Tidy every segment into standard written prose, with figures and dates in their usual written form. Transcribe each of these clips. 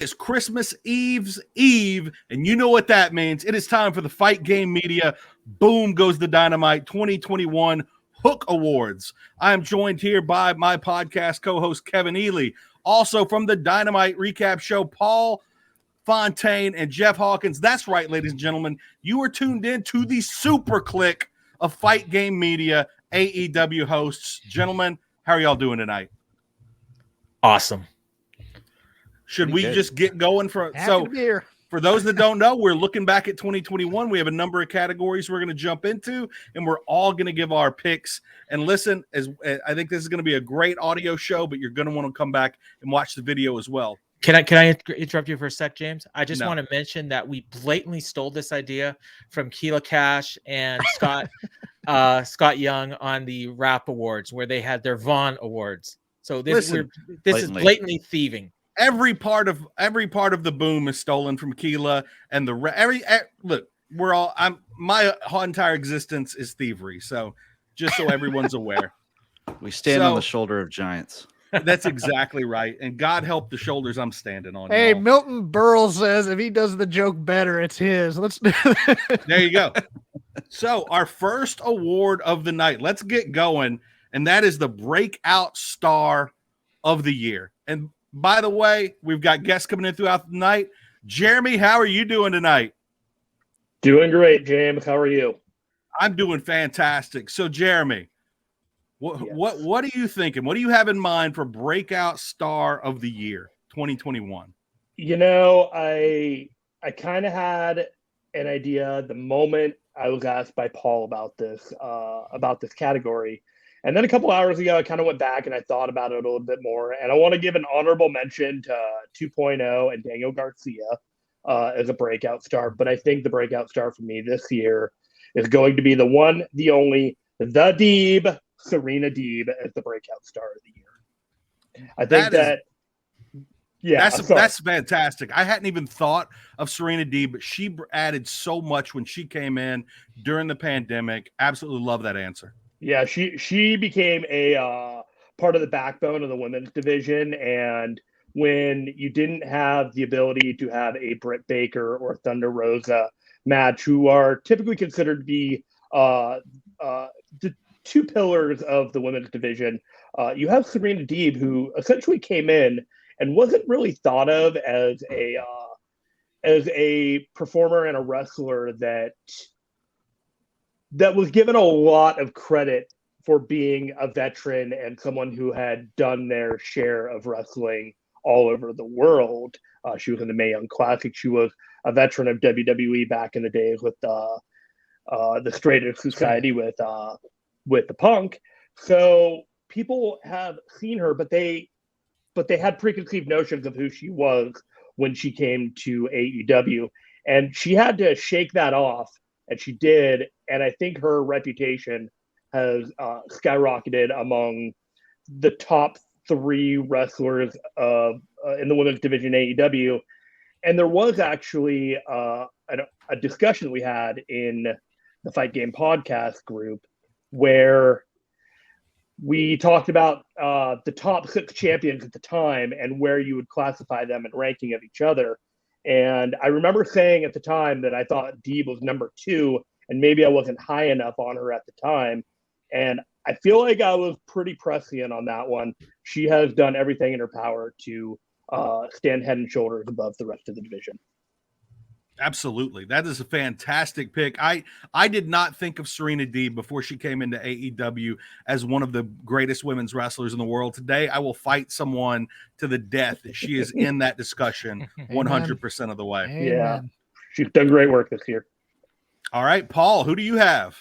It's Christmas Eve's Eve, and you know what that means. It is time for the Fight Game Media Boom Goes the Dynamite 2021 Hook Awards. I am joined here by my podcast co-host Kevin Ely, also from the Dynamite Recap Show, Paul Fontaine and Jeff Hawkins. That's right, ladies and gentlemen. You are tuned in to the super click of Fight Game Media AEW hosts. Gentlemen, how are y'all doing tonight? Awesome. Should we just get going for for those that don't know, we're looking back at 2021. We have a number of categories we're going to jump into, and we're all going to give our picks. And listen, as I think this is going to be a great audio show, but you're going to want to come back and watch the video as well. Can I interrupt you for a sec, James? I just want to mention that we blatantly stole this idea from Keela Cash and Scott Young on the Rap Awards, where they had their Vaughn Awards. So this is blatantly thieving. Every part of the boom is stolen from Keela, and look, my entire existence is thievery. So just so everyone's aware, we stand on the shoulder of giants. That's exactly right. And God help the shoulders I'm standing on. Hey, y'all. Milton Berle says if he does the joke better, it's his. Let's do it. There you go. So our first award of the night, let's get going. And that is the Breakout Star of the Year. And by the way, we've got guests coming in throughout the night. Jeremy, how are you doing tonight? Doing great, James. How are you? I'm doing fantastic. So, Jeremy, what are you thinking? What do you have in mind for Breakout Star of the Year 2021? You know, I kind of had an idea the moment I was asked by Paul about this category. And then a couple hours ago, I kind of went back and I thought about it a little bit more. And I want to give an honorable mention to 2.0 and Daniel Garcia as a breakout star. But I think the breakout star for me this year is going to be the one, the only, the Deeb, Serena Deeb as the breakout star of the year. I think that's fantastic. I hadn't even thought of Serena Deeb, but she added so much when she came in during the pandemic. Absolutely love that answer. Yeah, she became a part of the backbone of the women's division. And when you didn't have the ability to have a Britt Baker or Thunder Rosa match, who are typically considered to be the two pillars of the women's division, you have Serena Deeb, who essentially came in and wasn't really thought of as a performer and a wrestler that was given a lot of credit for being a veteran and someone who had done their share of wrestling all over the world. She was in the Mae Young Classic. She was a veteran of WWE back in the days with the Straight Edge Society with the Punk. So people have seen her, but they had preconceived notions of who she was when she came to AEW, and she had to shake that off. And she did, and I think her reputation has skyrocketed among the top 3 wrestlers in the women's division AEW. And there was actually a discussion we had in the Fight Game podcast group where we talked about the top 6 champions at the time and where you would classify them in ranking of each other. And I remember saying at the time that I thought Deeb was number 2, and maybe I wasn't high enough on her at the time. And I feel like I was pretty prescient on that one. She has done everything in her power to stand head and shoulders above the rest of the division. Absolutely. That is a fantastic pick. I did not think of Serena Deeb before she came into AEW as one of the greatest women's wrestlers in the world. Today, I will fight someone to the death that she is in that discussion 100% of the way. Amen. Yeah. She's done great work this year. All right, Paul, who do you have?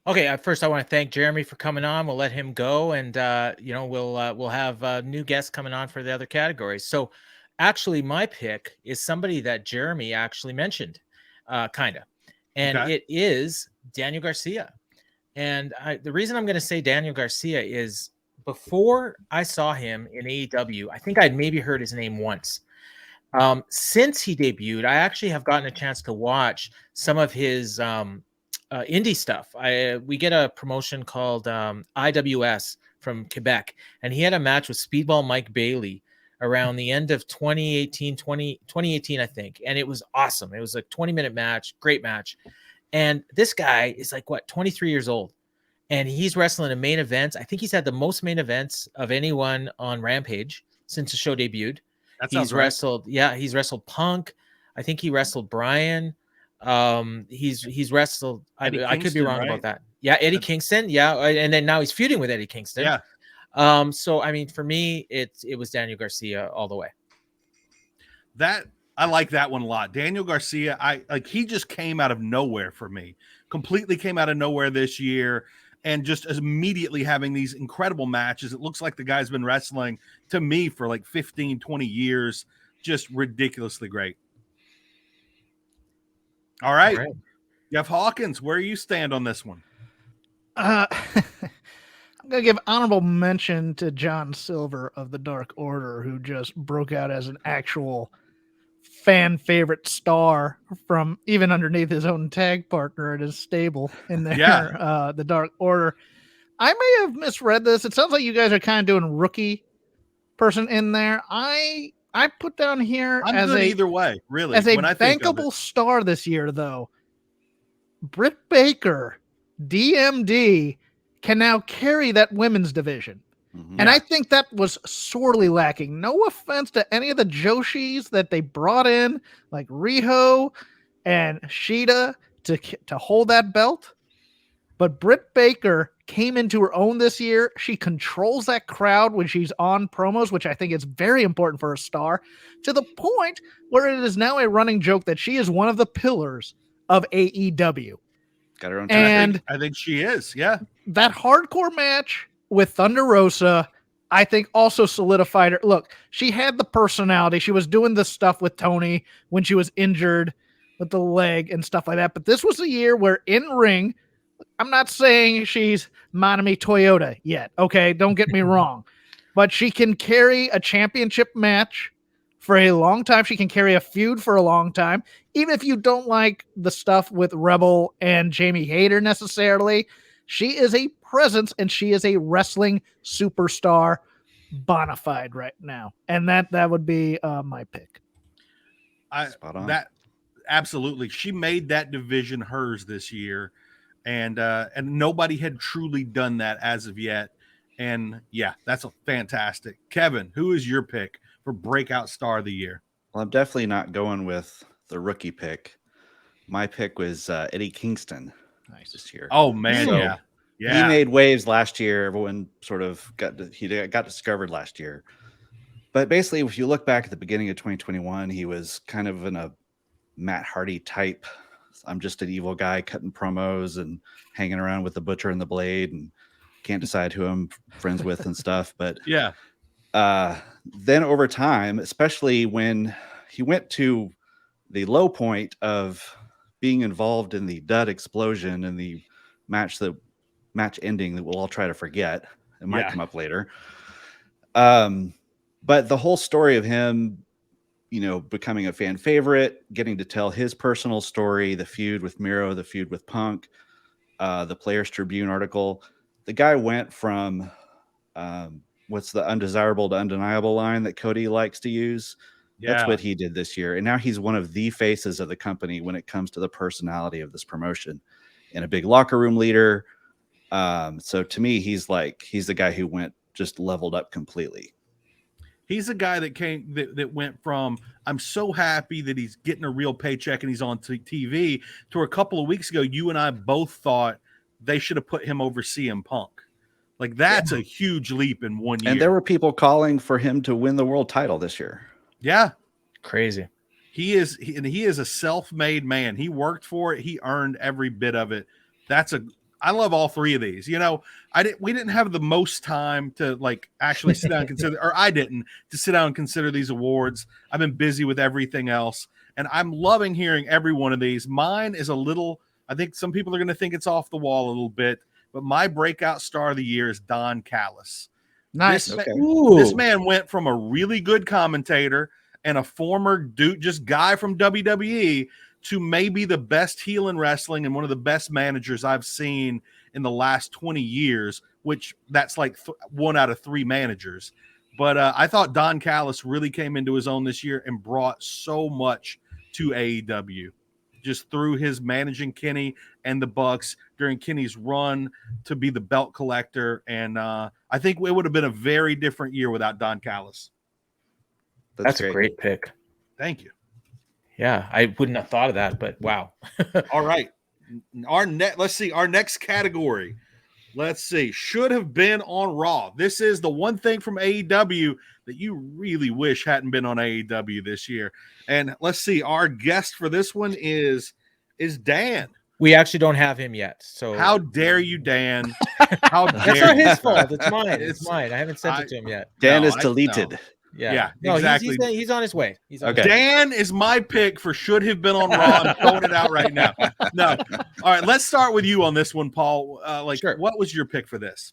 Okay, first I want to thank Jeremy for coming on. We'll let him go, and we'll have new guests coming on for the other categories. So actually, my pick is somebody that Jeremy actually mentioned, kind of. And It is Daniel Garcia. And the reason I'm going to say Daniel Garcia is before I saw him in AEW, I think I'd maybe heard his name once. Since he debuted, I actually have gotten a chance to watch some of his indie stuff. We get a promotion called IWS from Quebec, and he had a match with Speedball Mike Bailey around the end of 2018, I think. And it was awesome. It was a 20-minute match, great match. And this guy is like, 23 years old. And he's wrestling in main events. I think he's had the most main events of anyone on Rampage since the show debuted. He's wrestled, he's wrestled Punk. I think he wrestled Brian. He's wrestled. I could be wrong about that. Yeah, Eddie Kingston. Yeah, and then now he's feuding with Eddie Kingston. Yeah. So I mean, for me, it was Daniel Garcia all the way. I like that one a lot. Daniel Garcia, he just came out of nowhere for me. Completely came out of nowhere this year. And just immediately having these incredible matches. It looks like the guy's been wrestling to me for like 15, 20 years. Just ridiculously great. All right. Jeff Hawkins, where you stand on this one? I'm going to give honorable mention to John Silver of the Dark Order, who just broke out as an actual fan favorite star from even underneath his own tag partner at his stable in there, the Dark Order. I may have misread this. It sounds like you guys are kind of doing rookie person in there. I put down here I'm good either way, really. As a bankable star this year, though, Britt Baker, DMD, can now carry that women's division. And I think that was sorely lacking. No offense to any of the Joshis that they brought in, like Riho and Shida, to hold that belt. But Britt Baker came into her own this year. She controls that crowd when she's on promos, which I think is very important for a star, to the point where it is now a running joke that she is one of the pillars of AEW. Got her own time. And I think she is, yeah. That hardcore match with Thunder Rosa, I think also solidified her. Look, she had the personality. She was doing the stuff with Tony when she was injured with the leg and stuff like that. But this was a year where in ring, I'm not saying she's Manami Toyota yet. Okay. Don't get me wrong, but she can carry a championship match for a long time. She can carry a feud for a long time. Even if you don't like the stuff with Rebel and Jamie Hayter necessarily, she is a presence and she is a wrestling superstar bona fide right now. And that would be my pick. Spot on. That absolutely. She made that division hers this year. And nobody had truly done that as of yet. And yeah, that's fantastic. Kevin, who is your pick for breakout star of the year? Well, I'm definitely not going with the rookie pick. My pick was Eddie Kingston. Nice this year. Oh man, so yeah. He made waves last year. Everyone sort of got discovered last year. But basically, if you look back at the beginning of 2021, he was kind of in a Matt Hardy type. I'm just an evil guy cutting promos and hanging around with the Butcher and the Blade and can't decide who I'm friends with and stuff. But yeah. Then over time, especially when he went to the low point of being involved in the dud explosion and the match ending that we'll all try to forget. It might come up later. But the whole story of him, becoming a fan favorite, getting to tell his personal story, the feud with Miro, the feud with Punk, the Players Tribune article, the guy went from what's the undesirable to undeniable line that Cody likes to use. That's what he did this year. And now he's one of the faces of the company when it comes to the personality of this promotion and a big locker room leader. So to me, he's the guy who just leveled up completely. He's a guy that went from, I'm so happy that he's getting a real paycheck and he's on TV, to a couple of weeks ago, you and I both thought they should have put him over CM Punk. Like, that's a huge leap in 1 year. And there were people calling for him to win the world title this year. Yeah. Crazy. He is a self-made man. He worked for it. He earned every bit of it. I love all three of these. We didn't have the most time to actually sit down and consider, or I didn't, to sit down and consider these awards. I've been busy with everything else, and I'm loving hearing every one of these. Mine is I think some people are going to think it's off the wall a little bit, but my breakout star of the year is Don Callis. Nice. This man went from a really good commentator and a former guy from WWE to maybe the best heel in wrestling and one of the best managers I've seen in the last 20 years, which that's like 1 out of 3 managers. But I thought Don Callis really came into his own this year and brought so much to AEW, just through his managing Kenny and the Bucks during Kenny's run to be the belt collector. And I think it would have been a very different year without Don Callis. That's a great pick. Thank you. Yeah, I wouldn't have thought of that, but wow. All right. Let's see, our next category. Let's see. Should have been on Raw. This is the one thing from AEW that you really wish hadn't been on AEW this year. And let's see. Our guest for this one is Dan. We actually don't have him yet. So how dare you, Dan? How dare That's not his fault. It's mine. It's mine. I haven't sent it to him yet. Dan is deleted. No. Yeah, exactly. He's on his way. Okay. Dan is my pick for should have been on Raw. I'm throwing it out right now. No. All right, let's start with you on this one, Paul. Sure. What was your pick for this?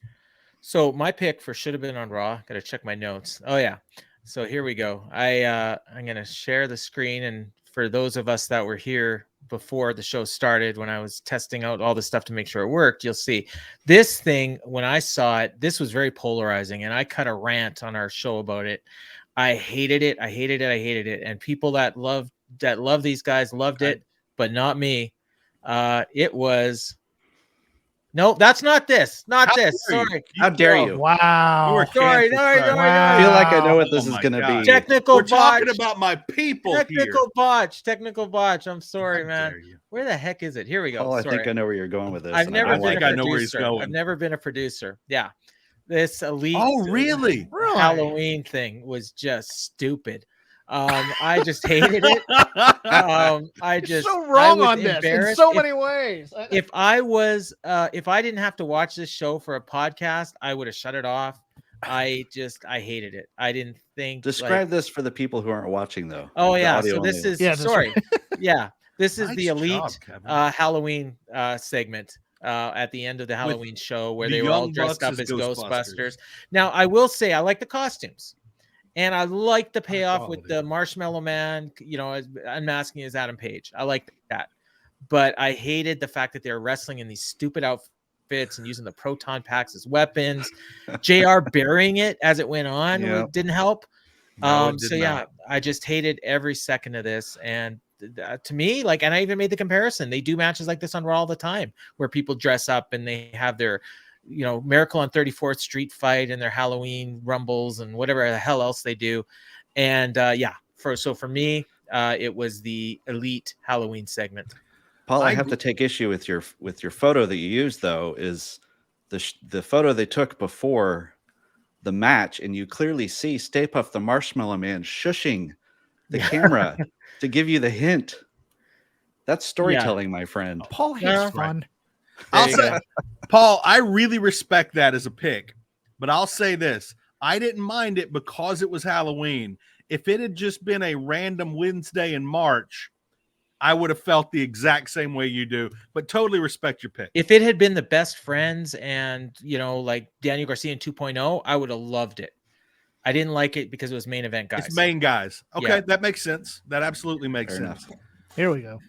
So my pick for should have been on Raw. Got to check my notes. Oh yeah. So here we go. I'm gonna share the screen, and for those of us that were here before the show started, when I was testing out all the stuff to make sure it worked, you'll see this thing. When I saw it, this was very polarizing, and I cut a rant on our show about it. I hated it. And people that love these guys loved it, but not me. It was no, that's not this. Not this. Sorry. How dare you? Wow. Sorry. No. I feel like I know what this is going to be. Technical We're botch. talking about my people Technical botch. I'm sorry, How man. dare you. Where the heck is it? Here we go. Oh, I Sorry. think I know where you're going with this. I've never been think a I know where he's producer. going. I've never been a producer. Yeah. This elite Oh, really? Halloween thing was just stupid. I just hated it. So wrong on this in so many ways. If I didn't have to watch this show for a podcast, I would have shut it off. I hated it. I didn't think. Describe this for the people who aren't watching, though. Oh yeah, The so audio this only. is sorry. Yeah, this is Nice the elite job, Kevin. Halloween segment at the end of the Halloween show where the they were all Young dressed up Bucks as as Ghostbusters. Ghostbusters. Now, I will say I like the costumes. And I like the payoff with quality. the Marshmallow Man, unmasking as Adam Page. I like that. But I hated the fact that they were wrestling in these stupid outfits and using the proton packs as weapons. JR burying it as it went on didn't help. No, it did not. I just hated every second of this. And to me, and I even made the comparison. They do matches like this on Raw all the time where people dress up and they have their Miracle on 34th Street fight and their Halloween rumbles and whatever the hell else they do. And for me, it was the elite Halloween segment. Paul, I have to take issue with your photo that you used, though, is the photo they took before the match, and you clearly see Stay Puft the Marshmallow Man shushing the camera to give you the hint. That's storytelling, my friend. Paul hates fun. I'll say, Paul, I really respect that as a pick, but I'll say this. I didn't mind it because it was Halloween. If it had just been a random Wednesday in March, I would have felt the exact same way you do, but totally respect your pick. If it had been the Best Friends and, like Daniel Garcia in 2.0, I would have loved it. I didn't like it because it was main event guys. It's main guys. Okay, Yeah. That makes sense. That absolutely makes Fair sense. enough. Here we go.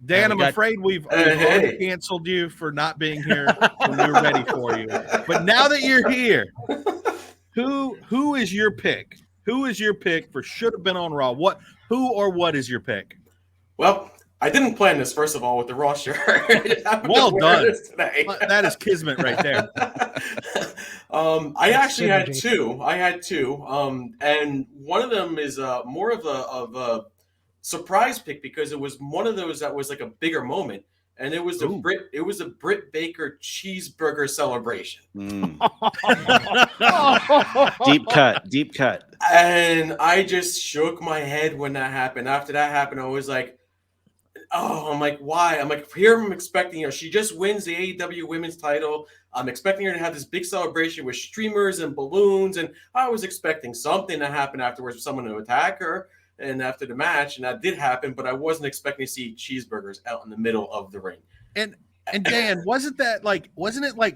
Dan, And we I'm got- afraid we've already canceled you for not being here when we were ready for you. But now that you're here, who is your pick? Who is your pick for should have been on Raw? Who or what is your pick? Well, I didn't plan this, first of all, with the Raw shirt. Well done. Today. That is kismet right there. I actually had synergy. two. And one of them is more of a surprise pick because it was one of those that was like a bigger moment, and it was a Britt Baker cheeseburger celebration. Deep cut. And I just shook my head when that happened. After that happened, I was like, I'm like, why? I'm like, here I'm expecting, she just wins the AEW women's title. I'm expecting her to have this big celebration with streamers and balloons. And I was expecting something to happen afterwards, for someone to attack her. And after the match, and that did happen, but I wasn't expecting to see cheeseburgers out in the middle of the ring. And Dan, wasn't it like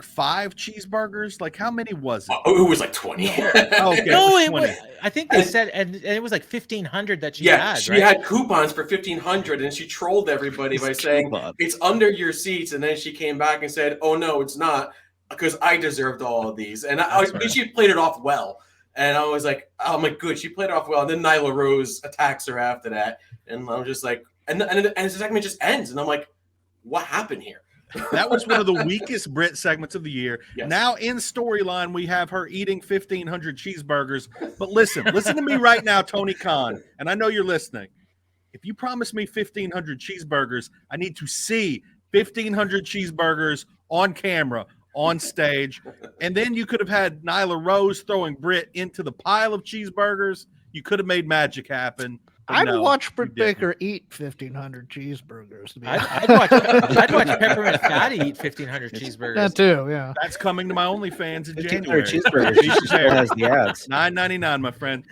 5 cheeseburgers? Like how many was it? Oh, it was like 20. Okay, No, it was 20. I think they said, and it was like 1,500 that she Yeah, had. she right? had coupons for 1,500, and she trolled everybody by saying it's under your seats. And then she came back and said, "Oh no, it's not, because I deserved all of these." And she played it off well. And I'm like, good. She played it off well. And then Nyla Rose attacks her after that. And I'm just like, and the segment just ends. And I'm like, what happened here? That was one of the weakest Brit segments of the year. Yes. Now in storyline, we have her eating 1,500 cheeseburgers. But listen to me right now, Tony Khan, and I know you're listening. If you promise me 1,500 cheeseburgers, I need to see 1,500 cheeseburgers on camera, on stage. And then you could have had Nyla Rose throwing Britt into the pile of cheeseburgers. You could have made magic happen. I'd watch Britt Baker eat 1,500 cheeseburgers. I'd watch Peppermint Fatty eat 1,500 cheeseburgers. That too, yeah. That's coming to my OnlyFans in 1,500 January. cheeseburgers. She still has the ads. $9.99, my friend.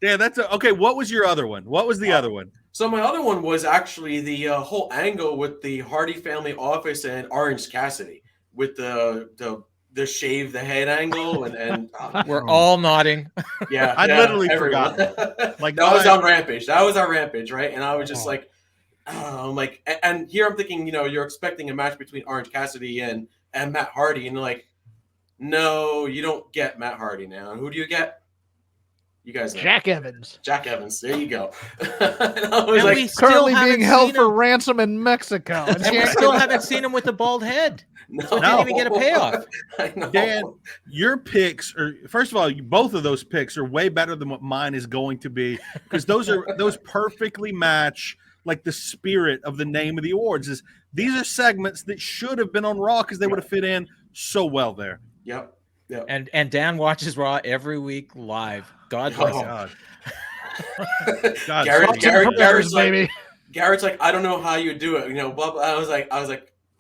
Yeah, okay. What was your other one? What was the other one? So my other one was actually the whole angle with the Hardy family office and Orange Cassidy with the shave the head angle and we're all nodding. Yeah, I literally everyone. forgot. Like that was on Rampage. That was our Rampage, right? And I was just like, I'm like, and here I'm thinking, you're expecting a match between Orange Cassidy and Matt Hardy, and you're like, no, you don't get Matt Hardy now. And who do you get? You guys know. Jack Evans. Jack Evans. There you go. And I was like, currently being held for ransom in Mexico. And we still haven't seen him with the bald head. So didn't even get a payoff. I know. Dan, your picks are, first of all, both of those picks are way better than what mine is going to be, because those perfectly match like the spirit of the name of the awards. These are segments that should have been on Raw because they would have fit in so well there. Yep. And Dan watches Raw every week live. God bless him. Garrett's like, Garrett's like, I don't know how you do it. Blah, blah. I was like,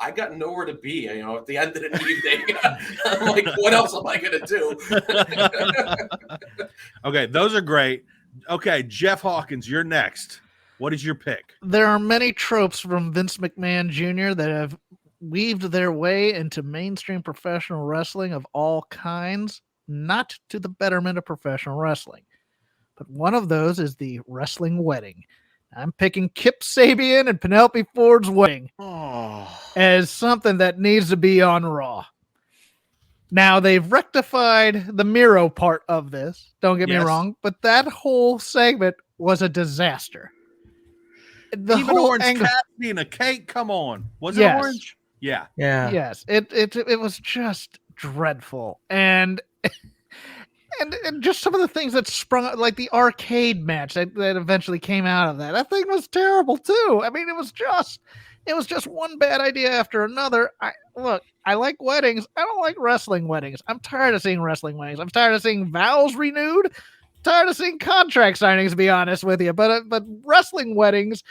I got nowhere to be, at the end of the evening. I'm like, what else am I going to do? Okay, those are great. Okay, Jeff Hawkins, you're next. What is your pick? There are many tropes from Vince McMahon Jr. that have weaved their way into mainstream professional wrestling of all kinds, not to the betterment of professional wrestling. But one of those is the wrestling wedding. I'm picking Kip Sabian and Penelope Ford's wedding as something that needs to be on Raw. Now, they've rectified the Miro part of this, don't get me wrong, but that whole segment was a disaster. The Even whole Orange Cassidy and a cake, come on. Was it orange? Yeah. Yes, it was just dreadful. And just some of the things that sprung up, like the arcade match that eventually came out of that. That thing was terrible too. I mean, it was just one bad idea after another. I like weddings. I don't like wrestling weddings. I'm tired of seeing wrestling weddings. I'm tired of seeing vows renewed. I'm tired of seeing contract signings, to be honest with you. But wrestling weddings,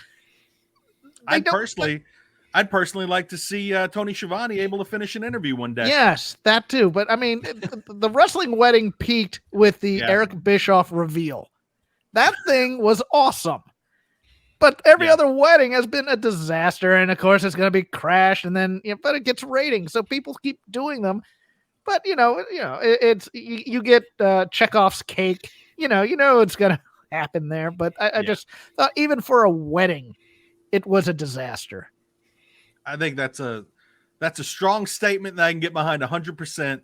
I'd personally like to see Tony Schiavone able to finish an interview one day. Yes, that too. But I mean, the wrestling wedding peaked with the Eric Bischoff reveal. That thing was awesome. But every other wedding has been a disaster, and of course it's going to be crashed, and then but it gets ratings, so people keep doing them. But it's you get Chekhov's cake. You know it's going to happen there. But I just thought, even for a wedding, it was a disaster. I think that's a strong statement that I can get behind 100%.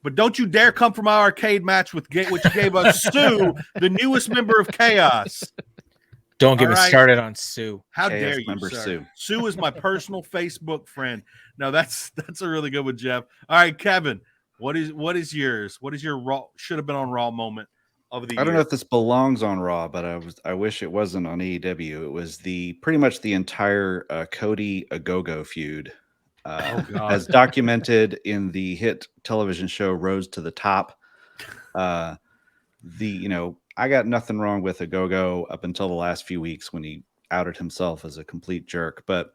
But don't you dare come from our arcade match which you gave us Sue, the newest member of Chaos. Don't get me started on Sue. How Chaos dare you, member sir? Sue. Sue is my personal Facebook friend. No, that's a really good one, Jeff. All right, Kevin, what is yours? What is your Raw should have been on Raw moment of the year? I don't know if this belongs on Raw, but I wish it wasn't on AEW. It was pretty much the entire Cody Agogo feud, as documented in the hit television show Rose to the Top. I got nothing wrong with Agogo up until the last few weeks when he outed himself as a complete jerk. But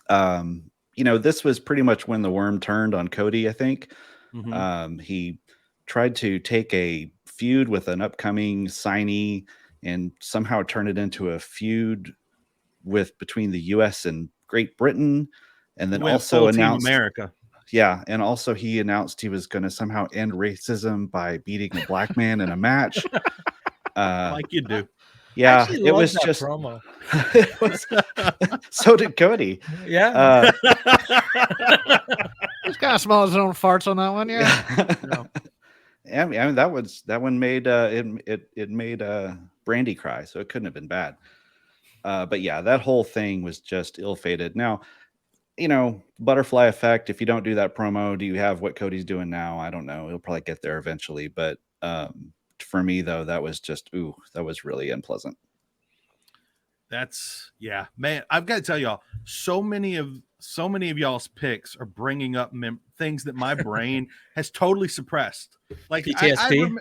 this was pretty much when the worm turned on Cody, I think. Mm-hmm. He tried to take a feud with an upcoming signee and somehow turn it into a feud between the U.S. and Great Britain, and then also announced America. Yeah, and also he announced he was going to somehow end racism by beating a black man in a match. Like you do. Yeah, it was just promo. It was, so did Cody. Yeah. He's kind of small his own farts on that one. Yeah. I mean that one made it made Brandy cry, so it couldn't have been bad. But yeah, that whole thing was just ill-fated. Now, butterfly effect. If you don't do that promo, do you have what Cody's doing now? I don't know. He'll probably get there eventually. But for me, though, that was just that was really unpleasant. Yeah, man. I've got to tell y'all, so many of y'all's picks are bringing up things that my brain has totally suppressed. Like PTSD.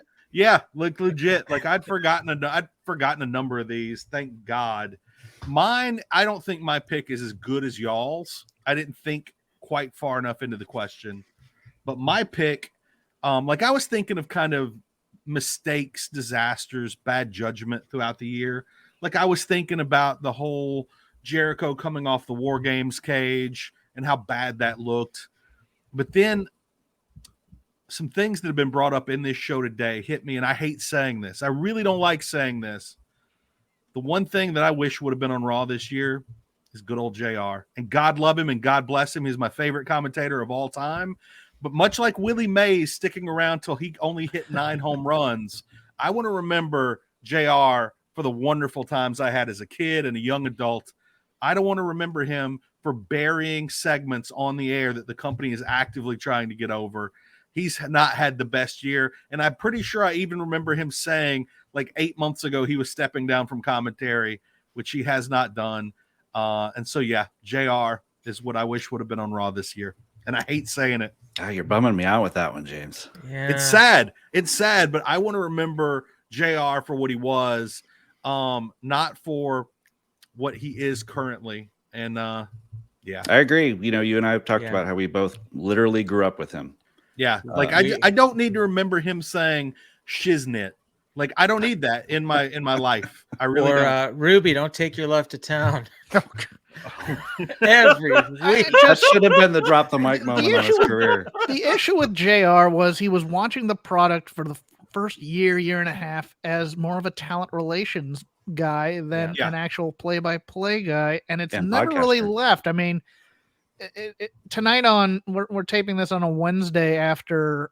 Like legit. Like I'd forgotten a number of these. Thank God. Mine, I don't think my pick is as good as y'all's. I didn't think quite far enough into the question, but my pick, like I was thinking of kind of mistakes, disasters, bad judgment throughout the year. Like I was thinking about the whole Jericho coming off the War Games cage and how bad that looked. But then some things that have been brought up in this show today hit me, and I hate saying this. I really don't like saying this. The one thing that I wish would have been on Raw this year is good old JR. And God love him and God bless him. He's my favorite commentator of all time. But much like Willie Mays sticking around till he only hit 9 home runs, I want to remember JR for the wonderful times I had as a kid and a young adult. I don't want to remember him for burying segments on the air that the company is actively trying to get over. He's not had the best year. And I'm pretty sure I even remember him saying like 8 months ago he was stepping down from commentary, which he has not done. And so, yeah, JR is what I wish would have been on Raw this year. And I hate saying it. Oh, you're bumming me out with that one, James. Yeah. It's sad. It's sad, but I want to remember JR for what he was, not for what he is currently. And yeah, I agree. You and I have talked about how we both literally grew up with him. Yeah, like I don't need to remember him saying shiznit. Like I don't need that in my life. I really don't. Ruby, don't take your love to town. Every week. That should have been the drop the mic moment on his career. The issue with JR was he was watching the product for the first year and a half as more of a talent relations guy than an actual play-by-play guy, and it's never really left. I mean, tonight we're taping this on a Wednesday after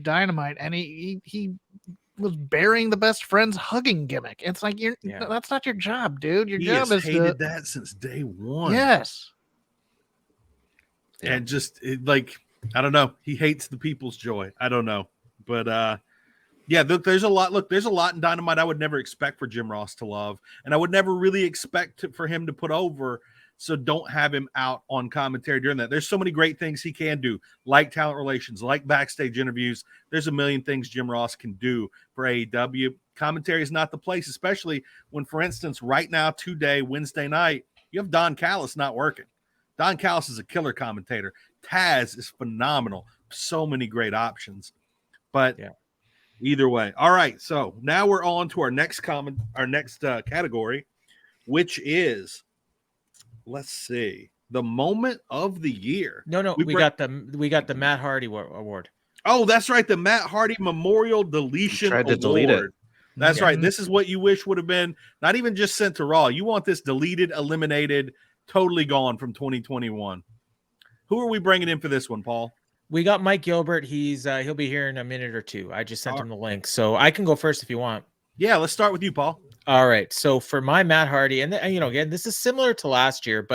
Dynamite, and he was burying the best friends hugging gimmick. It's like that's not your job, dude. Your job is hated that since day one. Yes. And just like I don't know, he hates the people's joy. I don't know, but yeah, there's a lot in Dynamite I would never expect for Jim Ross to love, and I would never really expect for him to put over. So don't have him out on commentary during that. There's so many great things he can do, like talent relations, like backstage interviews. There's a million things Jim Ross can do for AEW. Commentary is not the place, especially when, for instance, right now, today, Wednesday night, you have Don Callis not working. Don Callis is a killer commentator. Taz is phenomenal. So many great options. But either way. All right, so now we're on to our next category, which is, let's see, the moment of the year. No, we got the Matt Hardy award. Oh, that's right, the Matt Hardy Memorial Deletion Award. Delete it. That's right. This is what you wish would have been not even just sent to Raw. You want this deleted, eliminated, totally gone from 2021. Who are we bringing in for this one, Paul? We got Mike Gilbert. He'll be here in a minute or two. I just sent him the link, so I can go first if you want. Yeah, let's start with you, Paul. All right. So for my Matt Hardy, and again, this is similar to last year,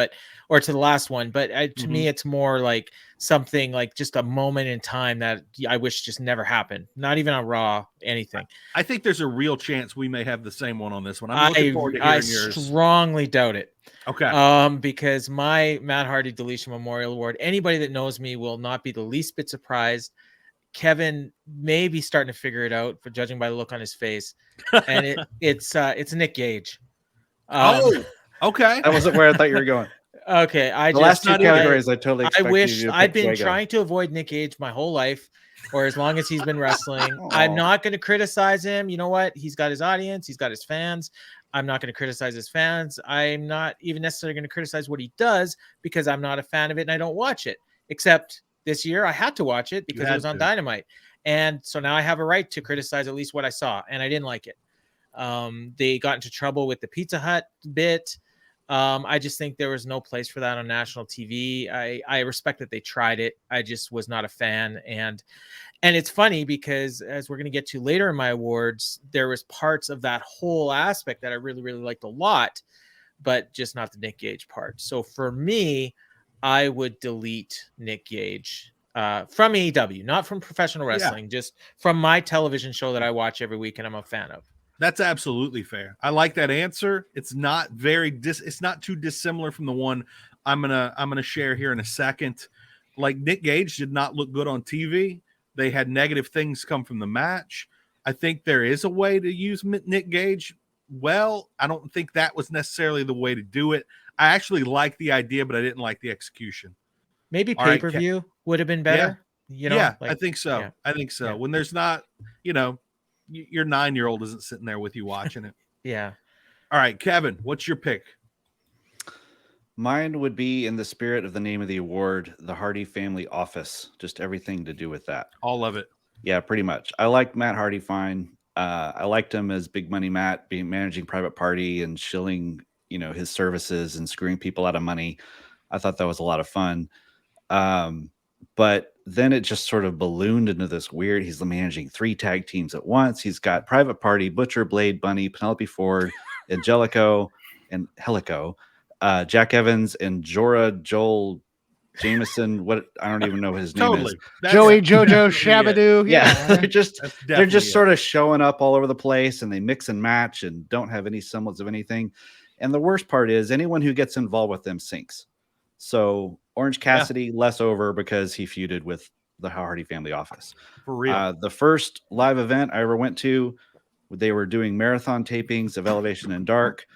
or to the last one, but to me, it's more like something like just a moment in time that I wish just never happened. Not even on Raw, anything. I think there's a real chance we may have the same one on this one. I'm looking forward to hearing yours. I strongly doubt it. Okay. Because my Matt Hardy Deletion Memorial Award, anybody that knows me will not be the least bit surprised. Kevin may be starting to figure it out, for judging by the look on his face, and it's Nick Gage. Okay. That wasn't where I thought you were going. Okay, the last two categories, I totally. I wish I've been trying to avoid Nick Gage my whole life, or as long as he's been wrestling. I'm not going to criticize him. You know what? He's got his audience. He's got his fans. I'm not going to criticize his fans. I'm not even necessarily going to criticize what he does because I'm not a fan of it and I don't watch it. Except this year, I had to watch it because it was on Dynamite. And so now I have a right to criticize at least what I saw, and I didn't like it. They got into trouble with the Pizza Hut bit. I just think there was no place for that on national TV. I respect that they tried it. I just was not a fan. And it's funny because, as we're going to get to later in my awards, there was parts of that whole aspect that I really, really liked a lot, but just not the Nick Gage part. So for me, I would delete Nick Gage from AEW, not from professional wrestling, just from my television show that I watch every week and I'm a fan of. That's absolutely fair. I like that answer. It's not it's not too dissimilar from the one I'm gonna share here in a second. Like, Nick Gage did not look good on TV. They had negative things come from the match. I think there is a way to use Nick Gage well. I don't think that was necessarily the way to do it. I actually like the idea, but I didn't like the execution. Maybe pay-per-view would have been better. I think so. Yeah. I think so. Yeah. When there's not, your 9-year-old isn't sitting there with you watching it. Yeah. All right, Kevin, what's your pick? Mine would be, in the spirit of the name of the award, the Hardy Family Office. Just everything to do with that. All of it. Yeah, pretty much. I liked Matt Hardy fine. I liked him as Big Money Matt, managing Private Party and shilling, his services and screwing people out of money. I thought that was a lot of fun. But then it just sort of ballooned into this weird, he's managing 3 tag teams at once. He's got Private Party, Butcher, Blade, Bunny, Penelope Ford, Angelico, and Helico, Jack Evans, and Jorah, Joel, Jameson. What, I don't even know what his name is. Joey, Jojo, Shabadoo. Yeah. they're just sort of showing up all over the place, and they mix and match and don't have any semblance of anything. And the worst part is, anyone who gets involved with them sinks. So Orange Cassidy, less over because he feuded with the Hardy Family Office. For real. The first live event I ever went to, they were doing marathon tapings of Elevation and Dark.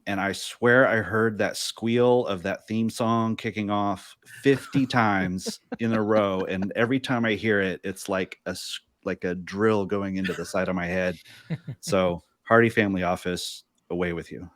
And I swear I heard that squeal of that theme song kicking off 50 times in a row. And every time I hear it, it's like a drill going into the side of my head. So Hardy Family Office, away with you.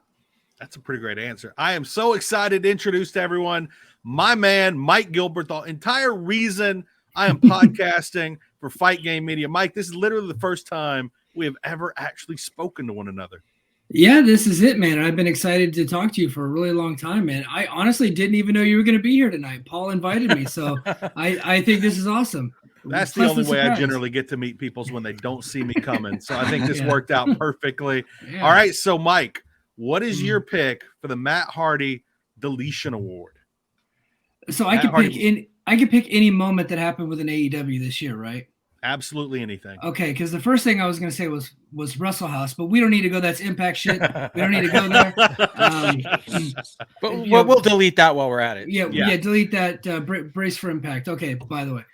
That's a pretty great answer. I am so excited to introduce to everyone my man, Mike Gilbert, the entire reason I am podcasting for Fight Game Media. Mike, this is literally the first time we have ever actually spoken to one another. Yeah, this is it, man. I've been excited to talk to you for a really long time, man. I honestly didn't even know you were going to be here tonight. Paul invited me, so I think this is awesome. That's the only way I generally get to meet people is when they don't see me coming. So I think this worked out perfectly. Yeah. All right, so Mike, what is your pick for the Matt Hardy Deletion Award? So I could pick any moment that happened with an AEW this year, right? Absolutely anything. Okay, because the first thing I was going to say was Wrestle House, but we don't need to go. That's Impact shit. We don't need to go there. But we'll delete that while we're at it. Yeah, delete that. Brace for Impact. Okay, by the way.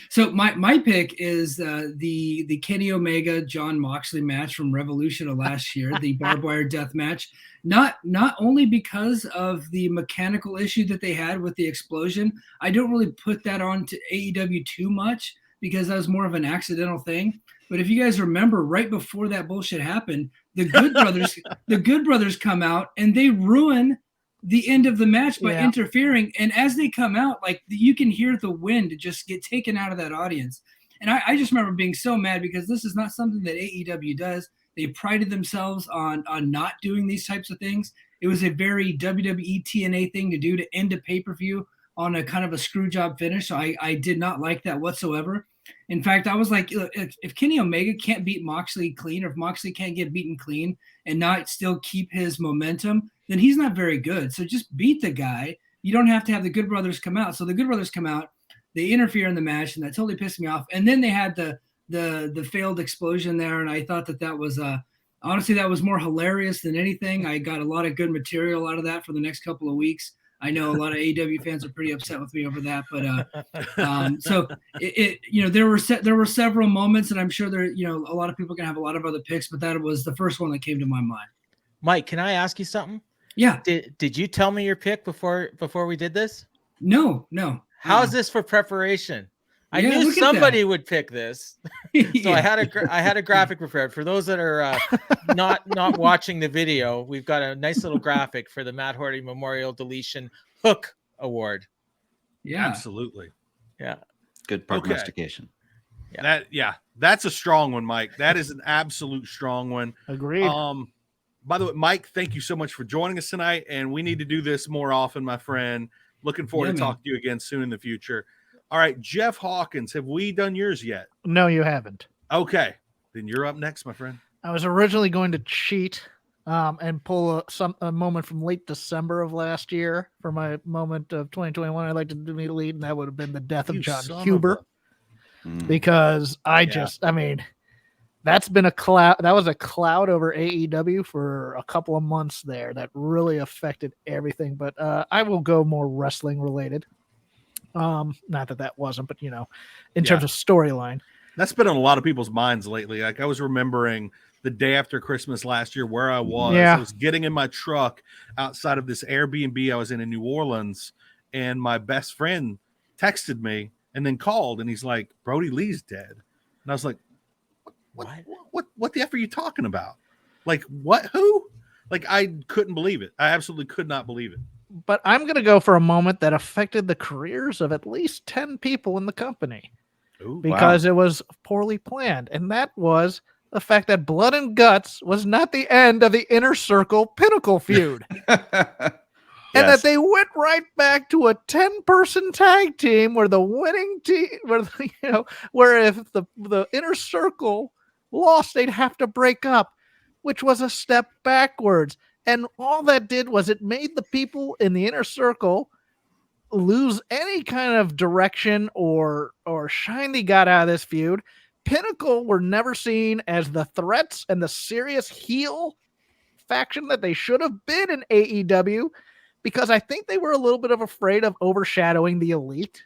So my pick is the Kenny Omega John Moxley match from Revolution of last year, the barbed wire death match. Not only because of the mechanical issue that they had with the explosion. I don't really put that on to AEW too much because that was more of an accidental thing. But if you guys remember, right before that bullshit happened, the Good Brothers come out and they ruin the end of the match by interfering. And as they come out, like, you can hear the wind just get taken out of that audience. And I just remember being so mad because this is not something that AEW does. They prided themselves on not doing these types of things. It was a very WWE TNA thing to do, to end a pay-per-view on a kind of a screw job finish. So I did not like that whatsoever. In fact, I was like, if Kenny Omega can't beat Moxley clean, or if Moxley can't get beaten clean and not still keep his momentum, then he's not very good. So just beat the guy. You don't have to have the Good Brothers come out. So the Good Brothers come out, they interfere in the match, and that totally pissed me off. And then they had the failed explosion there, and I thought that was honestly, that was more hilarious than anything. I got a lot of good material out of that for the next couple of weeks. I know a lot of AEW fans are pretty upset with me over that, but so there were several moments, and I'm sure a lot of people can have a lot of other picks, but that was the first one that came to my mind. Mike, can I ask you something? Yeah. Did you tell me your pick before we did this? No. How's this for preparation? I knew somebody would pick this, so I had a graphic prepared. For those that are not watching the video, we've got a nice little graphic for the Matt Hardy Memorial Deletion Hook Award. Yeah, absolutely. Yeah, good prognostication. Okay. That's a strong one, Mike. That is an absolute strong one. Agreed. By the way, Mike, thank you so much for joining us tonight, and we need to do this more often, my friend. Looking forward to talking to you again soon in the future. All right, Jeff Hawkins, have we done yours yet? No, you haven't. Okay, then you're up next, my friend. I was originally going to cheat and pull a moment from late December of last year for my moment of 2021. I'd like to delete, and that would have been the death of John Huber. Because that's been a cloud. That was a cloud over AEW for a couple of months there that really affected everything. But I will go more wrestling related. Not that wasn't, but in terms of storyline, that's been on a lot of people's minds lately. Like I was remembering the day after Christmas last year where I was. Yeah. I was getting in my truck outside of this Airbnb I was in New Orleans, and my best friend texted me and then called, and he's like, Brodie Lee's dead. And I was like, what the F are you talking about? Like, what? Who? Like, I couldn't believe it. I absolutely could not believe it. But I'm going to go for a moment that affected the careers of at least 10 people in the company. Ooh, because it was poorly planned. And that was the fact that Blood and Guts was not the end of the Inner Circle Pinnacle feud. And that they went right back to a 10-person tag team where the winning team, where if the Inner Circle lost, they'd have to break up, which was a step backwards. And all that did was it made the people in the Inner Circle lose any kind of direction or shine they got out of this feud. Pinnacle were never seen as the threats and the serious heel faction that they should have been in AEW, because I think they were a little bit of afraid of overshadowing the Elite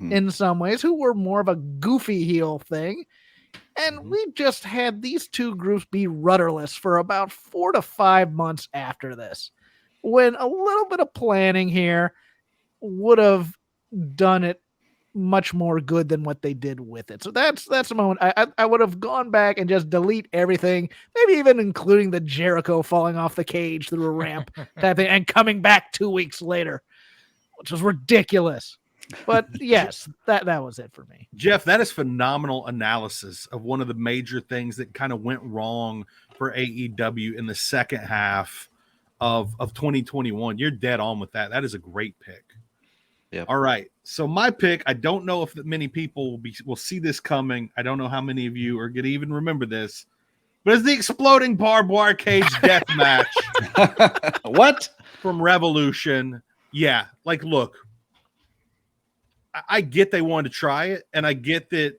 in some ways, who were more of a goofy heel thing. And we just had these two groups be rudderless for about 4 to 5 months after this, when a little bit of planning here would have done it much more good than what they did with it. So that's a moment I would have gone back and just delete everything, maybe even including the Jericho falling off the cage through a ramp type thing and coming back 2 weeks later, which was ridiculous. But yes, that was it for me. Jeff, that is phenomenal analysis of one of the major things that kind of went wrong for AEW in the second half of 2021. You're dead on with that. That is a great pick. Yep. All right. So my pick, I don't know if many people will see this coming. I don't know how many of you are going to even remember this, but it's the exploding barbed wire cage death match. What? From Revolution. Yeah. Like, look, I get they wanted to try it, and I get that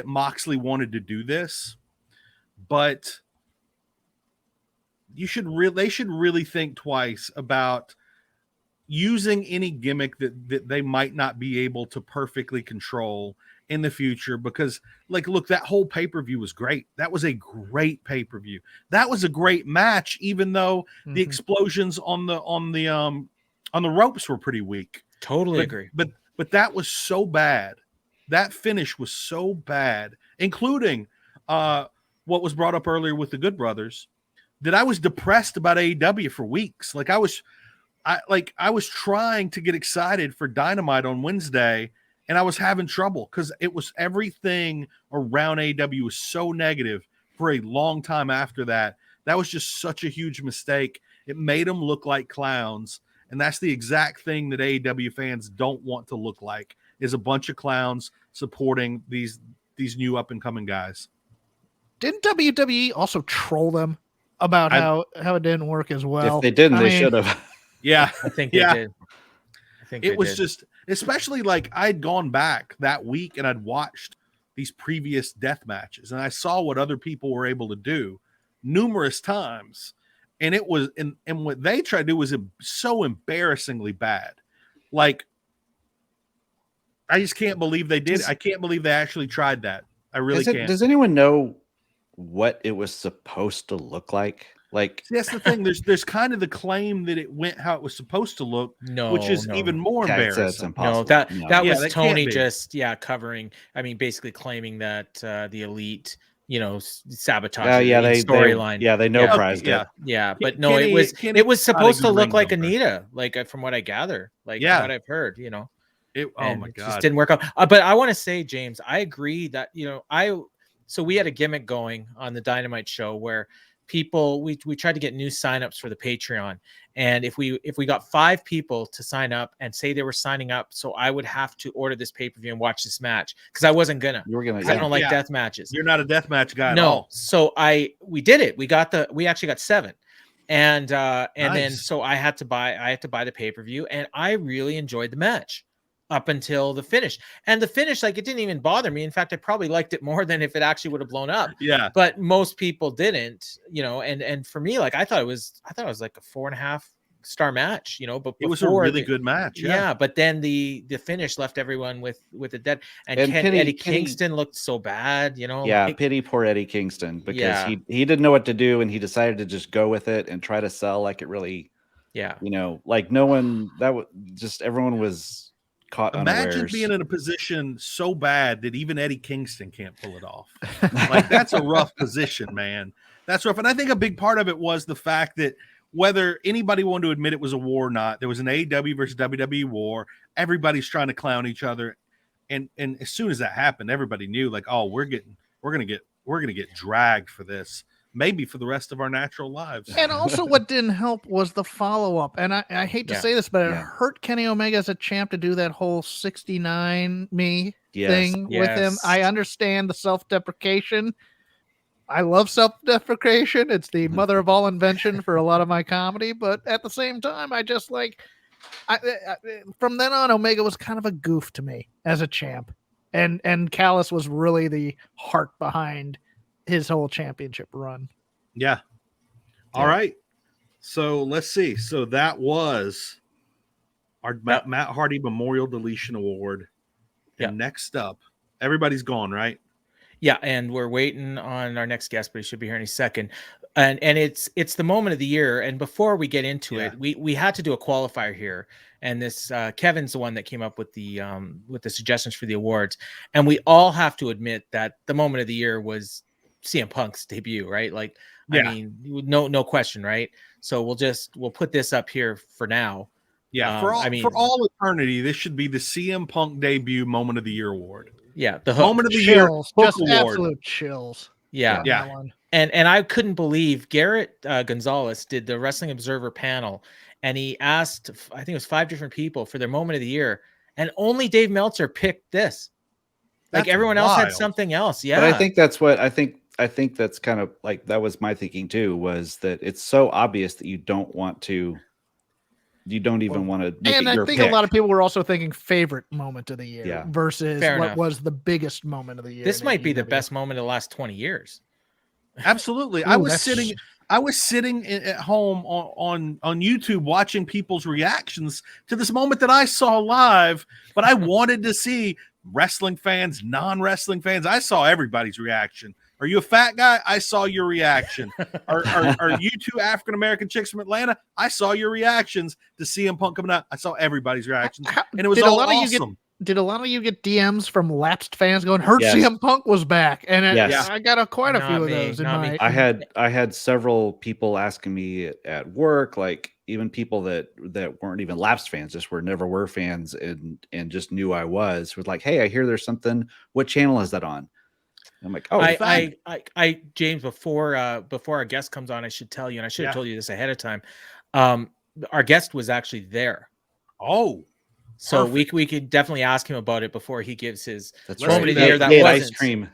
Moxley wanted to do this, but they should really think twice about using any gimmick that they might not be able to perfectly control in the future. Because, like, look, that whole pay-per-view was great. That was a great pay-per-view. That was a great match, even though the explosions on the ropes were pretty weak. Totally agree. But that was so bad. That finish was so bad, including what was brought up earlier with the Good Brothers, that I was depressed about AEW for weeks. Like I was trying to get excited for Dynamite on Wednesday, and I was having trouble because it was everything around AEW was so negative for a long time after that. That was just such a huge mistake. It made them look like clowns. And that's the exact thing that AEW fans don't want to look like, is a bunch of clowns supporting these new up-and-coming guys. Didn't WWE also troll them about how it didn't work as well? If they didn't, they should have. Yeah. I think they did. I think it was just, especially like I'd gone back that week and I'd watched these previous death matches, and I saw what other people were able to do numerous times. And it was, and what they tried to do was so embarrassingly bad. Like, I just can't believe they did. I can't believe they actually tried that. I really can't. Does anyone know what it was supposed to look like? Like, see, that's the thing. There's kind of the claim that it went how it was supposed to look, which is even more embarrassing. That's impossible. That was Tony just covering. I mean, basically claiming that the Elite, sabotage the storyline. They prized it. Yeah, but no, it was supposed to look like Anita, like from what I gather, from what I've heard, oh my God, it just didn't work out. But I want to say, James, I agree that so we had a gimmick going on the Dynamite show where people, we tried to get new signups for the Patreon, and if we got 5 people to sign up and say they were signing up, so I would have to order this pay-per-view and watch this match, because I wasn't gonna. You were gonna. I don't like Yeah. death matches. You're not a deathmatch guy at No, all. so we did it. We actually got 7, and then Nice. so I had to buy the pay-per-view, and I really enjoyed the match up until the finish. And the finish, like, it didn't even bother me. In fact, I probably liked it more than if it actually would have blown up. Yeah. But most people didn't, and for me, like, I thought it was like a 4.5 star match, but It was a before really good match. yeah, but then the finish left everyone with a dead, and Penny- Eddie Penny- Kingston looked so bad, Yeah, like, pity poor Eddie Kingston, because Yeah. he didn't know what to do, and he decided to just go with it and try to sell like it really, yeah. like no one just everyone was caught Imagine unawares. being in a position so bad that even Eddie Kingston can't pull it off. Like, that's a rough position, man. That's rough. And I think a big part of it was the fact that whether anybody wanted to admit it was a war or not, there was an AEW versus WWE war. Everybody's trying to clown each other. And as soon as that happened, everybody knew, like, oh, we're gonna get dragged for this, maybe for the rest of our natural lives. And also, what didn't help was the follow up. And I hate to Yeah. say this, but it Yeah. hurt Kenny Omega as a champ to do that whole 69 me Yes. thing with him. Yes. I understand the self deprecation. I love self deprecation. It's the mother of all invention for a lot of my comedy. But at the same time, I just like, from then on, Omega was kind of a goof to me as a champ. And Callis was really the heart behind his whole championship run. Yeah. All right. So let's see. So that was our Matt Hardy Memorial Deletion Award. And Yeah. next up, everybody's gone, right? Yeah, and we're waiting on our next guest, but he should be here any second. And it's the moment of the year. And before we get into it, we had to do a qualifier here. And this Kevin's the one that came up with the suggestions for the awards. And we all have to admit that the moment of the year was CM Punk's debut, right? Like, Yeah. I mean, no question, right? So we'll put this up here for now. Yeah. for all eternity, this should be the CM Punk debut Moment of the Year award. Yeah, the hook. Moment of the Year Chills, Hook just Award. absolute chills. Yeah. on Yeah. that one. And I couldn't believe Garrett Gonzalez did the Wrestling Observer panel, and he asked, I think it was 5 different people for their moment of the year, and only Dave Meltzer picked this. Like, That's everyone else had wild. something else. Yeah, But I think that's what I think that's kind of like, that was my thinking too, was that it's so obvious that you don't even want to make And it I your think pick. a lot of people were also thinking favorite moment of the year Yeah. versus Fair what enough. was the biggest moment of the year. this in might be the AEW. best moment of the last 20 years. Absolutely. Ooh, I was that's- sitting at home on YouTube watching people's reactions to this moment that I saw live, but I wanted to see wrestling fans, non-wrestling fans. I saw everybody's reaction. Are you a fat guy? I saw your reaction. Are you two African American chicks from Atlanta? I saw your reactions to CM Punk coming out. I saw everybody's reactions, and it was Did a all lot of you awesome. Did a lot of you get DMs from lapsed fans going, "Heard Yes. CM Punk was back," and Yes. I got quite a Not few of me, those in not me. my. I had several people asking me at work, like even people that weren't even lapsed fans, just were fans and just knew I was like, hey, I hear there's something. What channel is that on? And I'm like, oh, I James, before our guest comes on, I should tell you, and I should have Yeah. told you this ahead of time. Our guest was actually there. Oh, So perfect. we could definitely ask him about it before he gives his that's moment right. of the year that He had ice wasn't. cream.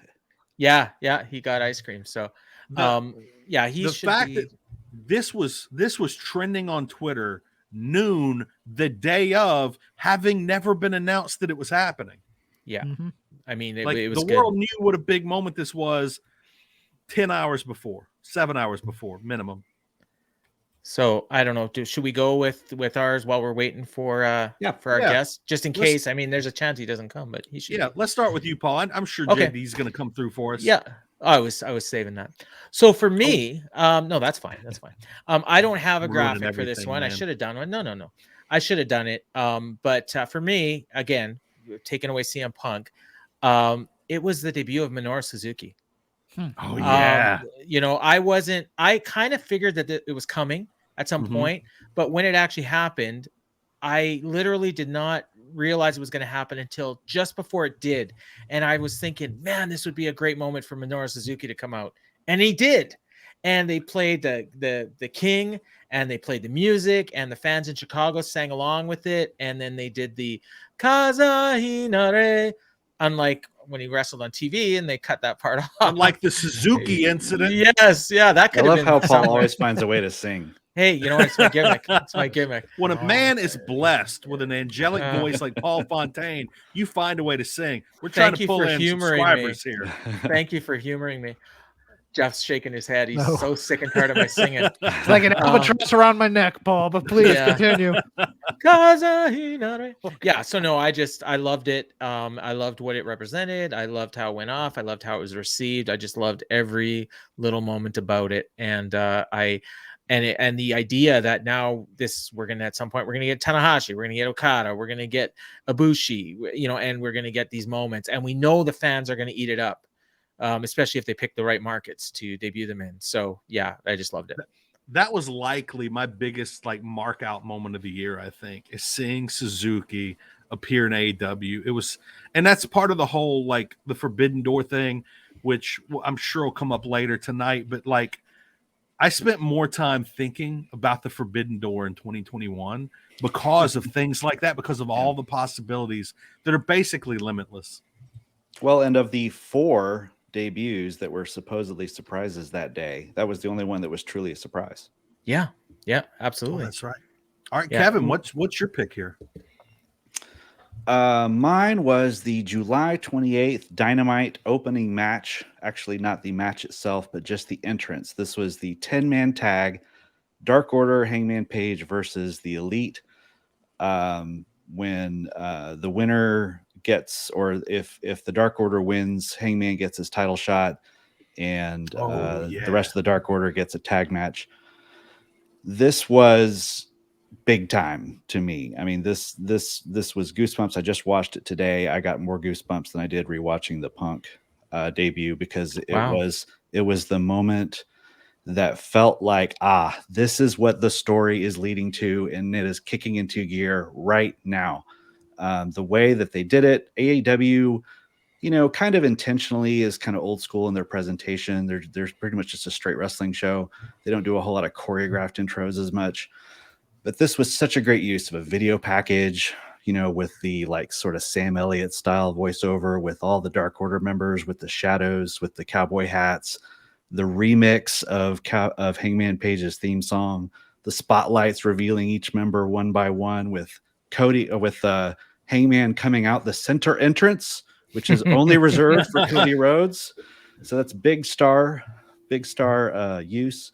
Yeah, he got ice cream. So yeah, he the should fact be. that this was trending on Twitter noon the day of, having never been announced that it was happening. Yeah, Mhm. I mean, it Like, was the good. world knew what a big moment this was 10 hours before, 7 hours before minimum. So I don't know. Should we go with ours while we're waiting for our Yeah. guest, just in Let's- case? I mean, there's a chance he doesn't come, but he should. Yeah, let's start with you, Paul. I'm sure Okay. JD's going to come through for us. Yeah, I was saving that. So for me, no, that's fine. That's fine. I don't have a Ruining graphic for this everything, one. I man. should have done one. No. I should have done it. But for me, again, taking away CM Punk, it was the debut of Minoru Suzuki. Oh, yeah. I kind of figured that it was coming at some Mhm. point, but when it actually happened, I literally did not realize it was going to happen until just before it did. And I was thinking, man, this would be a great moment for Minoru Suzuki to come out. And he did. and they played the King, and they played the music, and the fans in Chicago sang along with it, and then they did the Kaza Hinare, unlike when he wrestled on TV, and they cut that part off. Unlike the Suzuki incident. Yes, yeah, that I could have love been how Paul somewhere. always finds a way to sing. Hey, you know what? It's my gimmick. It's my gimmick. When a Oh. man is blessed with an angelic voice like Paul Fontaine, you find a way to sing. We're trying Thank to you pull for in humoring subscribers here. Thank you for humoring me. Jeff's shaking his head. He's No. so sick and tired of my singing. It's like an albatross around my neck, Paul. But please Yeah. continue. Yeah, so no, I loved it. I loved what it represented. I loved how it went off. I loved how it was received. I just loved every little moment about it. And and the idea that now we're gonna at some point we're gonna get Tanahashi, we're gonna get Okada, we're gonna get Ibushi, you know, and we're gonna get these moments, and we know the fans are gonna eat it up. Especially if they pick the right markets to debut them in. So yeah, I just loved it. That was likely my biggest like mark out moment of the year, I think, is seeing Suzuki appear in AEW. It was, and that's part of the whole like the Forbidden Door thing, which I'm sure will come up later tonight. But like, I spent more time thinking about the Forbidden Door in 2021 because of things like that, because of all the possibilities that are basically limitless. Well, and of the 4 debuts that were supposedly surprises that day, that was the only one that was truly a surprise. Yeah, Oh, absolutely. that's right. All right, Yeah. Kevin, what's your pick here? Mine was the July 28th Dynamite opening match. Actually, not the match itself, but just the entrance. This was the 10-man tag, Dark Order, Hangman Page versus the Elite. When the winner gets, or if the Dark Order wins, Hangman gets his title shot, and the rest of the Dark Order gets a tag match. This was big time to me. I mean, this was goosebumps. I just watched it today. I got more goosebumps than I did rewatching the Punk debut, because it was the moment that felt like, this is what the story is leading to, and it is kicking into gear right now. The way that they did it, AEW, you know, kind of intentionally is kind of old school in their presentation. There's pretty much just a straight wrestling show. They don't do a whole lot of choreographed intros as much. But this was such a great use of a video package, you know, with the like sort of Sam Elliott style voiceover, with all the Dark Order members, with the shadows, with the cowboy hats, the remix of Hangman Page's theme song, the spotlights revealing each member one by one, with Hangman coming out the center entrance, which is only reserved for Cody Rhodes. So that's big star use.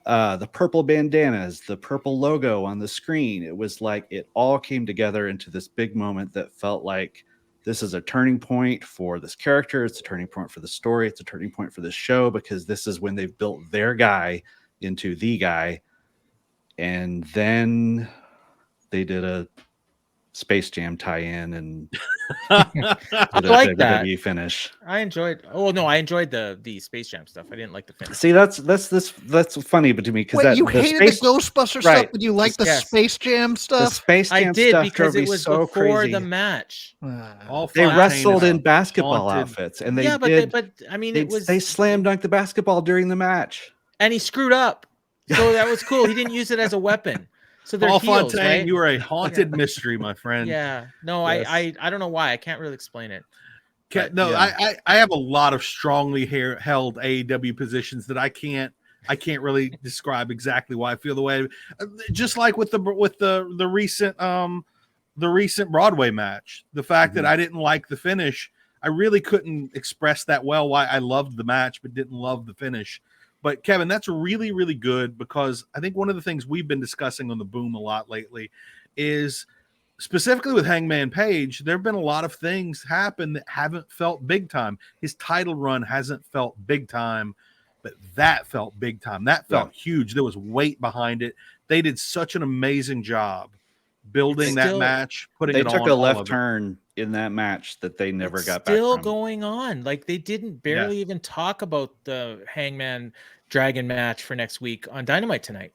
The purple bandanas, the purple logo on the screen. It was like it all came together into this big moment that felt like this is a turning point for this character. It's a turning point for the story. It's a turning point for this show, because this is when they've built their guy into the guy. And then they did a Space Jam tie-in and I like that WWE finish. I enjoyed. Oh no, I enjoyed the Space Jam stuff. I didn't like the finish. See, that's funny, but to me, because that you hated the Ghostbuster stuff, right. but you like the Yes. Space Jam the stuff. Space Jam I did stuff because drove me it was so before crazy. the match. All They Fontaine wrestled is in basketball haunted. outfits, and they Yeah, but did. but I mean, they, it was they slam dunked the basketball during the match. and he screwed up, so that was cool. He didn't use it as a weapon. So they're Paul heels, Fontaine, right? you are a haunted mystery, my friend. Yeah, no, Yes. I don't know why. I can't really explain it. No, Yeah. I have a lot of strongly held AEW positions that I can't really describe exactly why I feel the way. Just like with the recent Broadway match, the fact that I didn't like the finish, I really couldn't express that well why I loved the match but didn't love the finish. But Kevin, that's really, really good, because I think one of the things we've been discussing on the Boom a lot lately is, specifically with Hangman Page, there have been a lot of things happen that haven't felt big time. His title run hasn't felt big time, but that felt big time. That felt huge. There was weight behind it. They did such an amazing job building that match, putting They it on. took a left turn in that match that they never got back Still from. going on. Like they didn't barely even talk about the Hangman Dragon match for next week on Dynamite tonight.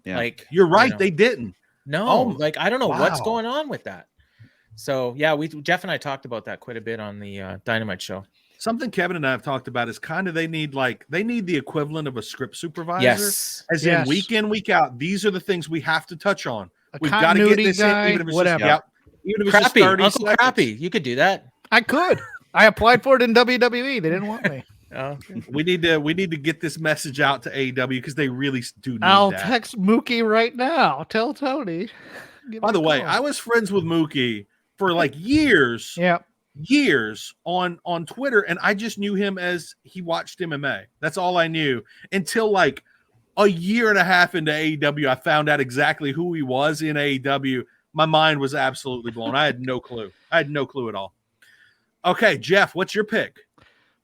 Yeah. Like You're right, you know. they didn't. No, like I don't know what's wow. going on with that. So yeah, Jeff and I talked about that quite a bit on the Dynamite show. Something Kevin and I have talked about is kind of they need the equivalent of a script supervisor. Yes. As Yes. in week in, week out, these are the things we have to touch on. A We've got to get continuity this guy, in, even if it's whatever. just, even if it's just Crappy, 30 Uncle seconds. Crappy. You could do that. I could. I applied for it in WWE. They didn't want me. Oh, We need to get this message out to AEW because they really do need I'll that. text Mookie right now. Tell Tony. Give By me the a way, call. I was friends with Mookie for like years. Yeah. Years on Twitter, and I just knew him as he watched MMA. That's all I knew until like a year and a half into AEW. I found out exactly who he was in AEW. My mind was absolutely blown. I had no clue. I had no clue at all. Okay, Jeff, what's your pick?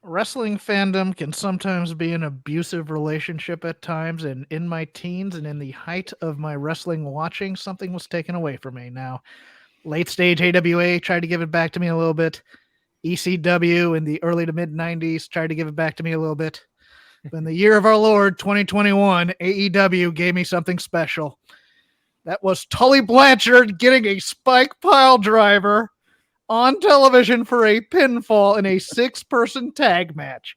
Wrestling fandom can sometimes be an abusive relationship at times, and in my teens and in the height of my wrestling watching, something was taken away from me. Now, late stage AWA tried to give it back to me a little bit. ECW in the early to mid 90s tried to give it back to me a little bit. But in the year of our Lord, 2021, AEW gave me something special. That was Tully Blanchard getting a spike pile driver on television for a pinfall in a 6-person tag match.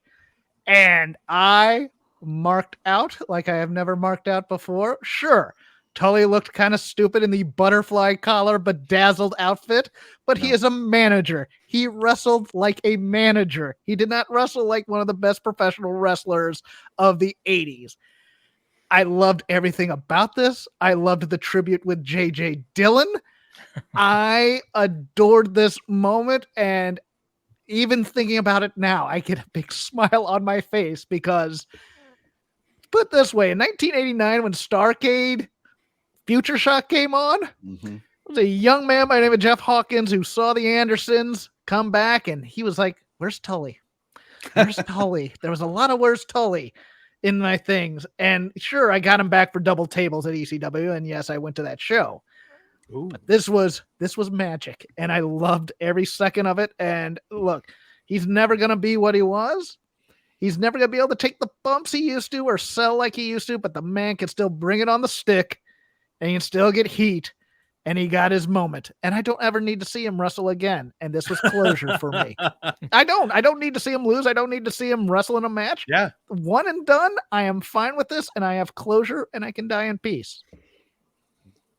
And I marked out like I have never marked out before. Sure, Tully looked kind of stupid in the butterfly collar bedazzled outfit, but he is a manager. He wrestled like a manager. He did not wrestle like one of the best professional wrestlers of the 80s. I loved everything about this. I loved the tribute with J.J. Dillon. I adored this moment, and even thinking about it now, I get a big smile on my face because, put it this way, in 1989 when Starrcade Future Shock came on, Mhm. there was a young man by the name of Jeff Hawkins who saw the Andersons come back, and he was like, where's Tully? Where's Tully? There was a lot of where's Tully in my things. And sure, I got him back for double tables at ECW, and yes, I went to that show. Ooh. But this was magic, and I loved every second of it. And look, he's never gonna be what he was. He's never gonna be able to take the bumps he used to or sell like he used to, but the man can still bring it on the stick and he can still get heat. And he got his moment. And I don't ever need to see him wrestle again. And this was closure for me. I don't need to see him lose. I don't need to see him wrestle in a match. Yeah. One and done. I am fine with this, and I have closure, and I can die in peace.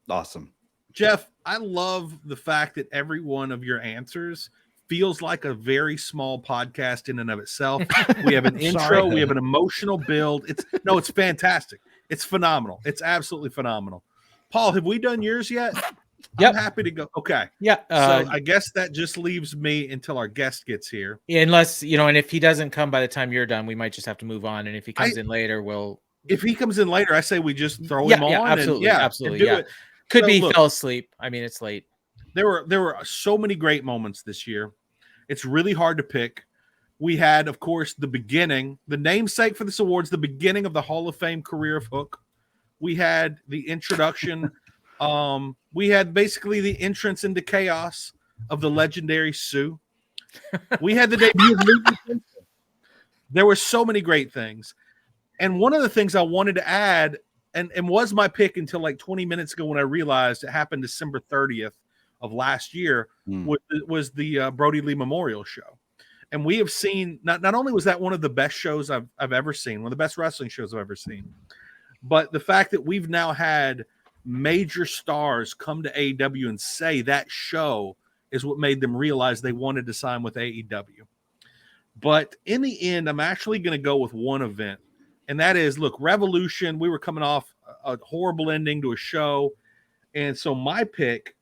Awesome. Jeff, I love the fact that every one of your answers feels like a very small podcast in and of itself. We have an intro, Sorry. we have an emotional build. It's fantastic. It's phenomenal. It's absolutely phenomenal. Paul, have we done yours yet? Yep. I'm happy to go. Okay. Yeah. So I guess that just leaves me until our guest gets here. Unless, and if he doesn't come by the time you're done, we might just have to move on. And if he comes in later, we'll. If he comes in later, I say we just throw him on. Absolutely. And, absolutely. and do Yeah. it. Could So be look, fell asleep. I mean, it's late. There were so many great moments this year. It's really hard to pick. We had, of course, the beginning, the namesake for this awards, the beginning of the Hall of Fame career of Hook. We had the introduction. We had basically the entrance into chaos of the legendary Sue. We had the debut of Lee Kingston. There were so many great things. And one of the things I wanted to add, and was my pick until like 20 minutes ago when I realized it happened December 30th of last year, was the Brodie Lee Memorial Show. And we have seen, not only was that one of the best shows I've ever seen, one of the best wrestling shows I've ever seen, but the fact that we've now had major stars come to AEW and say that show is what made them realize they wanted to sign with AEW. But in the end, I'm actually going to go with one event. And that is, look, Revolution, we were coming off a horrible ending to a show. And so my pick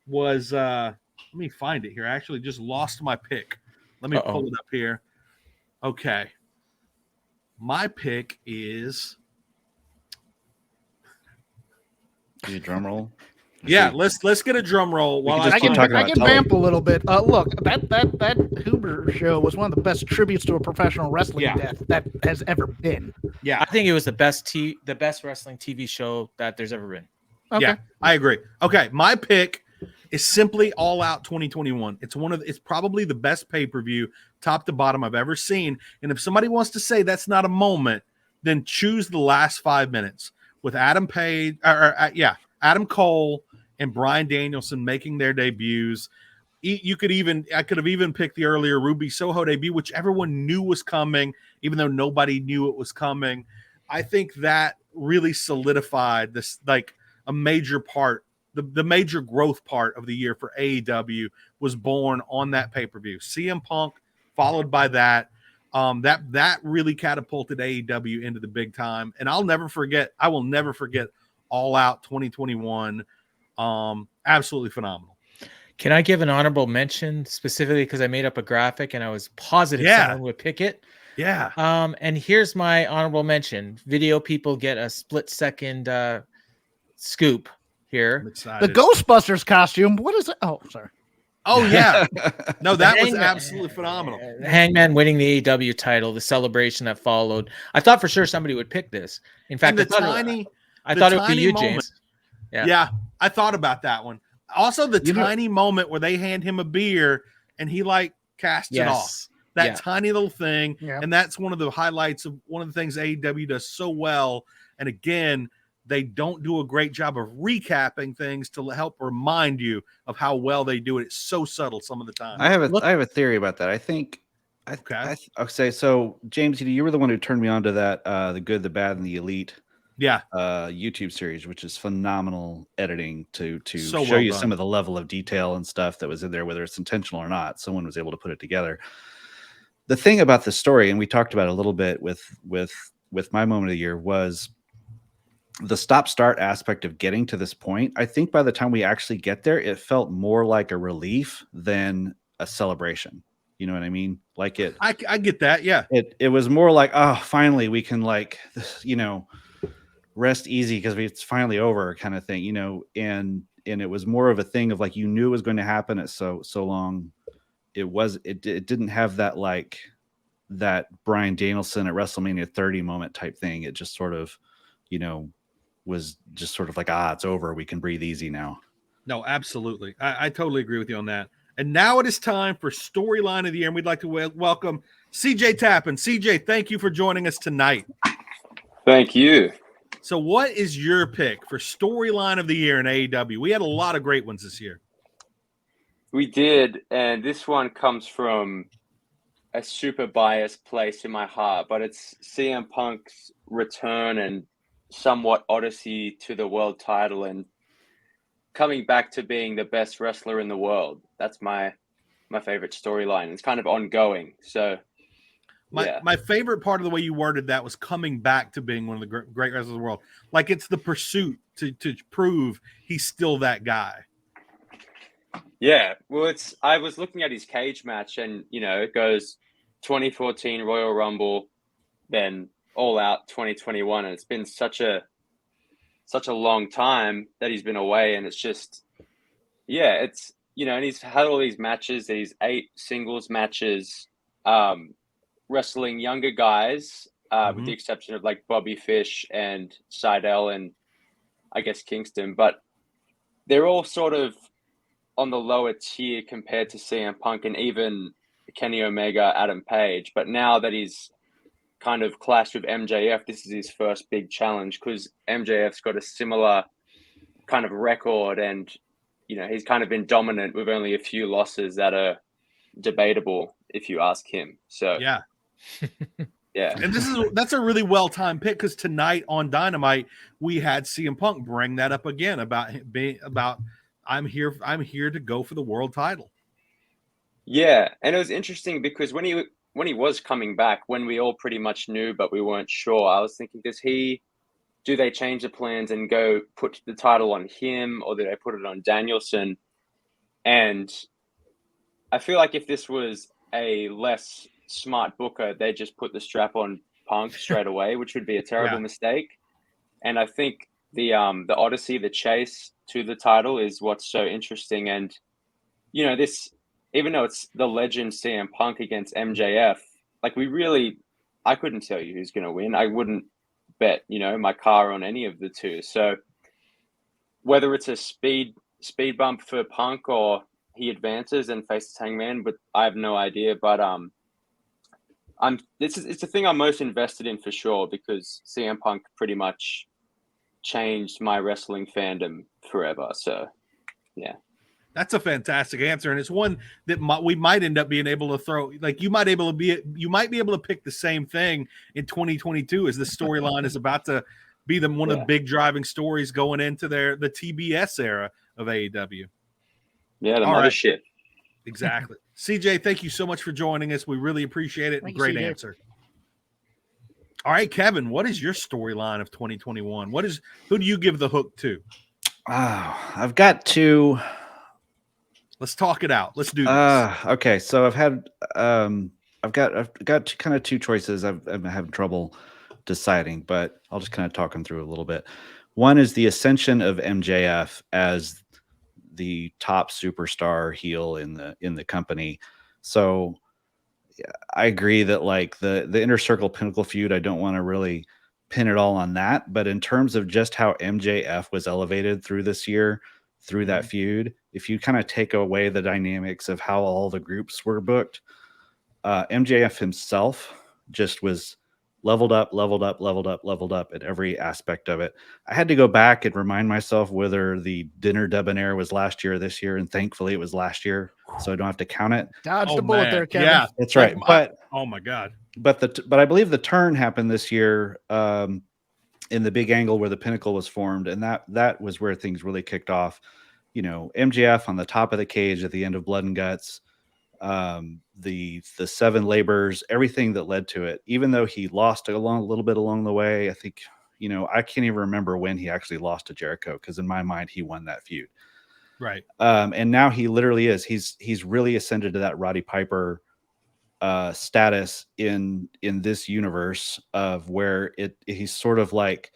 was, let me find it here. I actually just lost my pick. Let me pull it up here. Okay. My pick is. Need a drum roll? Yeah, let's get a drum roll while just I keep find talking I about can Tully. vamp a little bit. Look, that Hoover show was one of the best tributes to a professional wrestling death that has ever been. Yeah, I think it was the best wrestling TV show that there's ever been. Okay. Yeah, I agree. Okay, my pick is simply All Out 2021. It's probably the best pay-per-view, top to bottom, I've ever seen. And if somebody wants to say that's not a moment, then choose the last 5 minutes with Adam Cole and Bryan Danielson making their debuts. I could have even picked the earlier Ruby Soho debut, which everyone knew was coming, even though nobody knew it was coming. I think that really solidified this, like a major part, the major growth part of the year for AEW was born on that pay-per-view. CM Punk followed by that. That really catapulted AEW into the big time. And I will never forget All Out 2021. Absolutely phenomenal. Can I give an honorable mention specifically because I made up a graphic and I was positive someone would pick it? Yeah. And here's my honorable mention. Video people get a split-second scoop here. I'm excited. The Ghostbusters costume. What is it? Oh, sorry. Oh, yeah. No, that was absolutely phenomenal. Hangman winning the AEW title, the celebration that followed. I thought for sure somebody would pick this. In fact, I thought it would be you, James. Yeah, I thought about that one. Also, the tiny moment where they hand him a beer and he like casts it off. That tiny little thing. Yeah. And that's one of the highlights of one of the things AEW does so well. And again, they don't do a great job of recapping things to help remind you of how well they do it. It's so subtle some of the time. I have a theory about that. I think I'll say so. James, you were the one who turned me on to that The Good, the Bad, and the Elite YouTube series, which is phenomenal editing to show you some of the level of detail and stuff that was in there, whether it's intentional or not. Someone was able to put it together. The thing about the story, and we talked about it a little bit with my moment of the year, was the stop-start aspect of getting to this point. I think by the time we actually get there, it felt more like a relief than a celebration. You know what I mean? Like it. I get that. Yeah. It was more like, oh, finally we can rest easy because it's finally over, kind of thing. And it was more of a thing of like you knew it was going to happen. It's so long. It didn't have that like that Bryan Danielson at WrestleMania 30 moment type thing. It just sort of, was just sort of like, it's over. We can breathe easy now. No, absolutely. I totally agree with you on that. And now it is time for Storyline of the Year. And we'd like to welcome CJ Tappan. CJ, thank you for joining us tonight. Thank you. So what is your pick for Storyline of the Year in AEW? We had a lot of great ones this year. We did. And this one comes from a super biased place in my heart, but it's CM Punk's return and somewhat odyssey to the world title and coming back to being the best wrestler in the world. That's my favorite storyline. It's kind of ongoing. So my favorite part of the way you worded that was coming back to being one of the great wrestlers of the world. Like it's the pursuit to prove he's still that guy. Yeah. Well, I was looking at his cage match and, it goes 2014 Royal Rumble, then All Out 2021, and it's been such a long time that he's been away, and it's just it's and he's had all these matches, these 8 singles matches, wrestling younger guys, with the exception of like Bobby Fish and Seidel and I guess Kingston, but they're all sort of on the lower tier compared to CM Punk and even Kenny Omega, Adam Page. But now that he's kind of clashed with MJF, this is his first big challenge because MJF's got a similar kind of record and, he's kind of been dominant with only a few losses that are debatable if you ask him. So, yeah. Yeah. And that's a really well-timed pick because tonight on Dynamite, we had CM Punk bring that up again about I'm here to go for the world title. Yeah. And it was interesting because when he was coming back, when we all pretty much knew, but we weren't sure, I was thinking, do they change the plans and go put the title on him or do they put it on Danielson? And I feel like if this was a less smart booker, they just put the strap on Punk straight away, which would be a terrible mistake. And I think the odyssey, the chase to the title is what's so interesting. And, this, even though it's the legend CM Punk against MJF, like I couldn't tell you who's going to win. I wouldn't bet, my car on any of the two. So whether it's a speed bump for Punk or he advances and faces Hangman, but I have no idea. But it's the thing I'm most invested in for sure because CM Punk pretty much changed my wrestling fandom forever. So, yeah. That's a fantastic answer, and it's one that we might end up being able to throw. Like you might be able to pick the same thing in 2022 as the storyline is about to be one of the big driving stories going into the TBS era of AEW. Yeah, the mothership. Right. Exactly. CJ, thank you so much for joining us. We really appreciate it. Great answer. All right, Kevin, what is your storyline of 2021? Who do you give the hook to? I've got two. Let's talk it out. Let's do this. Okay, so I've got kind of two choices. I'm having trouble deciding, but I'll just kind of talk them through a little bit. One is the ascension of MJF as the top superstar heel in the company. So yeah, I agree that like the Inner Circle Pinnacle feud, I don't want to really pin it all on that, but in terms of just how MJF was elevated through this year, through that feud, if you kind of take away the dynamics of how all the groups were booked, MJF himself just was leveled up at every aspect of it. I had to go back and remind myself whether the dinner debonair was last year or this year, and thankfully it was last year, so I don't have to count it. Dodged the bullet there, Kevin. Yeah, that's right. But oh my God. But I believe the turn happened this year in the big angle where the Pinnacle was formed, and that was where things really kicked off. You know, MJF on the top of the cage at the end of Blood and Guts, the 7 labors, everything that led to it. Even though he lost a little bit along the way, I think, you know, I can't even remember when he actually lost to Jericho, because in my mind he won that feud. Right. And now he literally is. He's really ascended to that Roddy Piper status in this universe of where he's sort of like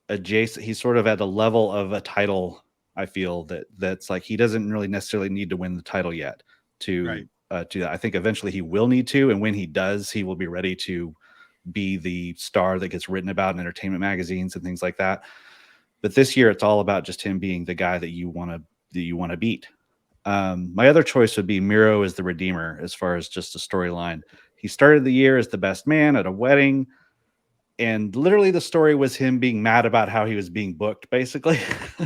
adjacent. He's sort of at a level of a title. I feel that's like he doesn't really necessarily need to win the title yet to do that. I think eventually he will need to, and when he does, he will be ready to be the star that gets written about in entertainment magazines and things like that. But this year, it's all about just him being the guy that you want to beat. My other choice would be Miro as the Redeemer, as far as just a storyline. He started the year as the best man at a wedding, and literally the story was him being mad about how he was being booked, basically.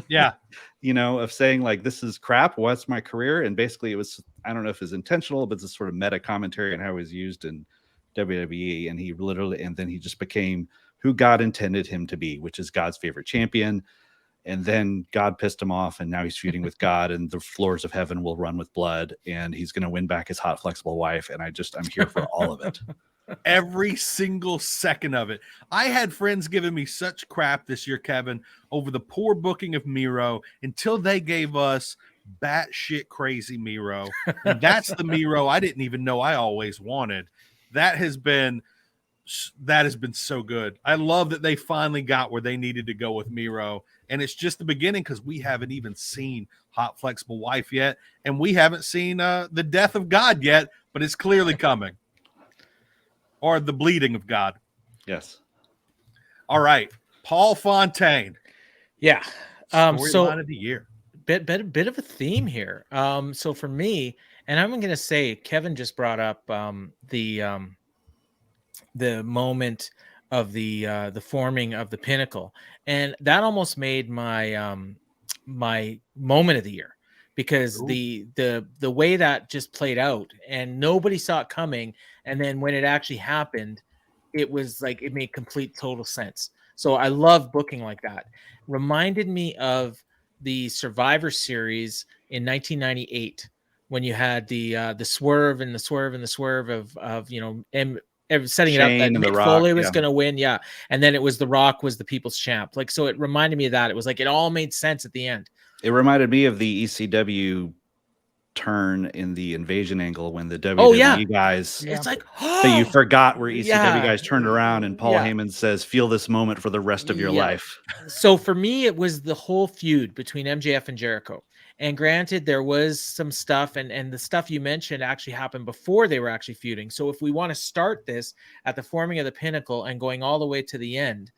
Yeah. You know, of saying like, this is crap, what's my career? And basically it was, I don't know if it's intentional, but it's a sort of meta commentary on how it was used in WWE. And then he just became who God intended him to be, which is God's favorite champion. And then God pissed him off, and now he's feuding with God, and the floors of heaven will run with blood, and he's going to win back his hot, flexible wife. And I'm here for all of it. Every single second of it. I had friends giving me such crap this year, Kevin, over the poor booking of Miro until they gave us batshit crazy Miro. And that's the Miro I didn't even know I always wanted. That has been so good. I love that they finally got where they needed to go with Miro. And it's just the beginning, because we haven't even seen Hot Flexible Wife yet. And we haven't seen the death of God yet, but it's clearly coming. Or the bleeding of God. Yes. All right. Paul Fontaine. Yeah. Storyline of the year. Bit of a theme here. So for me, and I'm going to say, Kevin just brought up the moment of the forming of the Pinnacle, and that almost made my my moment of the year, because the way that just played out, and nobody saw it coming, and then when it actually happened, it was like it made complete total sense. So I love booking like that. Reminded me of the Survivor Series in 1998 when you had the swerve and the swerve and the swerve of you know, setting it up that Mick Foley was going to win. Yeah. And then it was The Rock was the people's champ. Like, so it reminded me of that. It was like, it all made sense at the end. It reminded me of the ECW turn in the invasion angle when the WWE guys, it's like, that you forgot where ECW guys turned around, and Paul Heyman says, feel this moment for the rest of your life. So for me, it was the whole feud between MJF and Jericho. And granted, there was some stuff, and the stuff you mentioned actually happened before they were actually feuding. So if we want to start this at the forming of the Pinnacle and going all the way to the end,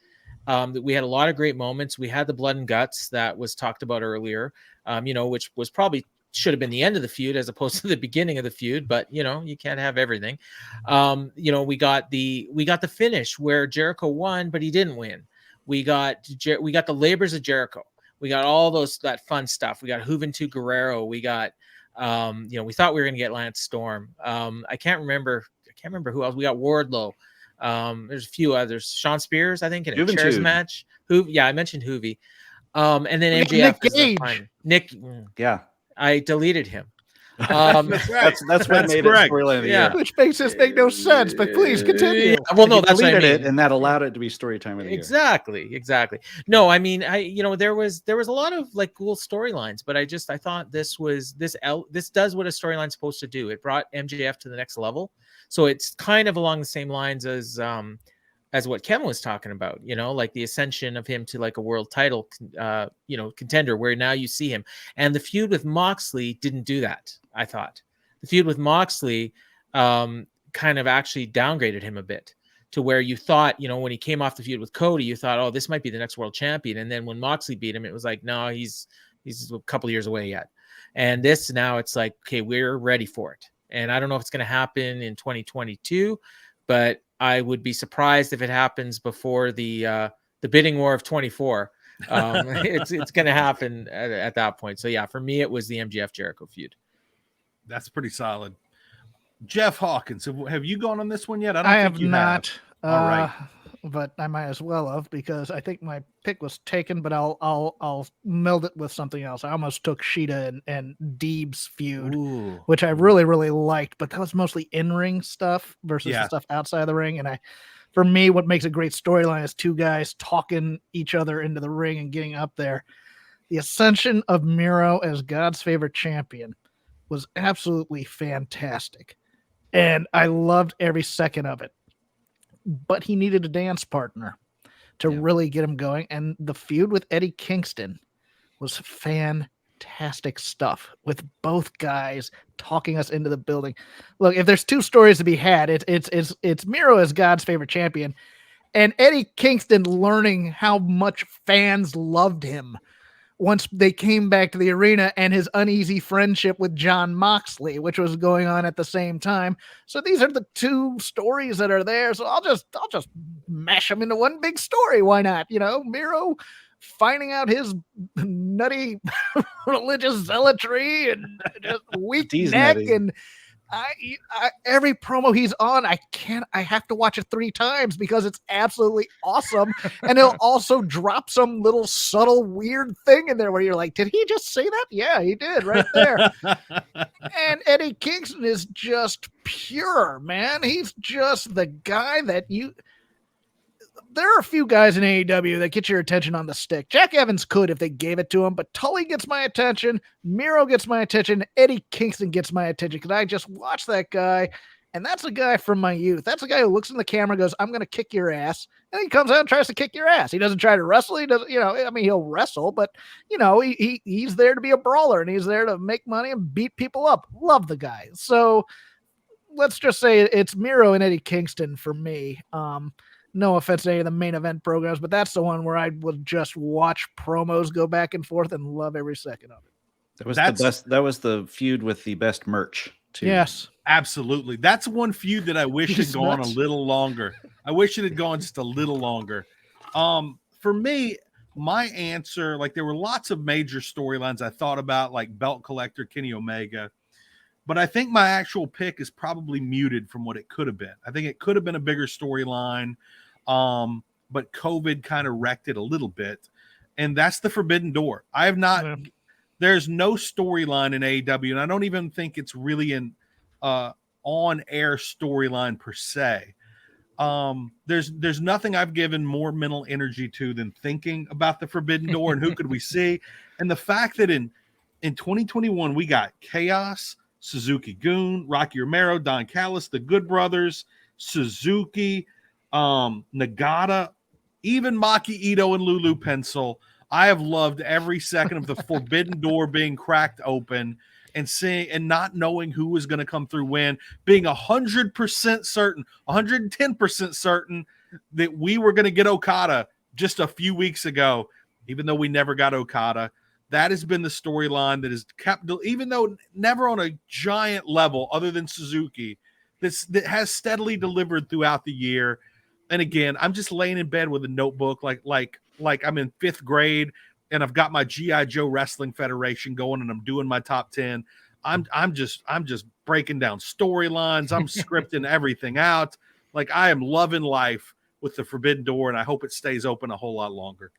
we had a lot of great moments. We had the blood and guts that was talked about earlier, you know, which was probably should have been the end of the feud as opposed to the beginning of the feud, but you know, you can't have everything. You know, we got the finish where Jericho won, but he didn't win. We got the labors of Jericho. We got all that fun stuff. We got Juventud Guerrero. We got, we thought we were going to get Lance Storm. I can't remember who else. We got Wardlow. There's a few others. Sean Spears, I think, in a chairs match. I mentioned Hoovy. And then MJF is the fun. Nick. Yeah. I deleted him. That's what made it storyline of the year. Which makes this make no sense, but please continue. Well, no, that's what I mean. It, and that allowed it to be story time of the year. Exactly. No, I mean, there was a lot of like cool storylines, but I thought this does what a storyline's supposed to do. It brought MJF to the next level, so it's kind of along the same lines as what Kevin was talking about, like the ascension of him to like a world title, contender, where now you see him. And the feud with Moxley didn't do that. I thought the feud with Moxley kind of actually downgraded him a bit to where you thought, when he came off the feud with Cody, you thought, oh, this might be the next world champion. And then when Moxley beat him, it was like, no, he's a couple of years away yet. And this now it's like, okay, we're ready for it. And I don't know if it's going to happen in 2022, but I would be surprised if it happens before the bidding war of 24. It's going to happen at that point. So yeah, for me, it was the MJF Jericho feud. That's pretty solid. Jeff Hawkins, have you gone on this one yet? I have not. All right, but I might as well have, because I think my pick was taken. But I'll meld it with something else. I almost took Sheeta and Deeb's feud, which I really really liked, but that was mostly in-ring stuff versus the stuff outside the ring. And for me, what makes a great storyline is two guys talking each other into the ring and getting up there. The ascension of Miro as God's favorite champion was absolutely fantastic, and I loved every second of it. But he needed a dance partner to really get him going, and the feud with Eddie Kingston was fantastic stuff, with both guys talking us into the building. Look, if there's two stories to be had, it's Miro as God's favorite champion, and Eddie Kingston learning how much fans loved him once they came back to the arena, and his uneasy friendship with John Moxley, which was going on at the same time. So these are the two stories that are there. So I'll just mash them into one big story. Why not? Miro finding out his nutty religious zealotry and just weak neck, and every promo he's on, I have to watch it 3 times because it's absolutely awesome. And he'll also drop some little subtle weird thing in there where you're like, did he just say that? Yeah, he did right there. And Eddie Kingston is just pure, man. He's just the guy that there are a few guys in AEW that get your attention on the stick. Jack Evans could if they gave it to him, but Tully gets my attention, Miro gets my attention, Eddie Kingston gets my attention because I just watched that guy, and that's a guy from my youth. That's a guy who looks in the camera and goes, I'm going to kick your ass, and he comes out and tries to kick your ass. He doesn't try to wrestle. He doesn't, he'll wrestle, but, he's there to be a brawler, and he's there to make money and beat people up. Love the guy. So let's just say it's Miro and Eddie Kingston for me. No offense to any of the main event programs, but that's the one where I would just watch promos go back and forth and love every second of it. That was the feud with the best merch too. Yes, absolutely. That's one feud that I wish had gone a little longer. I wish it had gone just a little longer. For me, my answer, like there were lots of major storylines I thought about, like Belt Collector, Kenny Omega. But I think my actual pick is probably muted from what it could have been. I think it could have been a bigger storyline. But COVID kind of wrecked it a little bit, and that's the Forbidden Door. I have not, there's no storyline in AEW, and I don't even think it's really an on-air storyline per se. There's nothing I've given more mental energy to than thinking about the Forbidden Door and who could we see. And the fact that in 2021, we got Chaos, Suzuki Goon, Rocky Romero, Don Callis, the Good Brothers, Suzuki, Nagata, even Maki Ito and Lulu Pencil. I have loved every second of the Forbidden Door being cracked open and seeing and not knowing who was going to come through when, being 100% certain, 110% certain that we were going to get Okada just a few weeks ago, even though we never got Okada. That has been the storyline that has kept, even though never on a giant level other than Suzuki, that has steadily delivered throughout the year. And again, I'm just laying in bed with a notebook like I'm in 5th grade, and I've got my GI Joe Wrestling Federation going, and I'm doing my top 10. I'm just breaking down storylines. I'm scripting everything out. Like, I am loving life with the Forbidden Door, and I hope it stays open a whole lot longer.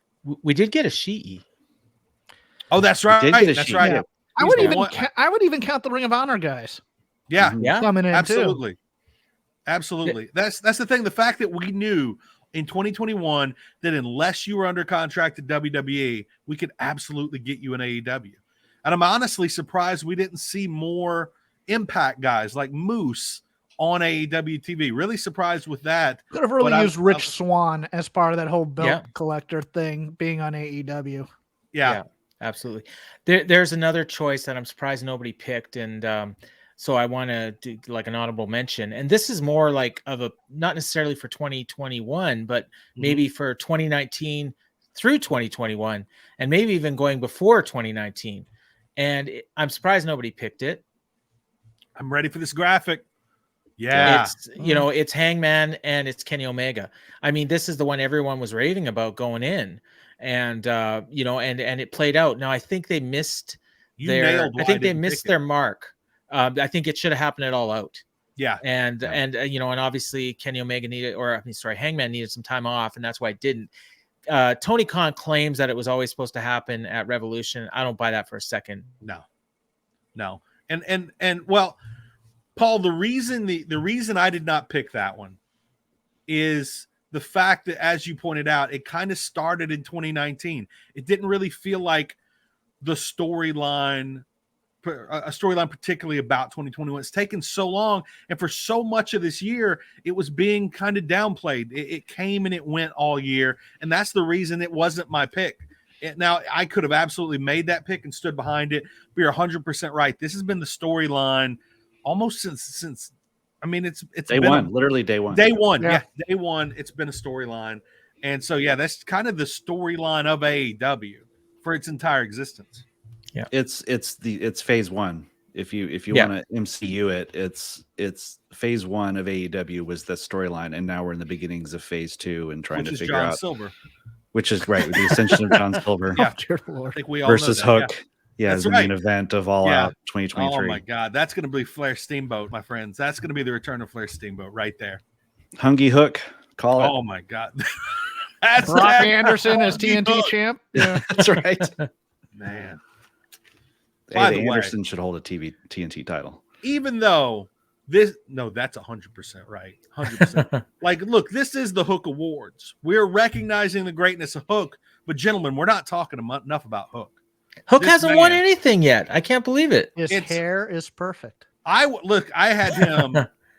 We did get a Shi'i. Oh, that's right. did get a That's Shi'i. right. Yeah. I would He's even count the Ring of Honor guys Yeah, Yeah. coming in too. absolutely. Absolutely. That's the thing. The fact that we knew in 2021 that unless you were under contract at WWE, we could absolutely get you an AEW. And I'm honestly surprised we didn't see more Impact guys like Moose on AEW TV. Really surprised with that. Could have really But used Rich Swann as part of that whole belt Yeah. collector thing being on AEW. Yeah. Absolutely. There's another choice that I'm surprised nobody picked, and so I want to do like an honorable mention. And this is more like of a, not necessarily for 2021, but maybe for 2019 through 2021, and maybe even going before 2019. And I'm surprised nobody picked it. I'm ready for this graphic. Yeah. It's, it's Hangman and it's Kenny Omega. I mean, this is the one everyone was raving about going in, and and it played out. Now I think they missed their mark. I think it should have happened at All Out. Yeah. And obviously Kenny Omega Hangman needed some time off, and that's why it didn't. Tony Khan claims that it was always supposed to happen at Revolution. I don't buy that for a second. No. And well, Paul, the reason I did not pick that one is the fact that, as you pointed out, it kind of started in 2019. It didn't really feel like the storyline, a storyline particularly about 2021. It's taken so long, and for so much of this year, it was being kind of downplayed. It came and it went all year, and that's the reason it wasn't my pick. Now, I could have absolutely made that pick and stood behind it, but you're 100% right. This has been the storyline almost since I mean, it's day one, literally day one. Day one, yeah, day one. It's been a storyline, and so that's kind of the storyline of AEW for its entire existence. Yeah, it's phase one. If you want to MCU it, it's phase one of AEW was the storyline, and now we're in the beginnings of phase two and trying to figure John out Silver. Which is right, with the ascension of John Silver. Yeah, Lord. I think we all versus know that, Hook. Yeah, as the main event of All Out 2023. Oh my God, that's going to be Flair Steamboat, my friends. That's going to be the return of Flair Steamboat right there. Hungy Hook, call it. Oh my God, that's Brock Anderson as TNT champ. Yeah, that's right, man. By the way, Anderson should hold a TNT title. Even though that's 100% right, 100%. Like, look, this is the Hook Awards. We're recognizing the greatness of Hook, but gentlemen, we're not talking enough about Hook. Hook hasn't won anything yet. I can't believe it. His hair is perfect. I had him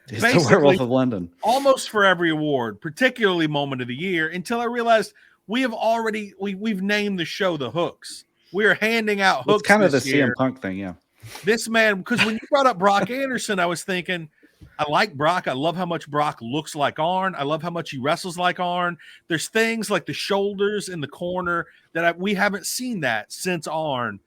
He's the Werewolf of London almost for every award, particularly Moment of the Year, until I realized we've named the show the Hooks. We're handing out Hooks. It's kind of the year. CM Punk thing, yeah. This man, because when you brought up Brock Anderson, I was thinking, I like Brock. I love how much Brock looks like Arn. I love how much he wrestles like Arn. There's things like the shoulders in the corner that we haven't seen that since Arn.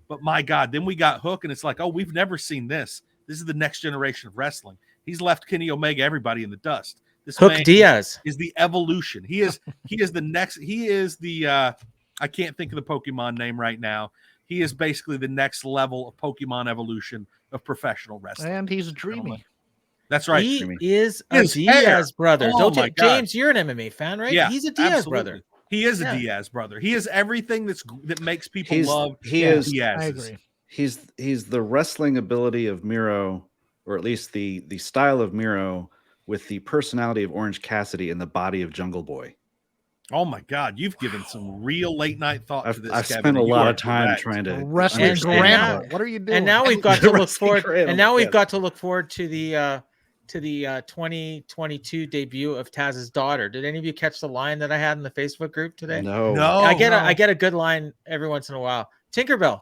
But my God, then we got Hook, and it's like, oh, we've never seen this. This is the next generation of wrestling. He's left Kenny Omega, everybody in the dust. This Hook man Diaz is the evolution. He is the next. He is the. I can't think of the Pokemon name right now. He is basically the next level of Pokemon evolution of professional wrestling. And he's dreamy. That's right. He dreamy. is a Diaz brother. Oh, Don't my take God. James, you're an MMA fan, right? Yeah, He's a Diaz absolutely. brother. He is a Diaz brother. He is everything that makes people love. Diaz. I agree. He's the wrestling ability of Miro, or at least the style of Miro, with the personality of Orange Cassidy and the body of Jungle Boy. Oh my God, you've given some real late night thought to this. I've Kevin, spent a and you lot are of time correct. trying to Wrestling understand grandma. that. What are you doing? And now we've got to look Wrestling forward. grandma, And now we've yes. got to look forward to the 2022 debut of Taz's daughter. Did any of you catch the line that I had in the Facebook group today? No. I get a good line every once in a while. Tinkerbell.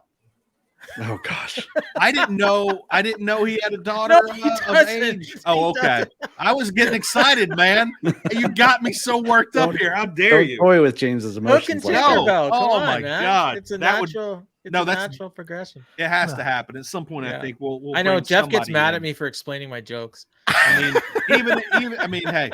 Oh gosh. I didn't know he had a daughter No, he of doesn't. age. Oh, okay. I was getting excited, man. You got me so worked up here. How dare Don't you? toy with James's Hook and emotions like that. Tinkerbell. Come Oh, on, my man. God. It's a That would- natural. It's No, a that's- natural progression. It has to happen at some point. Yeah. I think we'll I know bring Jeff gets somebody mad in. at me for explaining my jokes. I mean, even I mean, hey,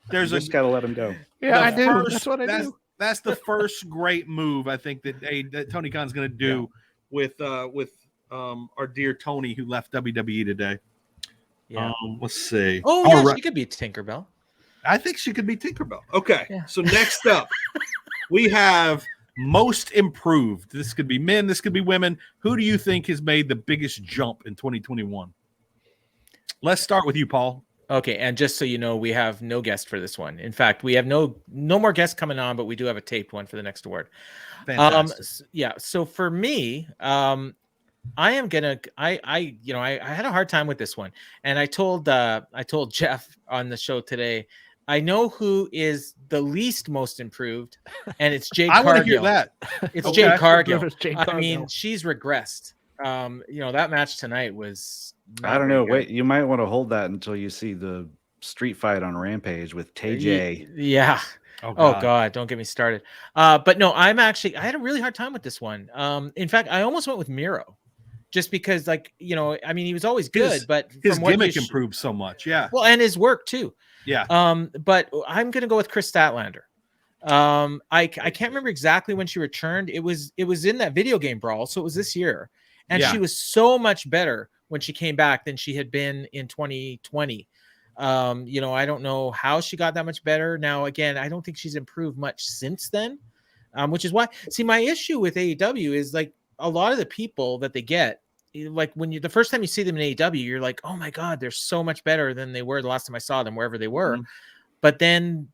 there's You just gotta let him go. Yeah, I the do. first- That's what I do. That's the first great move I think that Tony Khan's going to do with our dear Tony who left WWE today. Yeah. Let's see. Oh yeah, she could be Tinkerbell. I think she could be Tinkerbell. Okay. Yeah. So next up, we have most improved. This could be men. This could be women. Who do you think has made the biggest jump in 2021? Let's start with you, Paul. Okay, and just so you know, we have no guest for this one. In fact, we have no more guests coming on, but we do have a taped one for the next award. Fantastic. Yeah. So for me, I am gonna. I had a hard time with this one, and I told Jeff on the show today. I know who is the least most improved, and it's Jade Cargill. I want to hear that. It's Okay. Jade Cargill. Jade I mean, Cargill. she's regressed. That match tonight was. I don't know. Wait, you might want to hold that until you see the street fight on Rampage with TJ. Yeah. Oh God, don't get me started. But no, I had a really hard time with this one. In fact, I almost went with Miro, just because, he was always good, but his from what gimmick improved so much. Yeah. Well, and his work too. Yeah. But I'm gonna go with Chris Statlander. I can't remember exactly when she returned. It was in that video game brawl, so it was this year, and she was so much better when she came back than she had been in 2020. I don't know how she got that much better. Now, again, I don't think she's improved much since then, which is why. See, my issue with AEW is like a lot of the people that they get, like when the first time you see them in AEW, you're like, oh my God, they're so much better than they were the last time I saw them, wherever they were. Mm-hmm. But then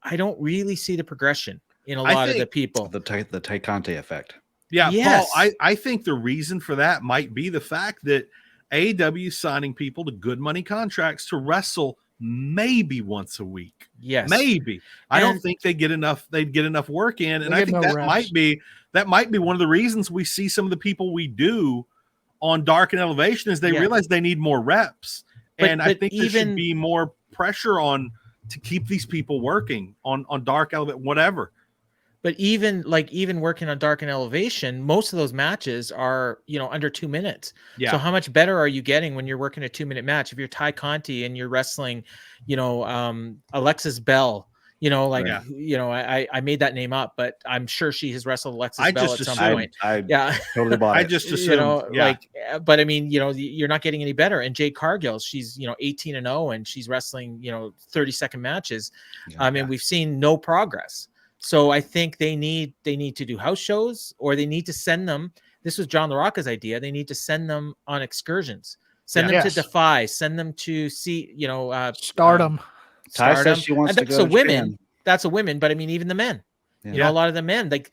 I don't really see the progression in a lot of the people. The Taekante effect. Yeah, yes. Paul, I think the reason for that might be the fact that AEW is signing people to good money contracts to wrestle maybe once a week. Yes. Maybe. I don't think they'd get enough work in. And I think that might be one of the reasons we see some of the people we do on Dark and Elevation is they realize they need more reps. And I think there should be more pressure on to keep these people working on Dark Elevation, whatever. But even working on Dark and Elevation, most of those matches are, under 2 minutes. Yeah. So how much better are you getting when you're working a 2-minute match? If you're Ty Conti and you're wrestling, Alexis Bell, I made that name up, but I'm sure she has wrestled Alexis Bell at some point. Totally bought it. I just assumed, but I mean, you're not getting any better. And Jade Cargill, she's, 18-0 and she's wrestling, 30-second matches. We've seen no progress. So I think they need to do house shows, or they need to send them. This was John LaRocca's idea. They need to send them on excursions. Send them to Defy. Send them to see, Stardom. Ty says she wants to go to women. That's a women, but I mean even the men. A lot of the men, ROH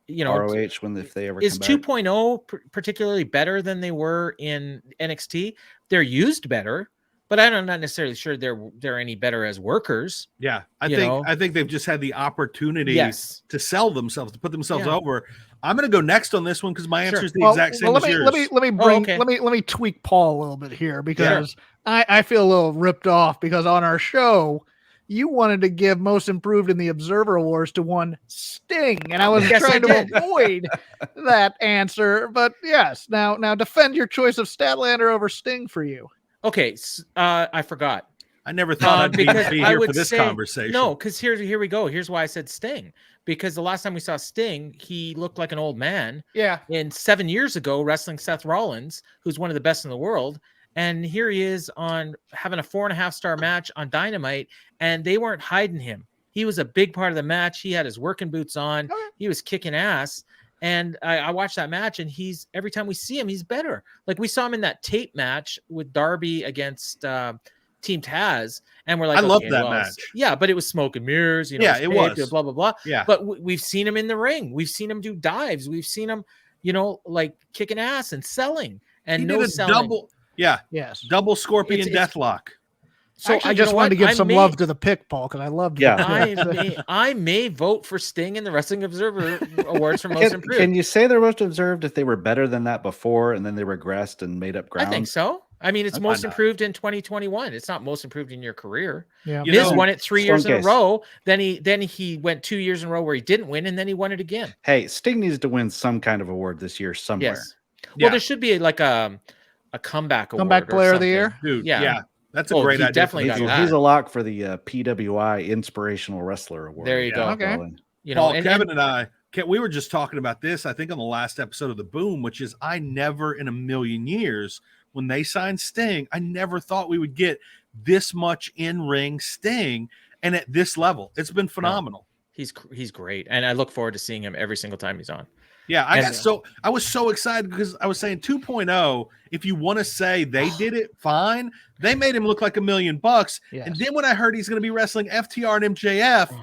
if they ever is come back. 2.0 particularly better than they were in NXT. They're used better. But I'm not necessarily sure they're any better as workers. Yeah, I think they've just had the opportunity to sell themselves, to put themselves over. I'm going to go next on this one because my answer is the exact same as yours. Let me tweak Paul a little bit here because I feel a little ripped off because on our show you wanted to give Most Improved in the Observer Awards to one Sting, and I was trying to avoid that answer. But yes, now defend your choice of Statlander over Sting for you. Okay, I forgot. I never thought I'd be here for this conversation. No, because here we go. Here's why I said Sting. Because the last time we saw Sting, he looked like an old man. Yeah. And 7 years ago, wrestling Seth Rollins, who's one of the best in the world. And here he is on having a 4.5-star match on Dynamite, and they weren't hiding him. He was a big part of the match. He had his working boots on. Okay. He was kicking ass. And I watched that match, and every time we see him, he's better. Like we saw him in that tape match with Darby against Team Taz, and we're like, I love that match. Yeah, but it was smoke and mirrors. It was blah blah blah. Yeah, but we've seen him in the ring. We've seen him do dives. We've seen him, like kicking ass and selling, and he no did a selling. Double Scorpion Deathlock. So actually, I just wanted to give some love to the pick, Paul, because I loved it. I may vote for Sting in the Wrestling Observer Awards for Most Improved. Can you say they're most observed if they were better than that before and then they regressed and made up ground? I think so. I mean, it's most improved in 2021. It's not most improved in your career. Yeah. Miz won it 3 years in a row. Then he went 2 years in a row where he didn't win, and then he won it again. Hey, Sting needs to win some kind of award this year somewhere. Yes. Well, there should be like a comeback award. Comeback player of the year? Dude, yeah. That's a great idea. Definitely he's a lock for the PWI Inspirational Wrestler Award. There you go. Okay. You Paul, know, Kevin and I, we were just talking about this, I think, on the last episode of The Boom, which is I never in a million years, when they signed Sting, I never thought we would get this much in-ring Sting and at this level. It's been phenomenal. He's great. And I look forward to seeing him every single time he's on. Yeah, I was so excited because I was saying 2.0, if you want to say they did it, fine. They made him look like $1 million. Yes. And then when I heard he's going to be wrestling FTR and MJF,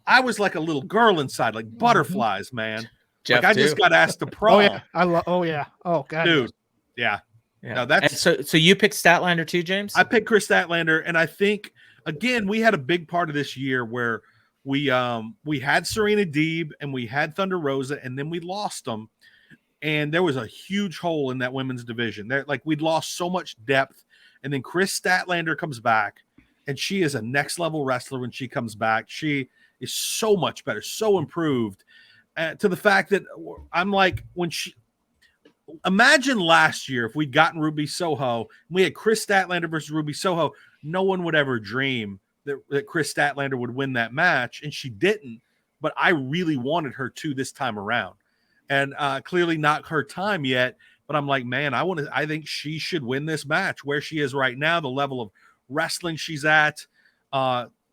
I was like a little girl inside, like butterflies, man. Jeff, like I just got asked to prom. Oh yeah, oh god, dude. Yeah. Yeah. No, that's and so you picked Statlander too, James? I picked Chris Statlander, and I think again we had a big part of this year where we had Serena Deeb and we had Thunder Rosa, and then we lost them, and there was a huge hole in that women's division. There, like we'd lost so much depth, and then Chris Statlander comes back, and she is a next level wrestler when she comes back. She is so much better, so improved, to the fact that I'm like, when she imagine last year if we'd gotten Ruby Soho and we had Chris Statlander versus Ruby Soho, no one would ever dream that Chris Statlander would win that match, and she didn't. But I really wanted her to this time around, and clearly not her time yet. But I'm like, man, I think she should win this match where she is right now, the level of wrestling she's at.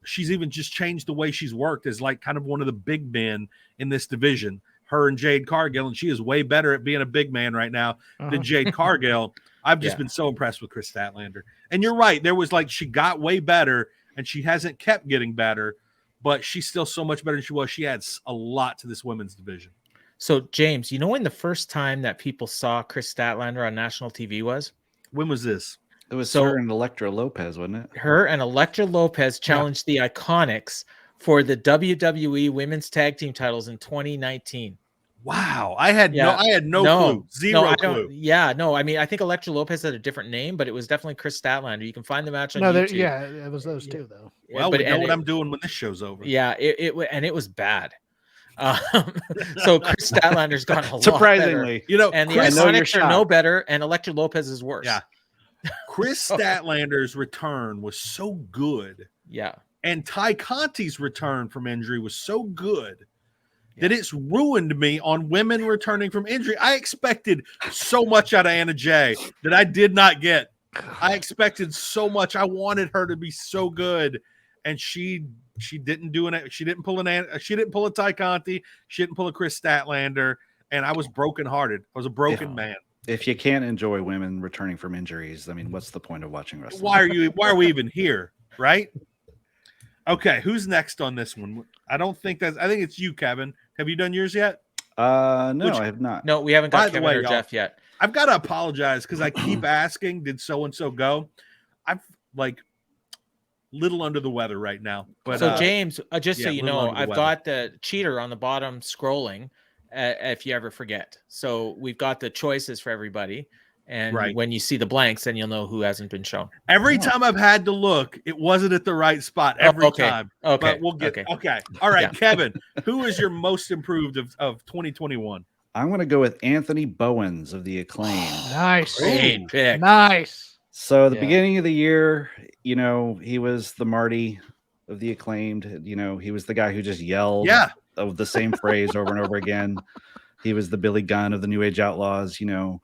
She's even just changed the way she's worked as like kind of one of the big men in this division. Her and Jade Cargill, and she is way better at being a big man right now than Jade Cargill. I've just been so impressed with Chris Statlander. And you're right, there was like she got way better, and she hasn't kept getting better, but she's still so much better than she was. She adds a lot to this women's division. So, James, you know when the first time that people saw Chris Statlander on national TV was? When was this? It was her and Elektra Lopez, wasn't it? Her and Elektra Lopez challenged the Iconics for the WWE Women's Tag Team titles in 2019. Wow, I had no clue, zero clue. I mean, I think Elektra Lopez had a different name, but it was definitely Chris Statlander. You can find the match on YouTube. Yeah, it was those two though. Well, we know what I'm doing when this show's over. Yeah, it was bad. So Chris Statlander's gone a lot surprisingly, better. And the Iconics are no better, and Elektra Lopez is worse. Yeah, Chris Statlander's return was so good. Yeah, and Ty Conti's return from injury was so good that it's ruined me on women returning from injury. I expected so much out of Anna Jay that I did not get. I expected so much. I wanted her to be so good, and she didn't do it. She didn't pull a Ty Conti. She didn't pull a Chris Statlander, and I was brokenhearted. I was a broken man. If you can't enjoy women returning from injuries, I mean, what's the point of watching wrestling? Why are we even here, right? Okay, who's next on this one? I think it's you, Kevin. Have you done yours yet? No, I have not. No, we haven't got Kevin or Jeff yet. I've got to apologize because I keep asking, did so-and-so go? I'm like little under the weather right now. But so James, just so you know, I've weather. got the cheater on the bottom scrolling if you ever forget. So we've got the choices for everybody. And when you see the blanks, then you'll know who hasn't been shown. Every time I've had to look, it wasn't at the right spot every time. Okay. But we'll get okay. All right, Kevin, who is your most improved of 2021? I'm going to go with Anthony Bowens of the Acclaim. Nice. Great pick. Nice. So the beginning of the year, you know, he was the Marty of the Acclaimed. You know, he was the guy who just yelled of the same phrase over and over again. He was the Billy Gunn of the New Age Outlaws, you know.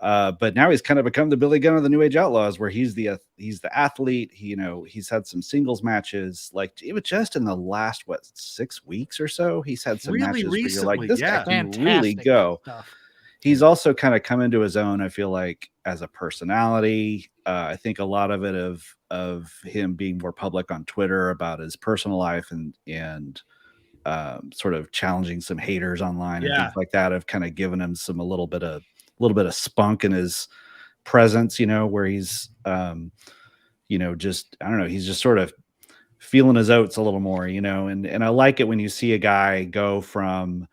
But now he's kind of become the Billy Gunn of the New Age Outlaws, where he's the athlete. He's had some singles matches, like it was just in the last 6 weeks or so. He's had some matches where you're like, this guy can really go. He's also kind of come into his own, I feel like, as a personality. I think a lot of it of him being more public on Twitter about his personal life and sort of challenging some haters online and things like that have kind of given him a little bit of spunk in his presence, you know, where he's, you know, just, I don't know, he's just sort of feeling his oats a little more, you know, and I like it when you see a guy go from,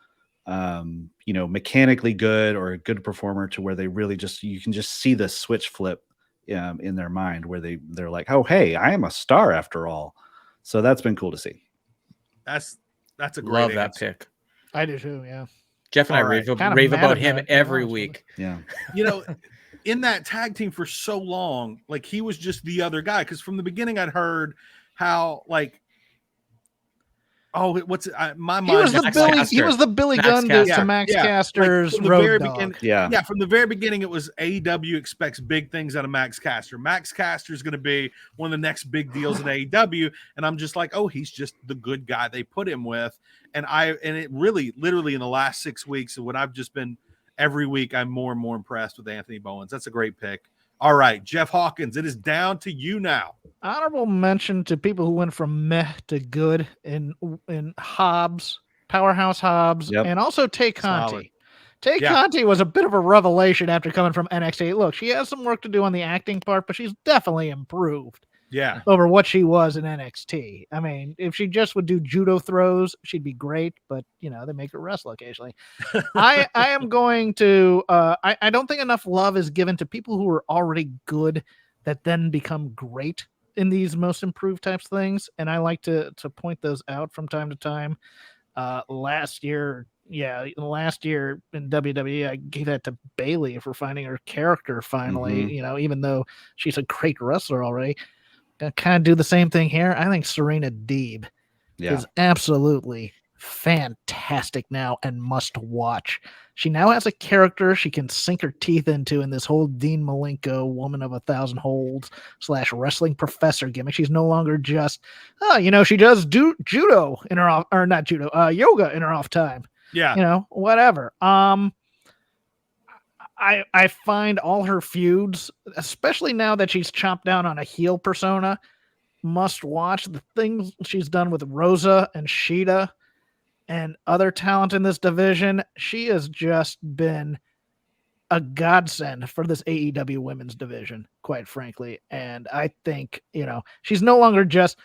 you know, mechanically good or a good performer to where they really you can just see the switch flip in their mind where they're like, oh, hey, I am a star after all. So that's been cool to see. That's a great answer. That pick. I do too. Yeah. Jeff and I rave about him every week. Yeah. You know, in that tag team for so long, like he was just the other guy. Because from the beginning, I'd heard how like Oh, what's it? My He was mind. the Billy. He Caster. was the Billy Max Gunn to Caster. Max Yeah, Caster's from the road very dog. beginning. Yeah. Yeah, from the very beginning, it was AEW expects big things out of Max Caster. Max Caster is going to be one of the next big deals in AEW, and I'm just like, oh, he's just the good guy they put him with. And it really, literally, in the last 6 weeks, when I've just been every week, I'm more and more impressed with Anthony Bowens. That's a great pick. All right, Jeff Hawkins, it is down to you now. Honorable mention to people who went from meh to good in Hobbs, Powerhouse Hobbs, Yep. and also Tay Conti. Solid. Tay Yeah. Conti was a bit of a revelation after coming from NXT. Look, she has some work to do on the acting part, but she's definitely improved Yeah. over what she was in NXT. I mean, if she just would do judo throws, she'd be great, but they make her wrestle occasionally. I am going to I don't think enough love is given to people who are already good that then become great in these most improved types of things, and I like to point those out from time to time. Last year in WWE, I gave that to Bayley for finding her character finally. Even though she's a great wrestler already, gonna kind of do the same thing here. I think Serena Deeb is absolutely fantastic now and must watch. She now has a character she can sink her teeth into in this whole Dean Malenko woman of 1,000 holds / wrestling professor gimmick. She's no longer just, she does judo in her off, or not judo, yoga in her off time. Yeah. Whatever. I find all her feuds, especially now that she's chopped down on a heel persona, must watch. The things she's done with Rosa and Sheeta and other talent in this division, she has just been a godsend for this AEW women's division, quite frankly. And I think, she's no longer just,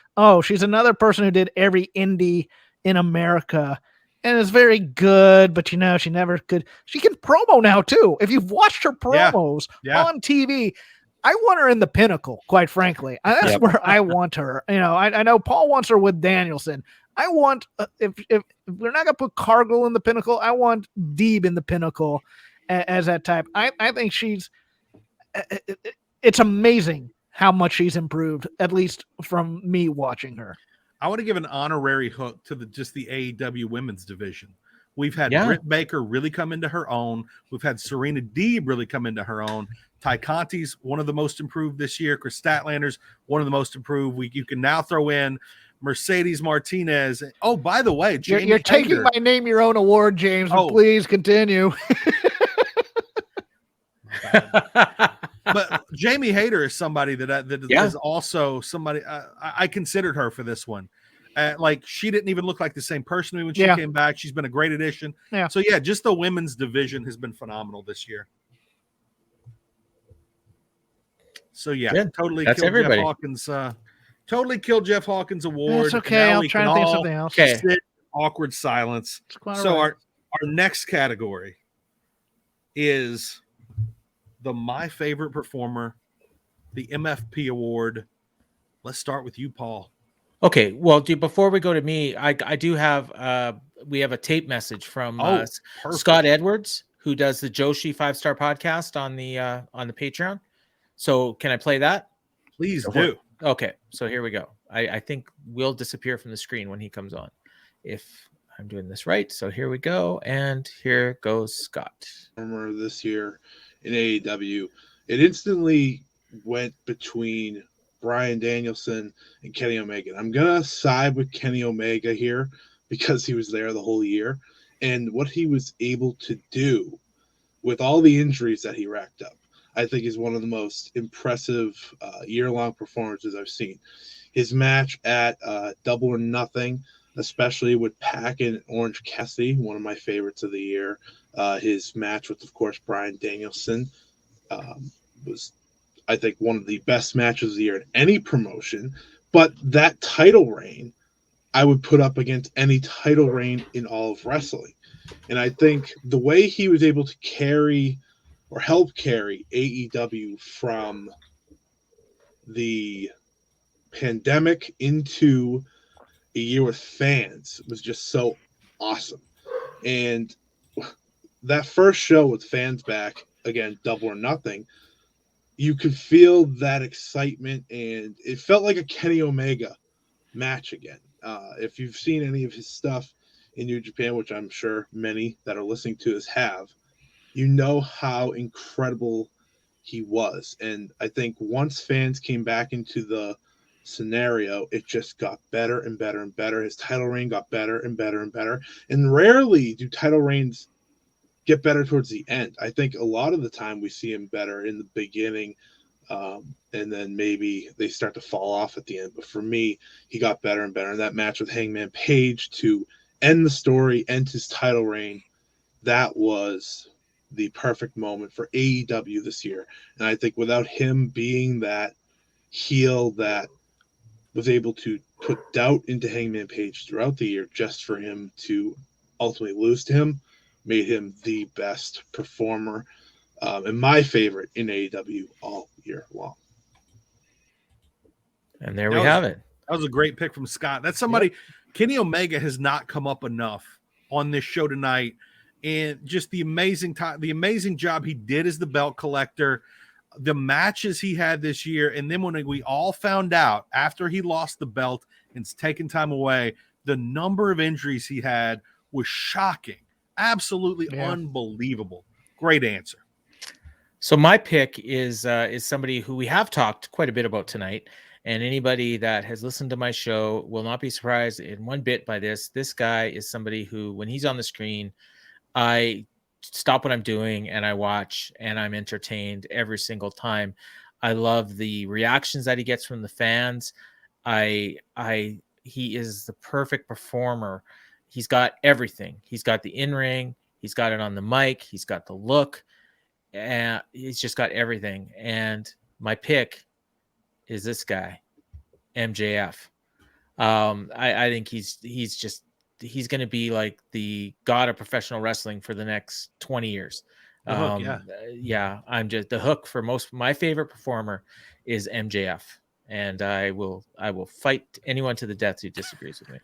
she's another person who did every indie in America and is very good, but she never could. She can promo now too. If you've watched her promos on TV, I want her in the Pinnacle, quite frankly. That's where I want her. I know Paul wants her with Danielson. I want, if we're not going to put Cargill in the Pinnacle, I want Deeb in the Pinnacle as that type. I think it's amazing how much she's improved, at least from me watching her. I want to give an honorary hook to the AEW women's division. We've had Britt Baker really come into her own. We've had Serena Deeb really come into her own. Ty Conti's one of the most improved this year. Chris Statlander's one of the most improved. You can now throw in Mercedes Martinez. Oh, by the way, you're taking my name your own award, James. But please continue. But Jamie Hayter is somebody that is also somebody I considered her for this one. She didn't even look like the same person to me when she came back. She's been a great addition. Yeah. So just the women's division has been phenomenal this year. So totally That's killed everybody. Jeff Hawkins. Totally killed Jeff Hawkins award. That's okay. I'll try to think of something else. Sit awkward silence. So our next category is the My Favorite Performer, the MFP award. Let's start with you, Paul. Okay, well, before we go to me, I do have we have a tape message from Scott Edwards, who does the Joshi 5-Star podcast on the Patreon. So can I play that? Please do. Okay, so here we go. I think we'll disappear from the screen when he comes on, if I'm doing this right. So here we go, and here goes Scott. This year in AEW, it instantly went between Bryan Danielson and Kenny Omega. I'm gonna side with Kenny Omega here because he was there the whole year, and what he was able to do with all the injuries that he racked up, I think is one of the most impressive year-long performances I've seen. His match at Double or Nothing, especially with Pac and Orange Cassidy, one of my favorites of the year. His match with, of course, Bryan Danielson was, I think, one of the best matches of the year in any promotion. But that title reign, I would put up against any title reign in all of wrestling. And I think the way he was able to carry or help carry AEW from the pandemic into a year with fans was just so awesome. And that first show with fans back, again, Double or Nothing, you could feel that excitement, and it felt like a Kenny Omega match again. If you've seen any of his stuff in New Japan, which I'm sure many that are listening to us have, you know how incredible he was. And I think once fans came back into the scenario, it just got better and better and better. His title reign got better and better and better. And rarely do title reigns get better towards the end. I think a lot of the time we see him better in the beginning, and then maybe they start to fall off at the end. But for me, he got better and better. And that match with Hangman Page to end the story, end his title reign, that was the perfect moment for AEW this year. And I think without him being that heel that was able to put doubt into Hangman Page throughout the year, just for him to ultimately lose to him, made him the best performer and my favorite in AEW all year long. And there we have it. That was a great pick from Scott. That's somebody, Kenny Omega has not come up enough on this show tonight. And just the amazing job he did as the belt collector, the matches he had this year. And then when we all found out after he lost the belt and it's taken time away, the number of injuries he had was shocking. Absolutely unbelievable. Great answer. So my pick is somebody who we have talked quite a bit about tonight. And anybody that has listened to my show will not be surprised in one bit by this. This guy is somebody who, when he's on the screen, I stop what I'm doing and I watch and I'm entertained every single time. I love the reactions that he gets from the fans. He is the perfect performer. He's got everything. He's got the in-ring. He's got it on the mic. He's got the look. And he's just got everything. And my pick is this guy, MJF. I think he's going to be like the god of professional wrestling for the next 20 years. Hook, I'm just the hook for my favorite performer is MJF. And I will fight anyone to the death who disagrees with me.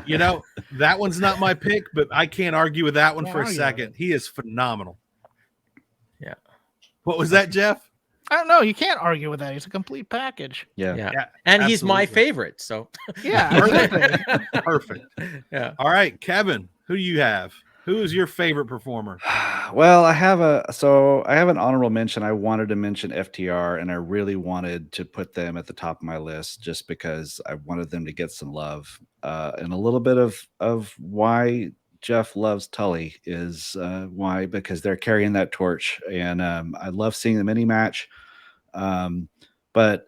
You know, that one's not my pick, but I can't argue with that one for a second. He is phenomenal. Yeah. What was that, Jeff? I don't know. You can't argue with that. He's a complete package. Yeah. absolutely. And he's my favorite. So Perfect. Yeah. All right, Kevin, who do you have? Who is your favorite performer? Well, I have an honorable mention. I wanted to mention FTR, and I really wanted to put them at the top of my list just because I wanted them to get some love. And a little bit of why Jeff loves Tully is why, because they're carrying that torch, and I love seeing them any match. But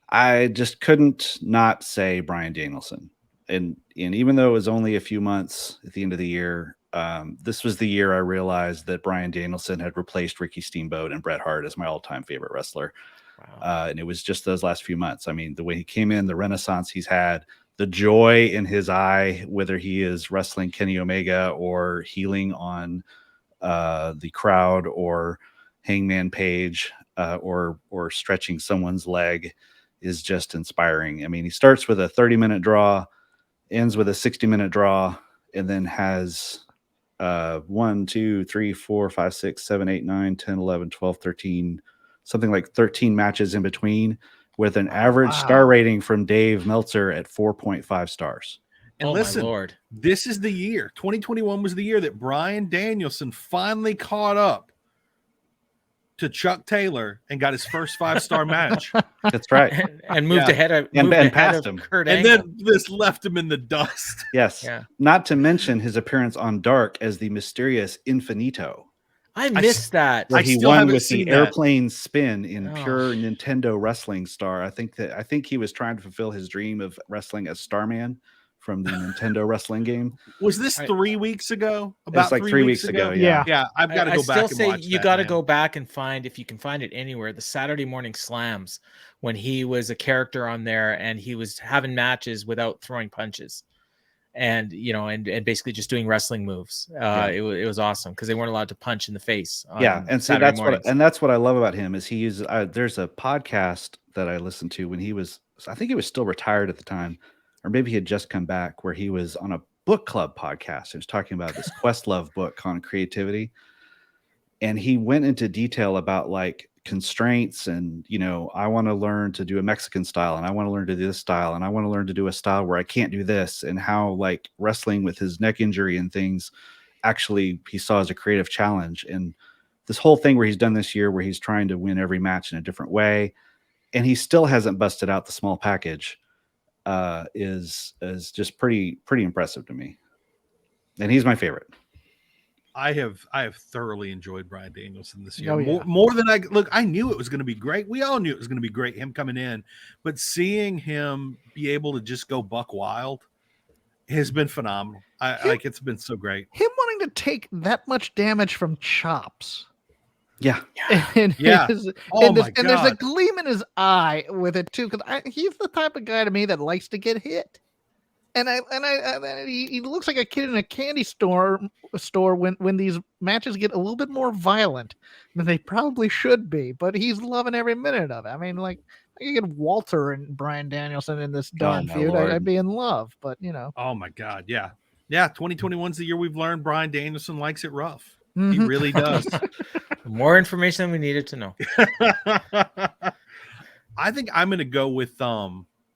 I just couldn't not say Bryan Danielson, and even though it was only a few months at the end of the year. This was the year I realized that Bryan Danielson had replaced Ricky Steamboat and Bret Hart as my all-time favorite wrestler. Wow. And it was just those last few months. I mean, the way he came in, the renaissance he's had, the joy in his eye, whether he is wrestling Kenny Omega or healing on the crowd or Hangman Page or stretching someone's leg, is just inspiring. I mean, he starts with a 30-minute draw, ends with a 60-minute draw, and then has 1, 2, 3, 4, 5, 6, 7, 8, 9, 10, 11, 12, 13, something like 13 matches in between, with an average star rating from Dave Meltzer at 4.5 stars. And listen, my Lord, this is the year. 2021 was the year that Bryan Danielson finally caught up to Chuck Taylor and got his first 5-star match. That's right. And moved ahead of past him. Kurt and Angle. then this left him in the dust. Yes. Yeah. Not to mention his appearance on Dark as the mysterious Infinito. I missed that. Where he won with the airplane spin in pure Nintendo wrestling star. I think he was trying to fulfill his dream of wrestling as Starman from the Nintendo wrestling game. Was this 3 weeks ago? About like 3 weeks ago. Yeah. I've got to go back and watch you got to go back and find, if you can find it anywhere, the Saturday Morning Slams, when he was a character on there and he was having matches without throwing punches, and and basically just doing wrestling moves. It was awesome because they weren't allowed to punch in the face. And so that's what I love about him is he uses. There's a podcast that I listened to when I think he was still retired at the time, or maybe he had just come back, where he was on a book club podcast. He was talking about this Questlove book on creativity. And he went into detail about like constraints, and I want to learn to do a Mexican style, and I want to learn to do this style, and I want to learn to do a style where I can't do this, and how like wrestling with his neck injury and things actually he saw as a creative challenge. And this whole thing where he's done this year where he's trying to win every match in a different way, and he still hasn't busted out the small package, is just pretty impressive to me. And he's my favorite. I have thoroughly enjoyed Bryan Danielson this year. Oh, yeah. More than I knew it was going to be great. We all knew it was going to be great, him coming in, but seeing him be able to just go buck wild has been phenomenal. It's been so great. Him wanting to take that much damage from chops. Yeah. And Yeah. there's a gleam in his eye with it too, because he's the type of guy to me that likes to get hit. And he looks like a kid in a candy store when these matches get a little bit more violent than they probably should be. But he's loving every minute of it. I mean, like I could get Walter and Bryan Danielson in this darn feud. I'd be in love. But Oh my God, yeah. 2021's the year we've learned Bryan Danielson likes it rough. He Mhm. really does. More information than we needed to know. I think I'm going to go with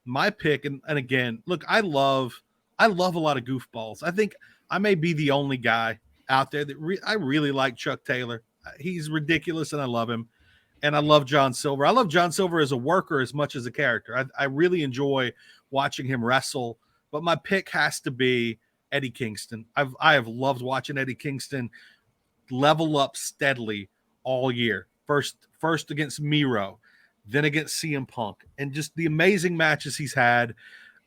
my pick, and again, look, I love a lot of goofballs. I think I may be the only guy out there that I really like Chuck Taylor. He's ridiculous, and I love him. And I love John Silver. I love John Silver as a worker as much as a character. I really enjoy watching him wrestle. But my pick has to be Eddie Kingston. I have loved watching Eddie Kingston level up steadily all year. First against Miro, then against CM Punk, and just the amazing matches he's had,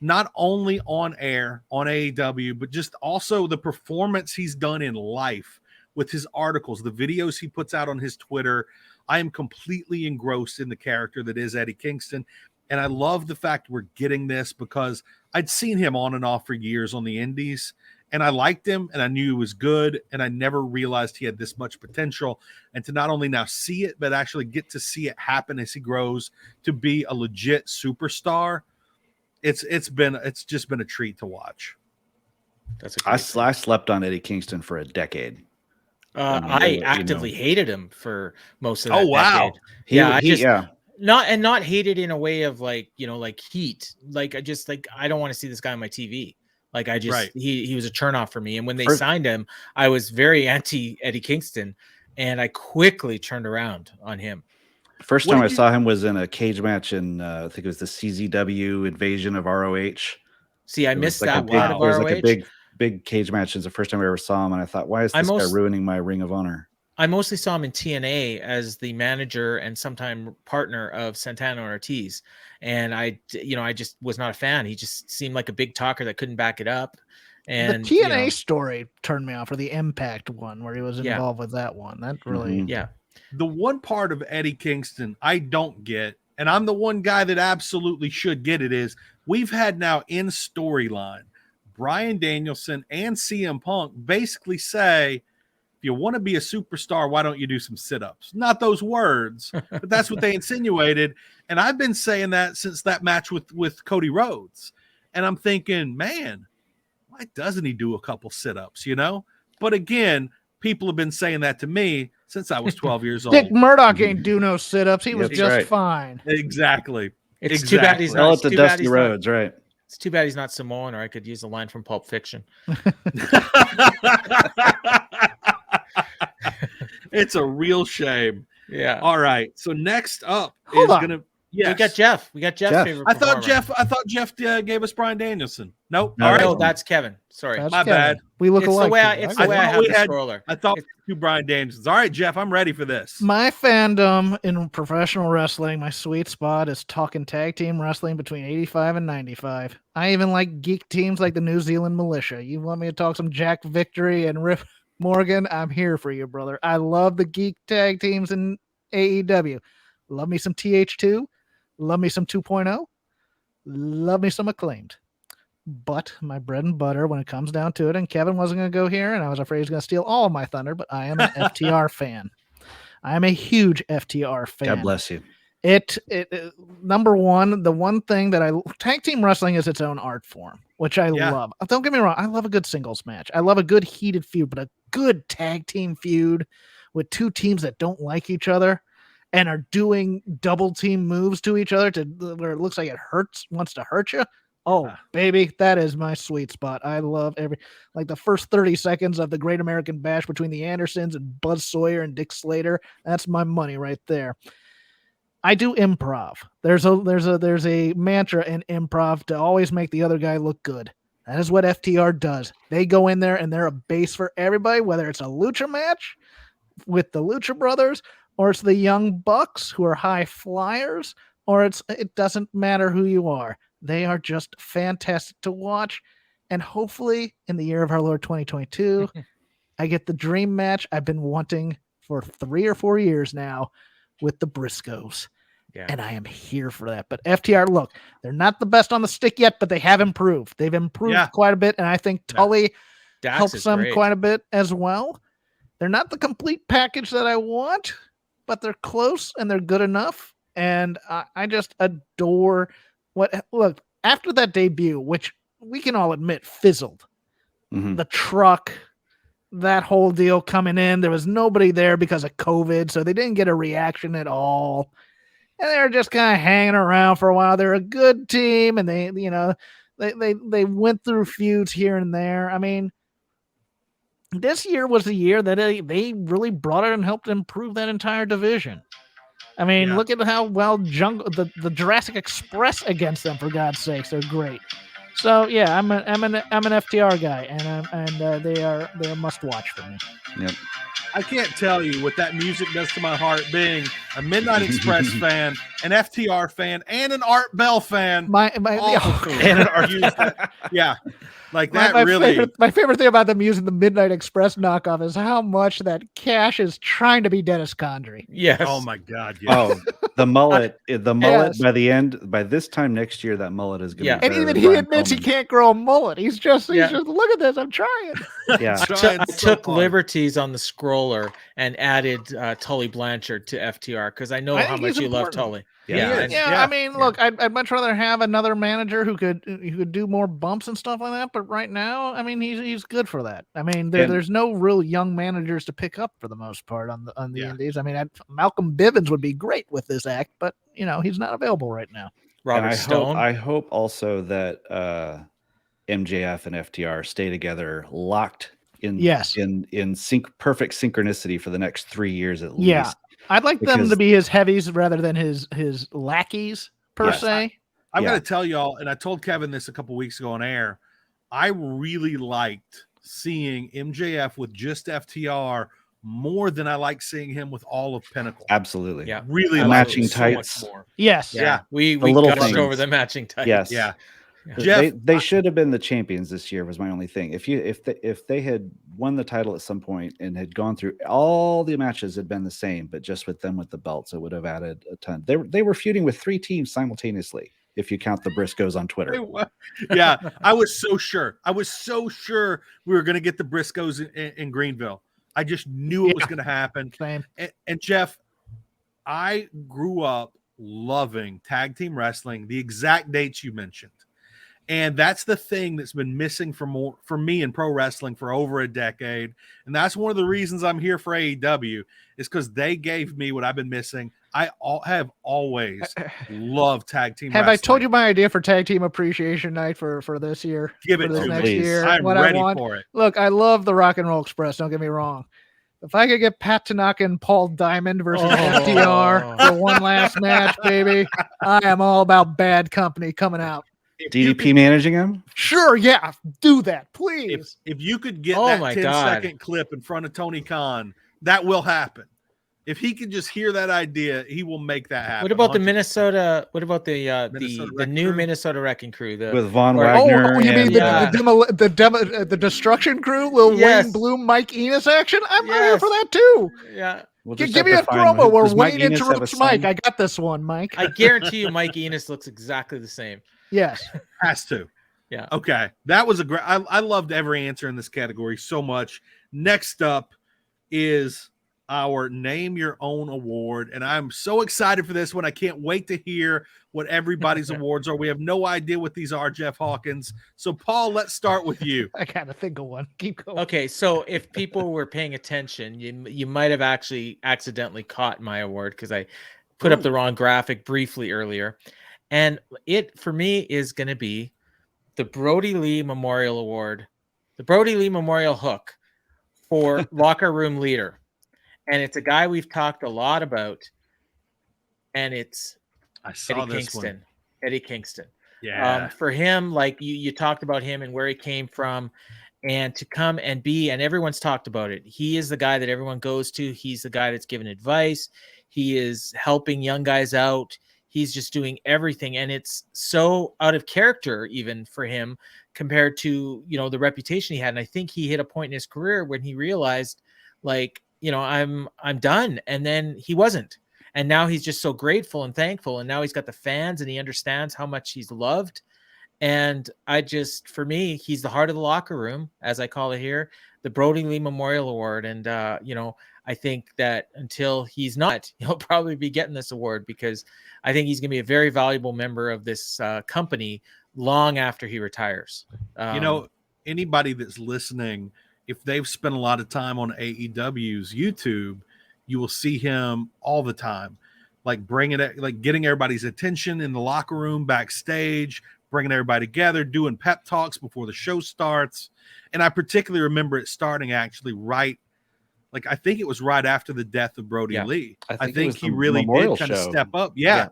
not only on air on AEW, but just also the performance he's done in life with his articles, the videos he puts out on his Twitter. I am completely engrossed in the character that is Eddie Kingston. And I love the fact we're getting this because I'd seen him on and off for years on the indies, and I liked him and I knew he was good, and I never realized he had this much potential. And to not only now see it, but actually get to see it happen as he grows to be a legit superstar, it's just been a treat to watch. That's I slept on Eddie Kingston for a decade. I actively hated him for most of that. Oh wow. Decade. Not hated in a way of like heat. Like I don't want to see this guy on my TV. Like he was a turnoff for me. And when they signed him, I was very anti Eddie Kingston, and I quickly turned around on him. First time I saw him was in a cage match in I think it was the CZW Invasion of ROH. See, I missed that part of ROH. It was like a big cage match. It was the first time I ever saw him, and I thought, why is this guy ruining my Ring of Honor? I mostly saw him in TNA as the manager and sometime partner of Santana Ortiz. And I just was not a fan. He just seemed like a big talker that couldn't back it up. And the TNA story turned me off, or the Impact one where he was involved with that one. That really, The one part of Eddie Kingston I don't get, and I'm the one guy that absolutely should get it, is we've had now in storyline Bryan Danielson and CM Punk basically say, if you want to be a superstar, why don't you do some sit-ups? Not those words, but that's what they insinuated. And I've been saying that since that match with Cody Rhodes. And I'm thinking, man, why doesn't he do a couple sit-ups, But again, people have been saying that to me since I was 12 years old. Dick Murdoch ain't do no sit-ups. He was just fine. Exactly. It's too bad he's not. Tell it to Dusty Rhodes, right? It's too bad he's not Samoan, or I could use a line from Pulp Fiction. It's a real shame. Yeah. All right. So next up Hold on. gonna. Yes. We got Jeff. We got Jeff's favorite. I thought Jeff gave us Bryan Danielson. Nope. No, All right. No, that's Kevin. Sorry. That's My Kevin. bad. We look It's the alike. way I have the scroller. I thought two Bryan Danielsons. All right, Jeff, I'm ready for this. My fandom in professional wrestling, my sweet spot is talking tag team wrestling between 85 and 95. I even like geek teams like the New Zealand Militia. You want me to talk some Jack Victory and Riff Morgan? I'm here for you, brother. I love the geek tag teams in AEW. Love me some TH2. Love me some 2.0. Love me some Acclaimed. But my bread and butter when it comes down to it, and Kevin wasn't going to go here, and I was afraid he was going to steal all of my thunder, but I am an FTR fan. I am a huge FTR fan. God bless you. It number one, the one thing that tag team wrestling is its own art form, which I love. Don't get me wrong, I love a good singles match. I love a good heated feud, but a good tag team feud with two teams that don't like each other and are doing double team moves to each other to where it looks like it wants to hurt you. Oh, baby, that is my sweet spot. I love like the first 30 seconds of the Great American Bash between the Andersons and Buzz Sawyer and Dick Slater. That's my money right there. I do improv. There's a mantra in improv to always make the other guy look good. That is what FTR does. They go in there and they're a base for everybody, whether it's a lucha match with the Lucha Brothers, or it's the Young Bucks who are high flyers, or it doesn't matter who you are. They are just fantastic to watch. And hopefully in the year of our Lord 2022, I get the dream match I've been wanting for 3 or 4 years now with the Briscoes. Yeah. And I am here for that. But FTR, look, they're not the best on the stick yet, but they have improved. They've improved quite a bit. And I think Tully helps them quite a bit as well. They're not the complete package that I want, but they're close and they're good enough. And I just adore look, after that debut, which we can all admit fizzled, the truck, that whole deal coming in, there was nobody there because of COVID, so they didn't get a reaction at all. And they were just kind of hanging around for a while. They're a good team, and they went through feuds here and there. I mean, this year was the year that they really brought it and helped improve that entire division. I mean, look at how well the Jurassic Express against them, for God's sakes. They're great. So yeah, I'm an FTR guy, and they are a must watch for me. Yep. I can't tell you what that music does to my heart, being a Midnight Express fan, an FTR fan, and an Art Bell fan. Yeah. Like that my favorite thing about them using the Midnight Express knockoff is how much that Cash is trying to be Dennis Condrey. Yes. Oh my God. Yes. Oh, the mullet. By this time next year, that mullet is going to be. And even he admits he can't grow a mullet. He's just look at this. I'm trying. Yeah. I took liberties on the scroller and added Tully Blanchard to FTR because I know how much you love Tully. I mean, look, I'd much rather have another manager who could do more bumps and stuff like that. But right now, I mean, he's good for that. I mean, there's no real young managers to pick up for the most part on the Indies. I mean, Malcolm Bivens would be great with this act, but he's not available right now. Robert Stone. I hope also that MJF and FTR stay together, locked in perfect synchronicity for the next 3 years at least. Yeah. I'd like them to be his heavies rather than his lackeys per se. I've got to tell y'all, and I told Kevin this a couple weeks ago on air, I really liked seeing MJF with just FTR more than I like seeing him with all of Pinnacle. Absolutely. Yeah. Really matching so tights. much more. Yes. Yeah. We gushed over the matching tights. Yes. Yeah. Jeff, they should have been the champions this year was my only thing. If they had won the title at some point and had gone through all the matches had been the same, but just with them with the belts, it would have added a ton. They were feuding with 3 teams simultaneously, if you count the Briscoes on Twitter. Yeah, I was so sure. We were going to get the Briscoes in Greenville. I just knew it was going to happen. Same. And Jeff, I grew up loving tag team wrestling, the exact dates you mentioned. And that's the thing that's been missing for me in pro wrestling for over a decade. And that's one of the reasons I'm here for AEW is because they gave me what I've been missing. I have always loved tag team wrestling. Have I told you my idea for tag team appreciation night for this year? Give it to me. Next year. I'm ready for it. Look, I love the Rock and Roll Express. Don't get me wrong. If I could get Pat Tanaka and Paul Diamond versus FTR for one last match, baby, I am all about Bad Company coming out. DDP managing him? Sure, yeah. Do that, please. If you could get that 10-second clip in front of Tony Khan, that will happen. If he can just hear that idea, he will make that happen. What about the Minnesota? What about the new Minnesota Wrecking Crew? With Von Wagner? Oh, you mean the Destruction Crew? Lil Wayne Bloom, Mike Enos action? I'm here for that too. Yeah. Give me a promo where Wayne interrupts Mike. I got this one, Mike. I guarantee you, Mike Enos looks exactly the same. Yes. Has to. Yeah. Okay. That was a great. I loved every answer in this category so much. Next up is our Name Your Own Award. And I'm so excited for this one. I can't wait to hear what everybody's awards are. We have no idea what these are, Jeff Hawkins. So, Paul, let's start with you. I gotta think of one. Keep going. Okay, so if people were paying attention, you might have actually accidentally caught my award because I put up the wrong graphic briefly earlier. And it, for me, is going to be the Brodie Lee Memorial Award, the Brodie Lee Memorial Hook for Locker Room Leader. And it's a guy we've talked a lot about, and it's Eddie Kingston. Eddie Kingston. Yeah. For him, like you talked about him and where he came from, and to come and be, and everyone's talked about it. He is the guy that everyone goes to. He's the guy that's giving advice. He is helping young guys out. He's just doing everything. And it's so out of character even for him compared to, the reputation he had. And I think he hit a point in his career when he realized, like, I'm done. And then he wasn't. And now he's just so grateful and thankful. And now he's got the fans and he understands how much he's loved. And for me, he's the heart of the locker room, as I call it here, the Brodie Lee Memorial Award. And, I think that until he's not, he'll probably be getting this award because I think he's going to be a very valuable member of this company long after he retires. Anybody that's listening, if they've spent a lot of time on AEW's YouTube, you will see him all the time, like getting everybody's attention in the locker room, backstage, bringing everybody together, doing pep talks before the show starts. And I particularly remember it starting actually I think it was right after the death of Brodie Lee. I think he really did kind of step up. Yeah.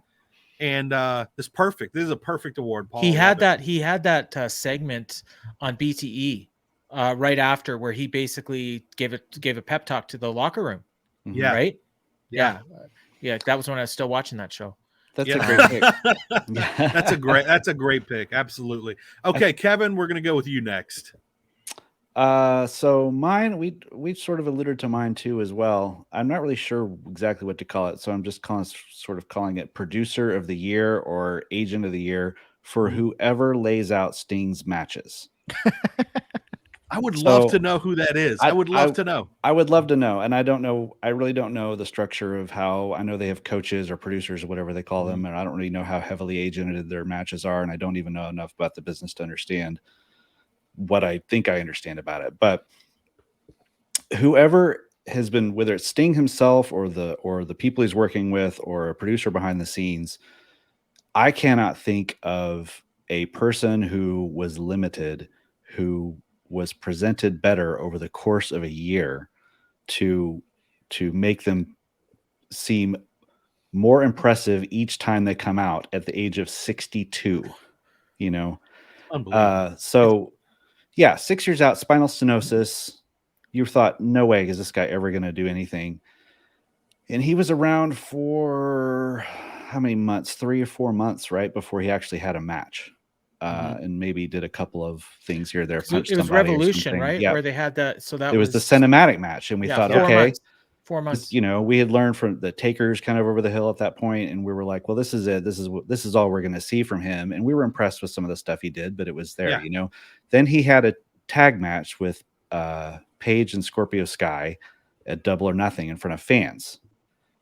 And it's perfect. This is a perfect award, Paul. He had that segment on BTE right after where he basically gave a pep talk to the locker room. Yeah. Right? Yeah. That was when I was still watching that show. That's a great pick. That's a great pick. Absolutely. Okay, Kevin, we're going to go with you next. So mine, we sort of alluded to mine too as well. I'm not really sure exactly what to call it, so I'm just calling it Producer of the Year or Agent of the Year for whoever lays out Sting's matches. I would love to know who that is. I would love to know. I would love to know, and I don't know. I really don't know the structure of how. I know they have coaches or producers or whatever they call them, and I don't really know how heavily agented their matches are, and I don't even know enough about the business to understand what I think I understand about it. But whoever has been, whether it's Sting himself or the people he's working with or a producer behind the scenes, I cannot think of a person who was limited, who was presented better over the course of a year to make them seem more impressive each time they come out at the age of 62, Unbelievable. So yeah, 6 years out, spinal stenosis. You thought, no way is this guy ever going to do anything. And he was around for how many months? 3 or 4 months, right? Before he actually had a match. And maybe did a couple of things here or there. It was Revolution, right? Yeah. Where they had that. So that it was the cinematic match. And we thought, okay, 4 months. We had learned from the Takers kind of over the hill at that point, and we were like, well, this is it. This is all we're going to see from him. And we were impressed with some of the stuff he did, but it was there, Then he had a tag match with Paige and Scorpio Sky at Double or Nothing in front of fans.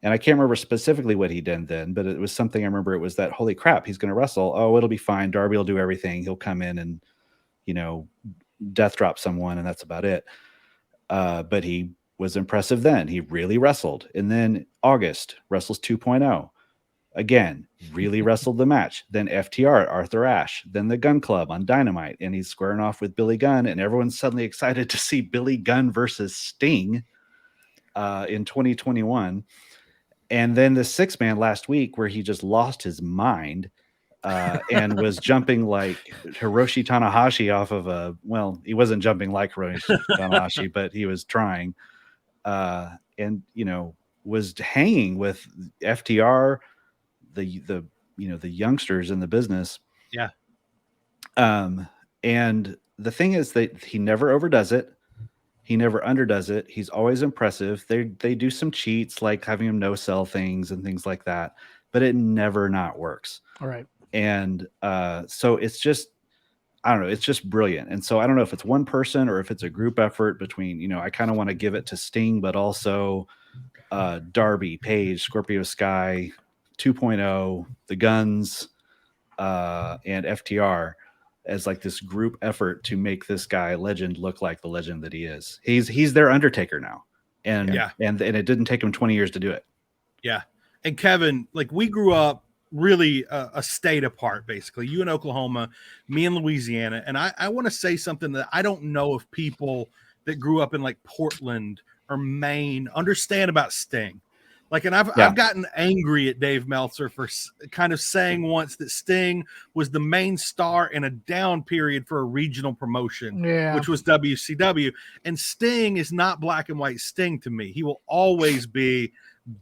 And I can't remember specifically what he did then, but it was something I remember. It was that, holy crap, he's going to wrestle. Oh, it'll be fine. Darby will do everything. He'll come in and, death drop someone, and that's about it. But he was impressive then. He really wrestled. And then August, wrestles 2.0. Again, really wrestled the match. Then FTR, Arthur Ashe. Then the Gun Club on Dynamite. And he's squaring off with Billy Gunn. And everyone's suddenly excited to see Billy Gunn versus Sting in 2021. And then the 6-man last week where he just lost his mind and was jumping like Hiroshi Tanahashi off of he wasn't jumping like Hiroshi Tanahashi, but he was trying. And was hanging with FTR, the youngsters in the business. Yeah. And the thing is that he never overdoes it. He never underdoes it. He's always impressive. They do some cheats, like having him no-sell things and things like that, but it never not works. All right. And so it's just, I don't know, it's just brilliant. And so I don't know if it's one person or if it's a group effort between, I kind of want to give it to Sting, but also Darby, Page, Scorpio Sky, 2.0, the Guns, and FTR as like this group effort to make this guy legend look like the legend that he is. He's their Undertaker now. And it didn't take him 20 years to do it. Yeah. And Kevin, like we grew up really a state apart, basically. You in Oklahoma, me in Louisiana. And I want to say something that I don't know if people that grew up in like Portland or Maine understand about Sting. Like, and I've gotten angry at Dave Meltzer for kind of saying once that Sting was the main star in a down period for a regional promotion, which was WCW. And Sting is not black and white Sting to me. He will always be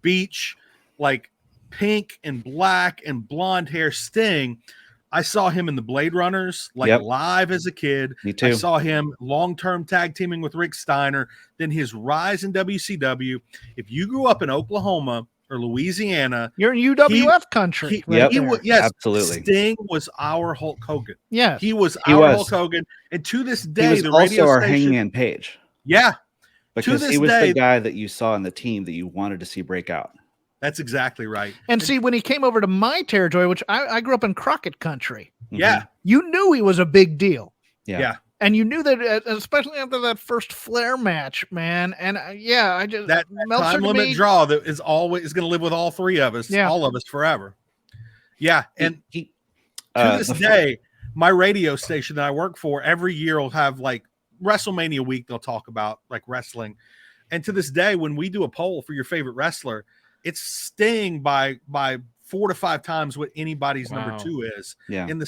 beach, like pink and black and blonde hair Sting. I saw him in the Blade Runners, live as a kid. Me too. I saw him long-term tag teaming with Rick Steiner. Then his rise in WCW. If you grew up in Oklahoma or Louisiana, you're in UWF country. Absolutely. Sting was our Hulk Hogan. Yeah, he was Hulk Hogan, and to this day, he was also our Hangman Page. Yeah, because he was the guy that you saw in the team that you wanted to see break out. That's exactly right. And see, when he came over to my territory, which I grew up in Crockett country, yeah, you knew he was a big deal. Yeah. And you knew that, especially after that first Flair match, man. And I just that time limit draw that is always going to live with all three of us, all of us forever. Yeah, and to this day, my radio station that I work for every year will have like WrestleMania week. They'll talk about like wrestling, and to this day, when we do a poll for your favorite wrestler, it's Sting by 4 to 5 times what anybody's number 2 is. Yeah. In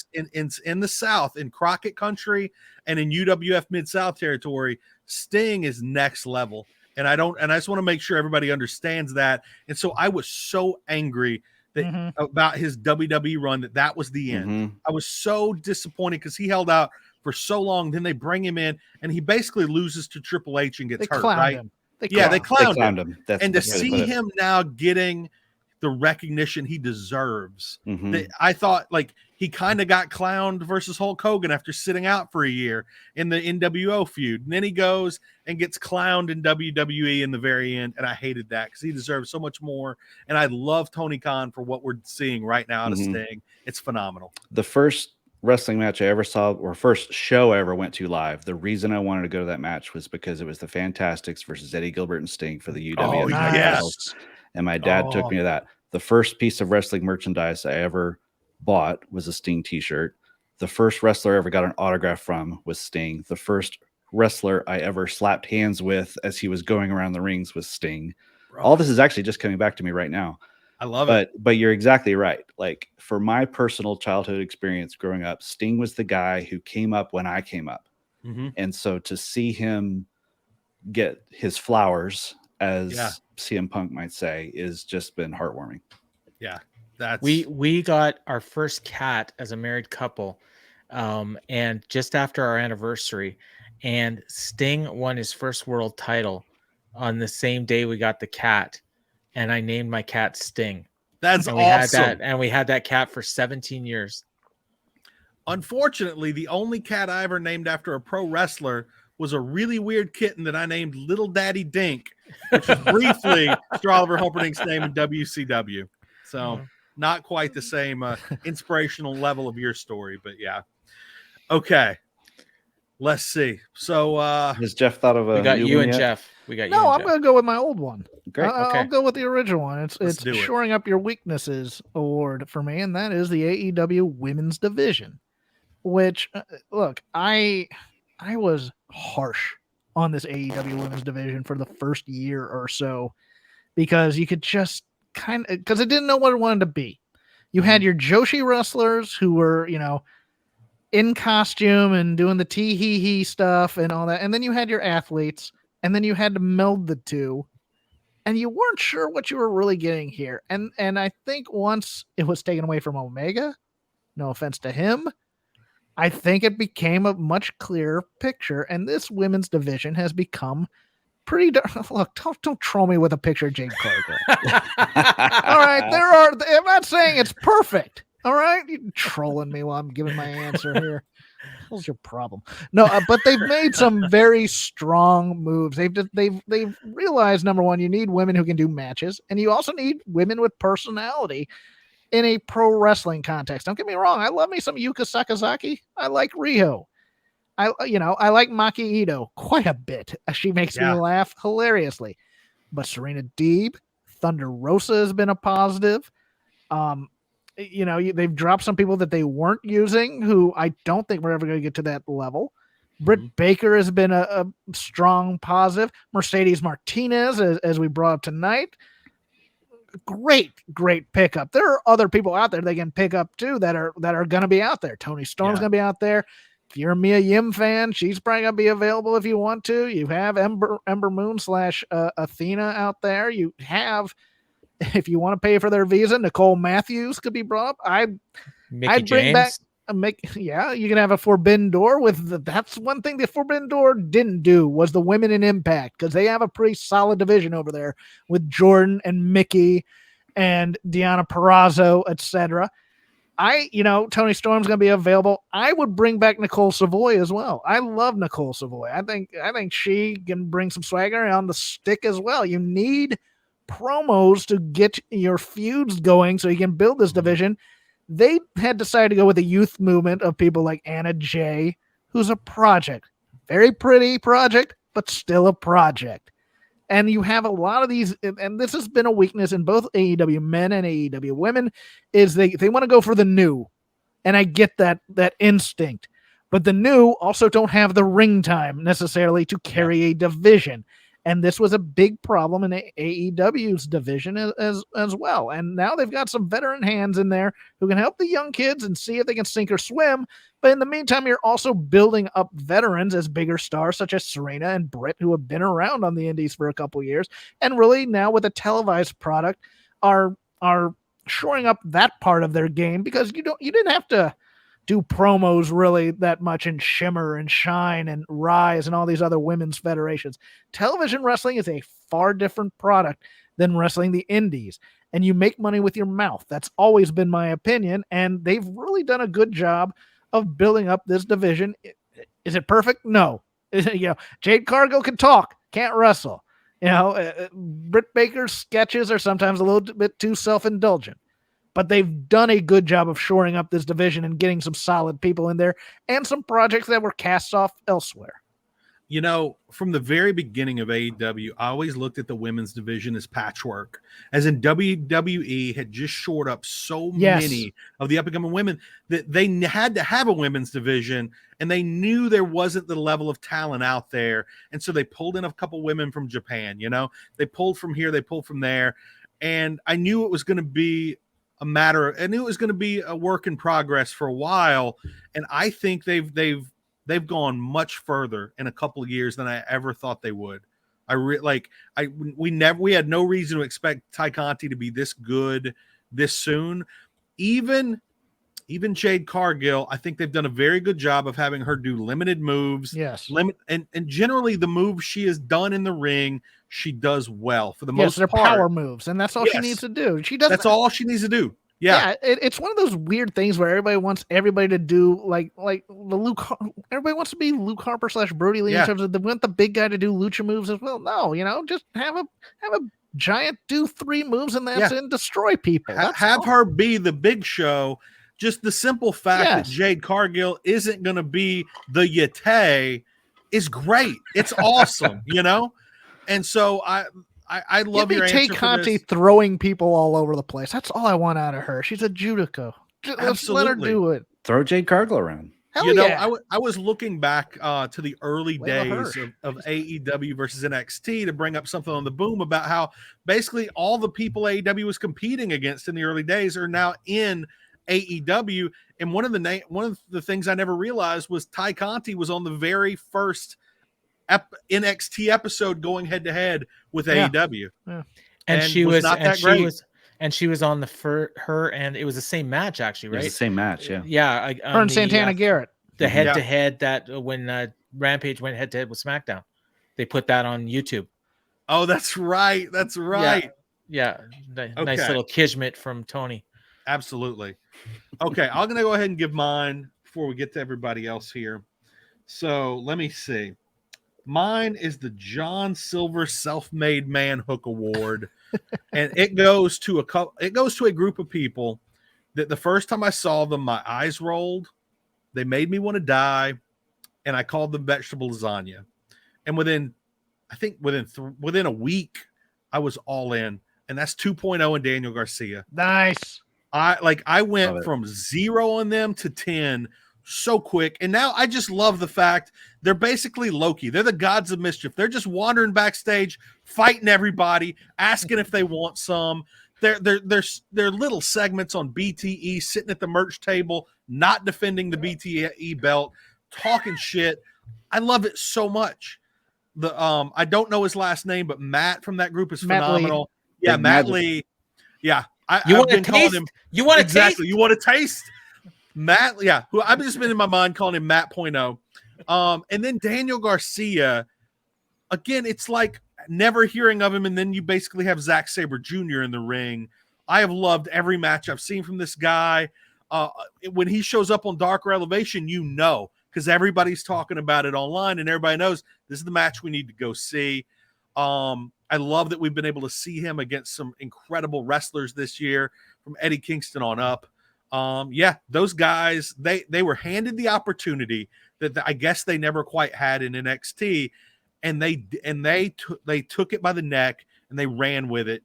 the South, in Crockett country and in UWF Mid-South territory, Sting is next level. And I just want to make sure everybody understands that. And so I was so angry that about his WWE run that was the end. I was so disappointed because he held out for so long. Then they bring him in and he basically loses to Triple H and gets hurt, right? Him. They clowned him. And to see him now getting the recognition he deserves, I thought like he kind of got clowned versus Hulk Hogan after sitting out for a year in the NWO feud. And then he goes and gets clowned in WWE in the very end. And I hated that because he deserves so much more. And I love Tony Khan for what we're seeing right now out of Sting. It's phenomenal. The first wrestling match I ever saw, or first show I ever went to live, the reason I wanted to go to that match was because it was the Fantastics versus Eddie Gilbert and Sting for the UWF. Oh, yes. And my dad took me to that. The first piece of wrestling merchandise I ever bought was a Sting t-shirt. The first wrestler I ever got an autograph from was Sting. The first wrestler I ever slapped hands with as he was going around the rings was Sting. Bro. All this is actually just coming back to me right now. I love it. But you're exactly right. Like for my personal childhood experience growing up, Sting was the guy who came up when I came up. And so to see him get his flowers, as CM Punk might say, is just been heartwarming. Yeah. That's we got our first cat as a married couple. And just after our anniversary, and Sting won his first world title on the same day we got the cat. And I named my cat Sting. That's awesome. We had that cat for 17 years. Unfortunately, the only cat I ever named after a pro wrestler was a really weird kitten that I named Little Daddy Dink, which was briefly Mr. Oliver Humperdinck's name in WCW. So not quite the same inspirational level of your story, but yeah. Okay. Let's see. So has Jeff thought of a we got new you one and yet? Jeff. We got No, I'm going to go with my old one. Great. I'll go with the original one. It's Shoring Up Your Weaknesses award for me, and that is the AEW Women's Division. Which, look, I was harsh on this AEW Women's Division for the first year or so because you could just because it didn't know what it wanted to be. You had your Joshi wrestlers who were, in costume and doing the tee-hee-hee stuff and all that, and then you had your athletes. And then you had to meld the two, and you weren't sure what you were really getting here. And I think once it was taken away from Omega, no offense to him, I think it became a much clearer picture. And this women's division has become pretty. Look, don't troll me with a picture of Jade Cargill. All right, I'm not saying it's perfect. All right, you're trolling me while I'm giving my answer here. hell's your problem? No, but they've made some very strong moves. They've realized, number one, you need women who can do matches, and you also need women with personality in a pro wrestling context. Don't get me wrong. I love me some Yuka Sakazaki. I like Riho. I like Maki Ito quite a bit. She makes me laugh hilariously. But Serena Deeb, Thunder Rosa has been a positive. They've dropped some people that they weren't using, who I don't think we're ever going to get to that level. Britt Baker has been a strong positive. Mercedes Martinez, as we brought up tonight, great pickup. There are other people out there they can pick up too that are going to be out there. Toni Storm's going to be out there. If you're a Mia Yim fan, she's probably going to be available if you want to. You have Ember Moon / Athena out there. You have, if you want to pay for their visa, Nicole Matthews could be brought up. I'd bring James. back you can have a Forbidden Door with that's one thing the Forbidden Door didn't do was the women in Impact, because they have a pretty solid division over there with Jordan and Mickey and Deonna Purrazzo, etc. Toni Storm's going to be available. I would bring back Nicole Savoy as well. I love Nicole Savoy. I think she can bring some swagger on the stick as well. You need promos to get your feuds going so you can build this division. They had decided to go with a youth movement of people like Anna Jay, who's a project. Very pretty project, but still a project. And you have a lot of these, and this has been a weakness in both AEW men and AEW women, is they want to go for the new. And I get that instinct. But the new also don't have the ring time necessarily to carry a division. And this was a big problem in AEW's division as well. And now they've got some veteran hands in there who can help the young kids and see if they can sink or swim. But in the meantime, you're also building up veterans as bigger stars, such as Serena and Britt, who have been around on the indies for a couple years. And really now with a televised product are shoring up that part of their game, because you didn't have to do promos really that much in Shimmer and Shine and Rise and all these other women's federations. Television wrestling is a far different product than wrestling the indies, and you make money with your mouth. That's always been my opinion, and they've really done a good job of building up this division. Is it perfect? No. Jade Cargill can talk, can't wrestle. Britt Baker's sketches are sometimes a little bit too self-indulgent. But they've done a good job of shoring up this division and getting some solid people in there and some projects that were cast off elsewhere. From the very beginning of AEW, I always looked at the women's division as patchwork, as in WWE had just shored up so many of the up-and-coming women that they had to have a women's division, and they knew there wasn't the level of talent out there. And so they pulled in a couple women from Japan, they pulled from here, they pulled from there. And I knew it was going to be I knew it was going to be a work in progress for a while, and I think they've gone much further in a couple of years than I ever thought they would. We had no reason to expect Ty Conti to be this good this soon. Even Jade Cargill, I think they've done a very good job of having her do limited moves. Yes, and generally the moves she has done in the ring, she does well for the most part. They're power moves, and that's all she needs to do. That's all she needs to do. Yeah, it's one of those weird things where everybody wants everybody to do like the Luke. Everybody wants to be Luke Harper / Brodie Lee in terms of they want the big guy to do lucha moves as well. No, just have a giant do 3 moves and that's and destroy people. Have her be the Big Show. Just the simple fact that Jade Cargill isn't going to be the Yeti is great. It's awesome, And so I love your answer Tay Conti throwing people all over the place. That's all I want out of her. She's a Judico. Let's let her do it. Throw Jade Cargill around. I was looking back to the early days of AEW versus NXT to bring up something on the Boom about how basically all the people AEW was competing against in the early days are now in AEW. And one of the things I never realized was Ty Conti was on the very first NXT episode going head to head with AEW. Yeah. And she was not that great. She was on her, and it was the same match actually, right? It was the same match, yeah. Yeah, her and Santana Garrett. The head to head that when Rampage went head to head with SmackDown, they put that on YouTube. Oh, that's right. That's right. Yeah. Nice little kismet from Tony. Absolutely. Okay, I'm gonna go ahead and give mine before we get to everybody else here. So let me see. Mine is the John Silver Self-Made Man Hook Award, and it goes to a group of people that the first time I saw them, my eyes rolled. They made me want to die, and I called them vegetable lasagna. And within a week, I was all in, and that's 2.0 and Daniel Garcia. Nice. I went from 0 on them to 10 so quick, and now I just love the fact they're basically Loki. They're the gods of mischief. They're just wandering backstage, fighting everybody, asking if they want some. They're little segments on BTE, sitting at the merch table, not defending the BTE belt, talking shit. I love it so much. I don't know his last name, but Matt from that group is phenomenal. Lee. Yeah, Matt Lee. Yeah, You want to taste? You want to exactly. taste? You want to taste? Matt, yeah, who I've just been in my mind calling him Matt.0. And then Daniel Garcia, again, it's like never hearing of him, and then you basically have Zack Sabre Jr. in the ring. I have loved every match I've seen from this guy. When he shows up on Darker Elevation, because everybody's talking about it online, and everybody knows this is the match we need to go see. I love that we've been able to see him against some incredible wrestlers this year, from Eddie Kingston on up. Those guys, they were handed the opportunity that I guess they never quite had in NXT, and they took it by the neck and they ran with it.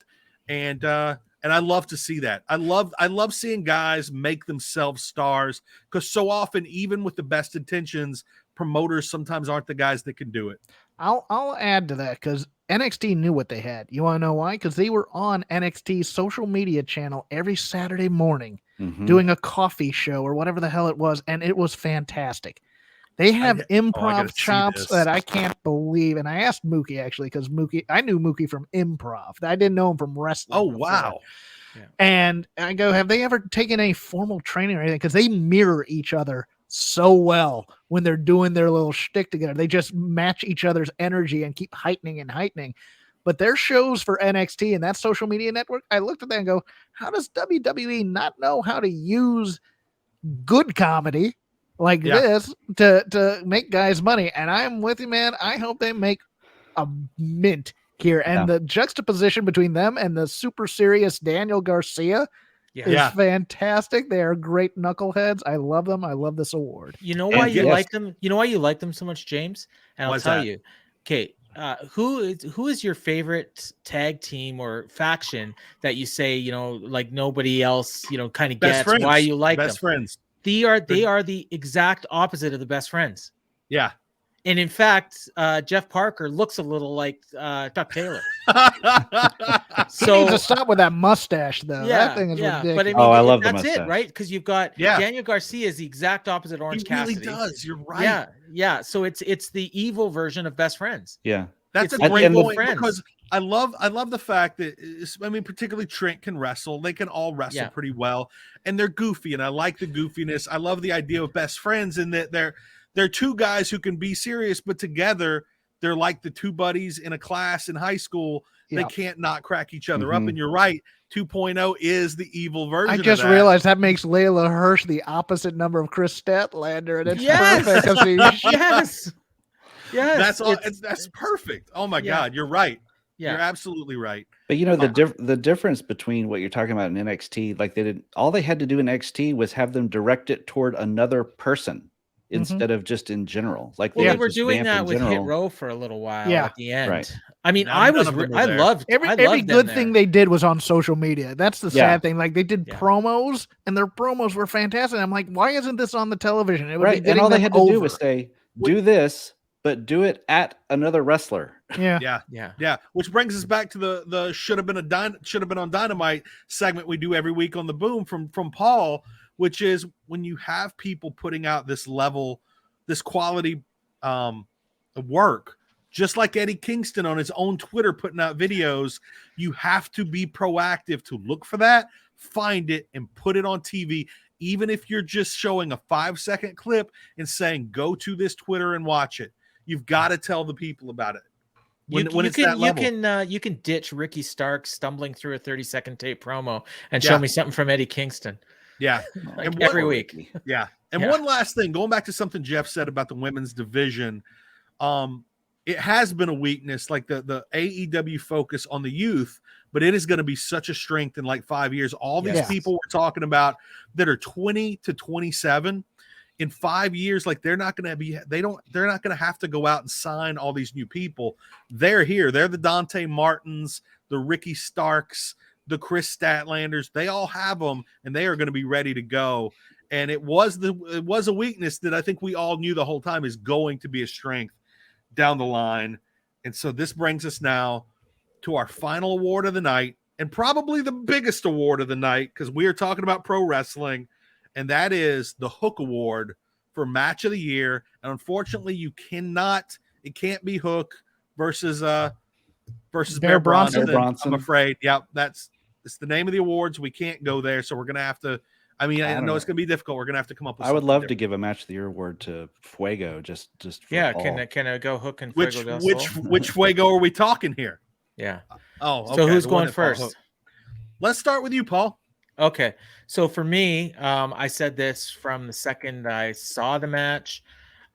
And I love to see that. I love seeing guys make themselves stars, because so often, even with the best intentions, promoters sometimes aren't the guys that can do it. I'll add to that, because NXT knew what they had. You want to know why? Because they were on NXT's social media channel every Saturday morning doing a coffee show or whatever the hell it was, and it was fantastic. They have improv chops that I can't believe. And I asked Mookie, actually, because I knew Mookie from improv. I didn't know him from wrestling. Oh, wow. Yeah. And I go, have they ever taken any formal training or anything? Because they mirror each other so well when they're doing their little shtick together. They just match each other's energy and keep heightening and heightening. But their shows for NXT and that social media network, I looked at that and go, how does WWE not know how to use good comedy like this to make guys money? And I'm with you, man. I hope they make a mint here. And the juxtaposition between them and the super serious Daniel Garcia is fantastic. They are great knuckleheads. I love them. I love this award. You know why you like them? You know why you like them so much, James? And I'll tell you. Okay, who is your favorite tag team or faction that you say, like nobody else, kind of gets why you like them? Best friends. They are the exact opposite of the best friends. Yeah. And in fact, Jeff Parker looks a little like Chuck Taylor. So he needs to stop with that mustache, though. That thing is ridiculous. But I mean, I love the that's mustache. it, right? Because you've got Daniel Garcia is the exact opposite Orange Cassidy. He really does. You're right. Yeah. So it's the evil version of best friends. Yeah, that's a great point, because I love the fact that, particularly Trent can wrestle. They can all wrestle pretty well, and they're goofy, and I like the goofiness. I love the idea of best friends, in that they're two guys who can be serious, but together they're like the two buddies in a class in high school. They can't not crack each other up. And you're right. 2.0 is the evil version. I just realized that makes Layla Hirsch the opposite number of Chris Statlander, and it's perfect. Yes. That's perfect. Oh my God. You're right. Yeah. You're absolutely right. But the difference between what you're talking about in NXT, like all they had to do in NXT was have them direct it toward another person instead of just in general. Like they were doing that with Hit Row for a little while at the end. Right. I mean, I loved every good thing they did was on social media. That's the sad thing. Like, they did promos, and their promos were fantastic. I'm like, why isn't this on the television? It would be and all they had to do was say, do this, but do it at another wrestler. Yeah. Which brings us back to the should have been on Dynamite segment we do every week on the Boom from Paul, which is when you have people putting out this level, this quality work, just like Eddie Kingston on his own Twitter putting out videos, you have to be proactive to look for that, find it, and put it on TV. Even if you're just showing a 5-second clip and saying, go to this Twitter and watch it. You've got to tell the people about it. You can ditch Ricky Stark stumbling through a 30-second tape promo and show me something from Eddie Kingston. Yeah. Every week. Yeah. And one last thing, going back to something Jeff said about the women's division, it has been a weakness, like the AEW focus on the youth, but it is going to be such a strength in like 5 years. All these people we're talking about that are 20 to 27 in 5 years, like they're not going to have to go out and sign all these new people. They're here. They're the Dante Martins, the Ricky Starks, the Chris Statlanders. They all have them, and they are going to be ready to go. And it was a weakness that I think we all knew the whole time is going to be a strength down the line. And so this brings us now to our final award of the night, and probably the biggest award of the night, because we are talking about pro wrestling, and that is the Hook Award for Match of the Year. And unfortunately, it can't be Hook versus Bear Bronson. I'm afraid. Yeah, it's the name of the awards. We can't go there, so we're gonna have to. I mean, I know it's gonna be difficult. We're gonna have to come up with. I would love to give a Match of the Year award to Fuego. Just for Can I go Hook and which Fuego which Fuego are we talking here? Yeah. Oh, okay. So who's going first? Let's start with you, Paul. Okay. So for me, I said this from the second I saw the match.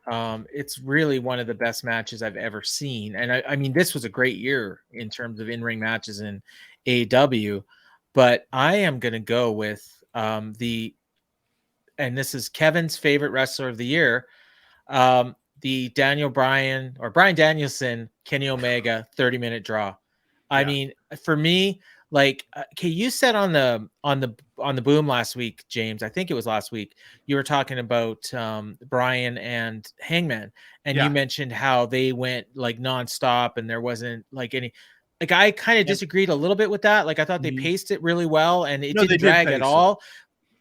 It's really one of the best matches I've ever seen. And I mean, this was a great year in terms of in-ring matches in AEW, but I am going to go with and this is Kevin's favorite wrestler of the year, the Brian Danielson, Kenny Omega 30-minute draw. I mean, for me, like, okay, you said on the boom last week, James, I think it was last week, you were talking about Brian and Hangman, and you mentioned how they went like nonstop and there wasn't like any, like, I kind of disagreed a little bit with that. Like, I thought they paced it really well and it didn't drag at all.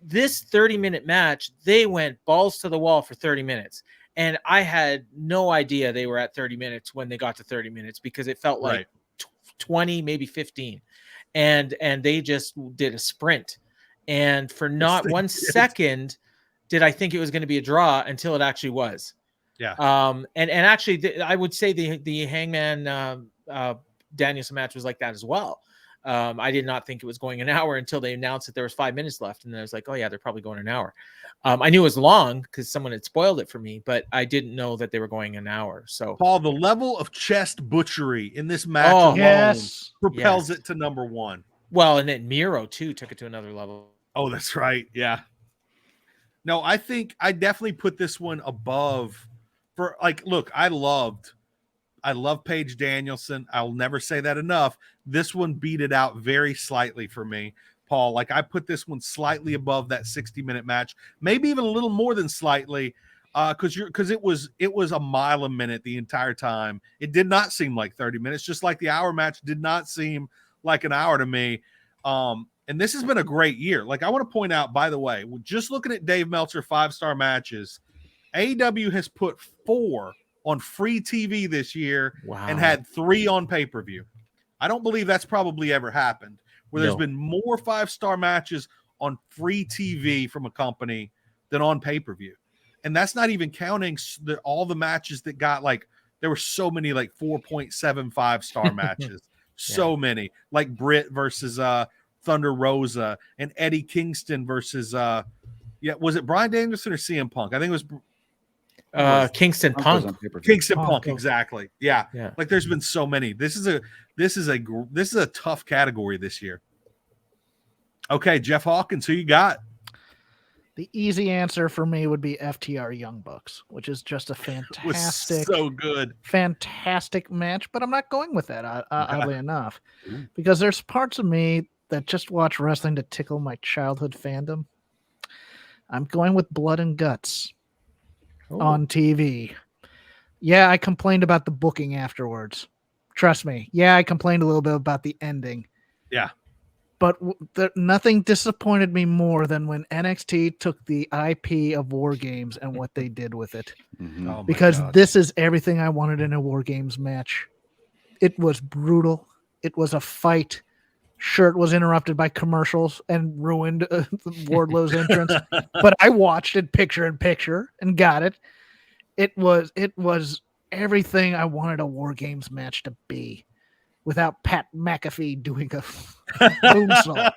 This 30-minute match, they went balls to the wall for 30 minutes. And I had no idea they were at 30 minutes when they got to 30 minutes because it felt like 20, maybe 15. And they just did a sprint. And for not 1 second did I think it was going to be a draw until it actually was. Yeah. And actually, I would say the Hangman Danielson match was like that as well. I did not think it was going an hour until they announced that there was 5 minutes left. And then I was like, oh yeah, they're probably going an hour. I knew it was long because someone had spoiled it for me, but I didn't know that they were going an hour. So Paul, the level of chest butchery in this match alone propels it to number one. Well, and then Miro too took it to another level. Oh, that's right. Yeah. No, I think I definitely put this one above for, like, look, I love Paige Danielson. I'll never say that enough. This one beat it out very slightly for me, Paul. Like, I put this one slightly above that 60-minute match, maybe even a little more than slightly, because it was a mile a minute the entire time. It did not seem like 30 minutes, just like the hour match did not seem like an hour to me. And this has been a great year. Like, I want to point out, by the way, just looking at Dave Meltzer 5-star matches, AEW has put 4 on free TV this year and had 3 on pay-per-view. I don't believe that's probably ever happened where there's been more 5-star matches on free TV from a company than on pay-per-view. And that's not even counting all the matches that got, like, there were so many like 4.75 star matches. So many, like Britt versus Thunder Rosa and Eddie Kingston versus was it Bryan Danielson or CM Punk? I think it was Kingston Punk. Kingston Punk, exactly. Yeah. Like, there's been so many. This is a tough category this year. Okay, Jeff Hawkins, who you got? The easy answer for me would be FTR Young Bucks, which is just a fantastic match, but I'm not going with that, oddly enough, because there's parts of me that just watch wrestling to tickle my childhood fandom. I'm going with Blood and Guts on TV. Yeah, I complained about the booking afterwards. Trust me. Yeah, I complained a little bit about the ending. Yeah. But nothing disappointed me more than when NXT took the IP of War Games and what they did with it. Mm-hmm. Oh, because this is everything I wanted in a War Games match. It was brutal. It was a fight. Sure, it was interrupted by commercials and ruined Wardlow's entrance. But I watched it picture in picture and got it. It was everything I wanted a War Games match to be, without Pat McAfee doing a boomsaw.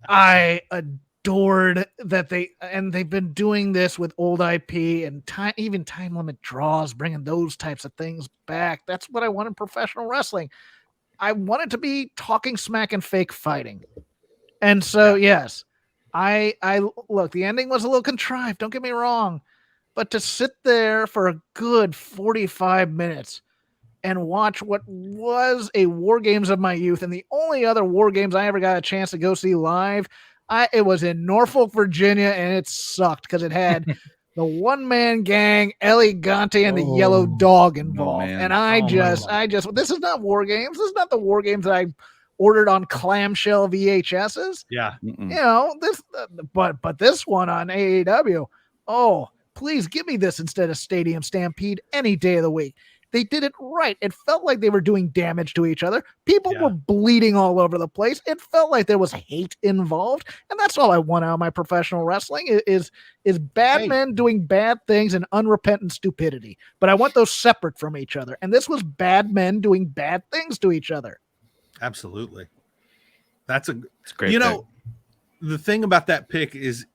I adored that they've been doing this with old IP and even time limit draws, bringing those types of things back. That's what I want in professional wrestling. I want it to be talking smack and fake fighting. And so, yes, I look, the ending was a little contrived. Don't get me wrong, but to sit there for a good 45 minutes and watch what was a War Games of my youth, and the only other War Games I ever got a chance to go see live, it was in Norfolk, Virginia, and it sucked because it had the one-man gang, Elegante, and the Yellow Dog involved. man. And I just, this is not War Games. This is not the War Games that I ordered on clamshell VHSs. Yeah. You know, but this one on AEW, oh, please give me this instead of Stadium Stampede any day of the week. They did it right. It felt like they were doing damage to each other. People were bleeding all over the place. It felt like there was hate involved. And that's all I want out of my professional wrestling is bad men doing bad things and unrepentant stupidity. But I want those separate from each other. And this was bad men doing bad things to each other. Absolutely. That's great. You know, the thing about that pick is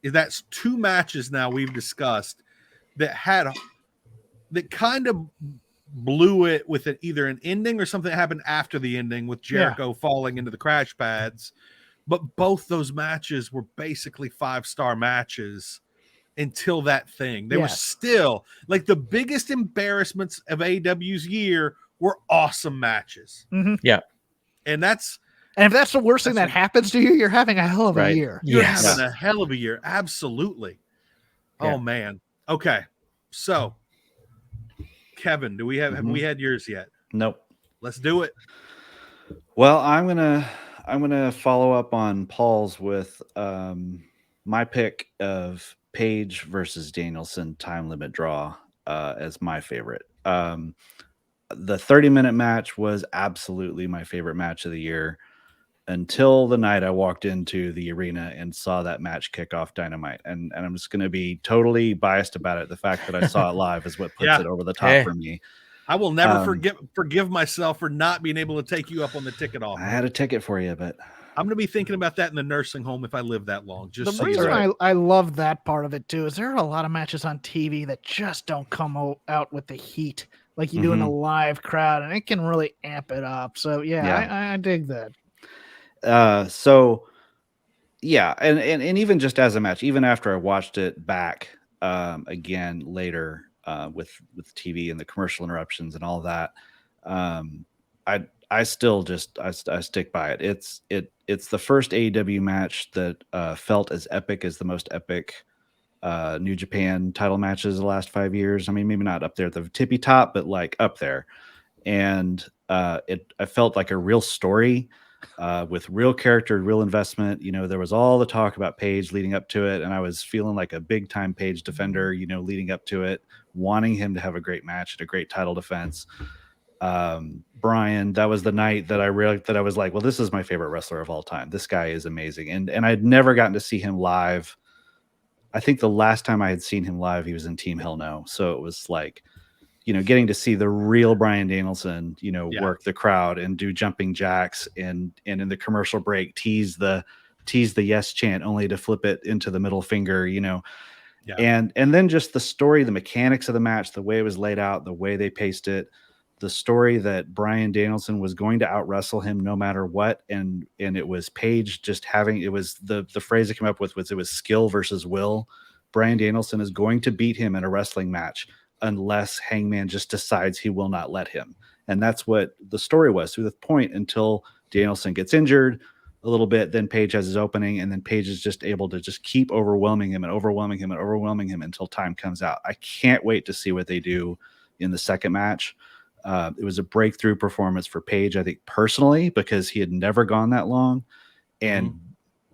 that's two matches now we've discussed that kind of blew it with either an ending or something that happened after the ending with Jericho falling into the crash pads. But both those matches were basically 5-star matches until that thing. They were still like the biggest embarrassments of AEW's year were awesome matches. Mm-hmm. Yeah. And if that's the worst thing that happens to you, you're having a hell of a year. You're having a hell of a year. Absolutely. Yeah. Oh man. Okay. So Kevin, have we had yours yet? Nope. Let's do it. Well, I'm gonna follow up on Paul's with my pick of Page versus Danielson time limit draw as my favorite. The 30-minute match was absolutely my favorite match of the year until the night I walked into the arena and saw that match kick off Dynamite. And I'm just going to be totally biased about it. The fact that I saw it live is what puts it over the top for me. I will never forgive myself for not being able to take you up on the ticket offer. I had a ticket for you, but I'm going to be thinking about that in the nursing home if I live that long. Just the reason I love that part of it too is there are a lot of matches on TV that just don't come out with the heat like you do in a live crowd, and it can really amp it up. So I dig that. And even just as a match, even after I watched it back again later with TV and the commercial interruptions and all that, I still I stick by it. It's the first AEW match that felt as epic as the most epic New Japan title matches the last 5 years. I mean, maybe not up there at the tippy top, but like up there. And I felt like a real story with real character, real investment. You know, there was all the talk about Page leading up to it, and I was feeling like a big time Page defender, you know, leading up to it, wanting him to have a great match and a great title defense. Brian, that was the night that I realized that I was like, well, this is my favorite wrestler of all time. This guy is amazing. And I'd never gotten to see him live. I think the last time I had seen him live, he was in Team Hell No. So it was like, you know, getting to see the real Bryan Danielson, you know, work the crowd and do jumping jacks and in the commercial break, tease the yes chant only to flip it into the middle finger, you know. Yeah. And then just the story, the mechanics of the match, the way it was laid out, the way they paced it, the story that Bryan Danielson was going to out wrestle him no matter what. And it was Page just having, it was the phrase I came up with was it was skill versus will. Bryan Danielson is going to beat him in a wrestling match unless Hangman just decides he will not let him. And that's what the story was through the point until Danielson gets injured a little bit. Then Page has his opening, and then Page is just able to just keep overwhelming him until time comes out. I can't wait to see what they do in the second match. It was a breakthrough performance for Page, I think, personally, because he had never gone that long. And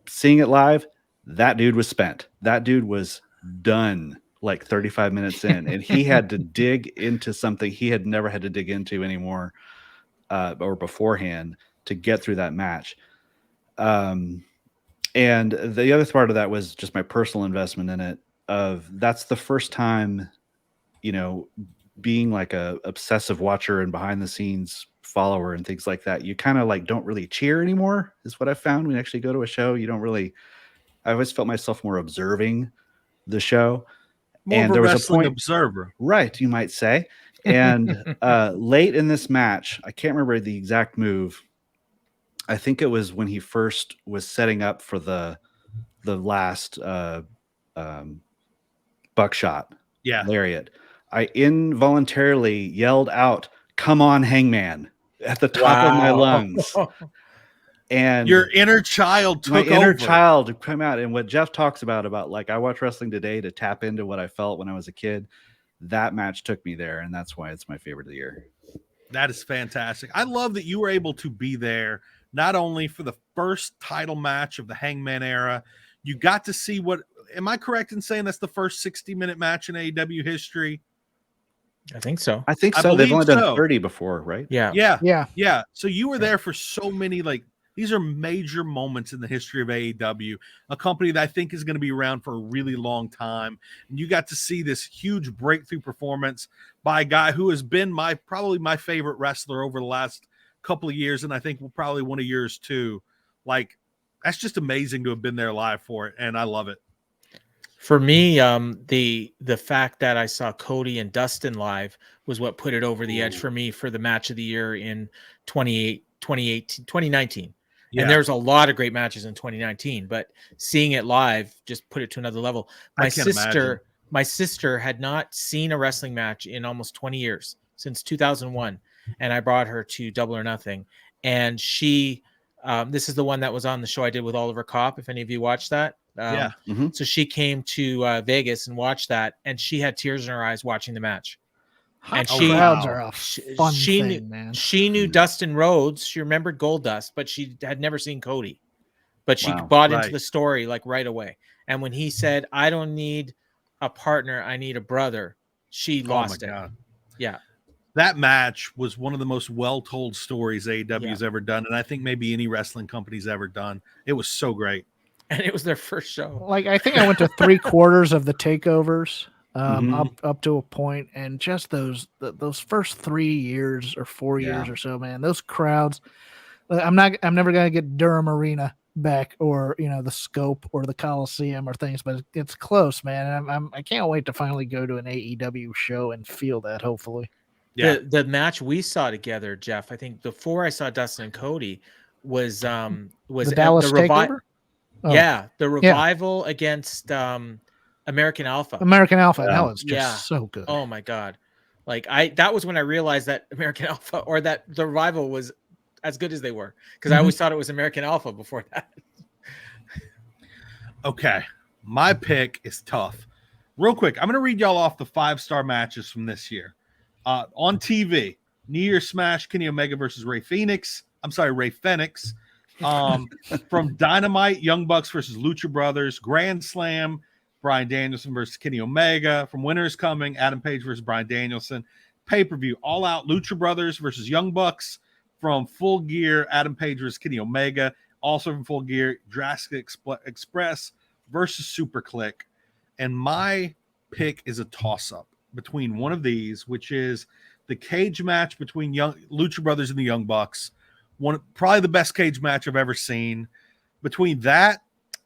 seeing it live, that dude was spent. That dude was done like 35 minutes in, and he had to dig into something he had never had to dig into anymore or beforehand to get through that match. And the other part of that was just my personal investment in it. That's the first time, you know, being like a obsessive watcher and behind the scenes follower and things like that, you kind of like don't really cheer anymore is what I found when you actually go to a show. You don't really I always felt myself more observing the show. More And of a there was a wrestling point, observer. right, you might say. And late in this match, I can't remember the exact move. I think it was when he first was setting up for the last buckshot lariat. I involuntarily yelled out, "Come on, Hangman," at the top of my lungs. And your inner child took my inner over. child come out. And what Jeff talks about like, I watch wrestling today to tap into what I felt when I was a kid. That match took me there, and that's why it's my favorite of the year. That is fantastic. I love that you were able to be there, not only for the first title match of the Hangman era, you got to see what, am I correct in saying that's the first 60-minute match in AEW history? I think so. I think I so. They've only believe done so. 30 before, right? Yeah. So you were there for so many, like, these are major moments in the history of AEW, a company that I think is going to be around for a really long time. And you got to see this huge breakthrough performance by a guy who has been probably my favorite wrestler over the last couple of years, and I think probably one of yours too. Like, that's just amazing to have been there live for it, and I love it. For me, the fact that I saw Cody and Dustin live was what put it over the edge for me for the match of the year in 2019. Yeah. And there's a lot of great matches in 2019, but seeing it live just put it to another level. My sister had not seen a wrestling match in almost 20 years, since 2001, and I brought her to Double or Nothing, and she this is the one that was on the show I did with Oliver Kopp, if any of you watched that. So she came to Vegas and watched that, and she had tears in her eyes watching the match. And crowds are a fun thing, man. She knew Dustin Rhodes. She remembered Goldust, but she had never seen Cody. But she bought into the story like right away. And when he said, "I don't need a partner, I need a brother," she lost it. God. Yeah. That match was one of the most well-told stories AEW has ever done, and I think maybe any wrestling company's ever done. It was so great. And it was their first show. Like, I think I went to 3/4 of the takeovers. Up to a point, and just those first 3 years or 4 years or so, man, those crowds. I'm never gonna get Durham Arena back, or the Scope or the Coliseum or things, but it's close, man. And I can't wait to finally go to an AEW show and feel that. Hopefully, the match we saw together, Jeff. I think before I saw Dustin and Cody was the Dallas Takeover. The Revival against American Alpha. That was just so good. Oh my God. Like that was when I realized that American Alpha, or that the Revival, was as good as they were, because I always thought it was American Alpha before that. Okay. My pick is tough. Real quick, I'm going to read y'all off the 5-star matches from this year. On TV, New Year's Smash, Kenny Omega versus Ray Phoenix. From Dynamite, Young Bucks versus Lucha Brothers. Grand Slam, Bryan Danielson versus Kenny Omega. From Winter is Coming, Adam Page versus Bryan Danielson. Pay-per-view, All Out, Lucha Brothers versus Young Bucks. From Full Gear, Adam Page versus Kenny Omega. Also from Full Gear, Jurassic Express versus Super Click. And my pick is a toss-up between one of these, which is the cage match between Lucha Brothers and the Young Bucks. Probably the best cage match I've ever seen. Between that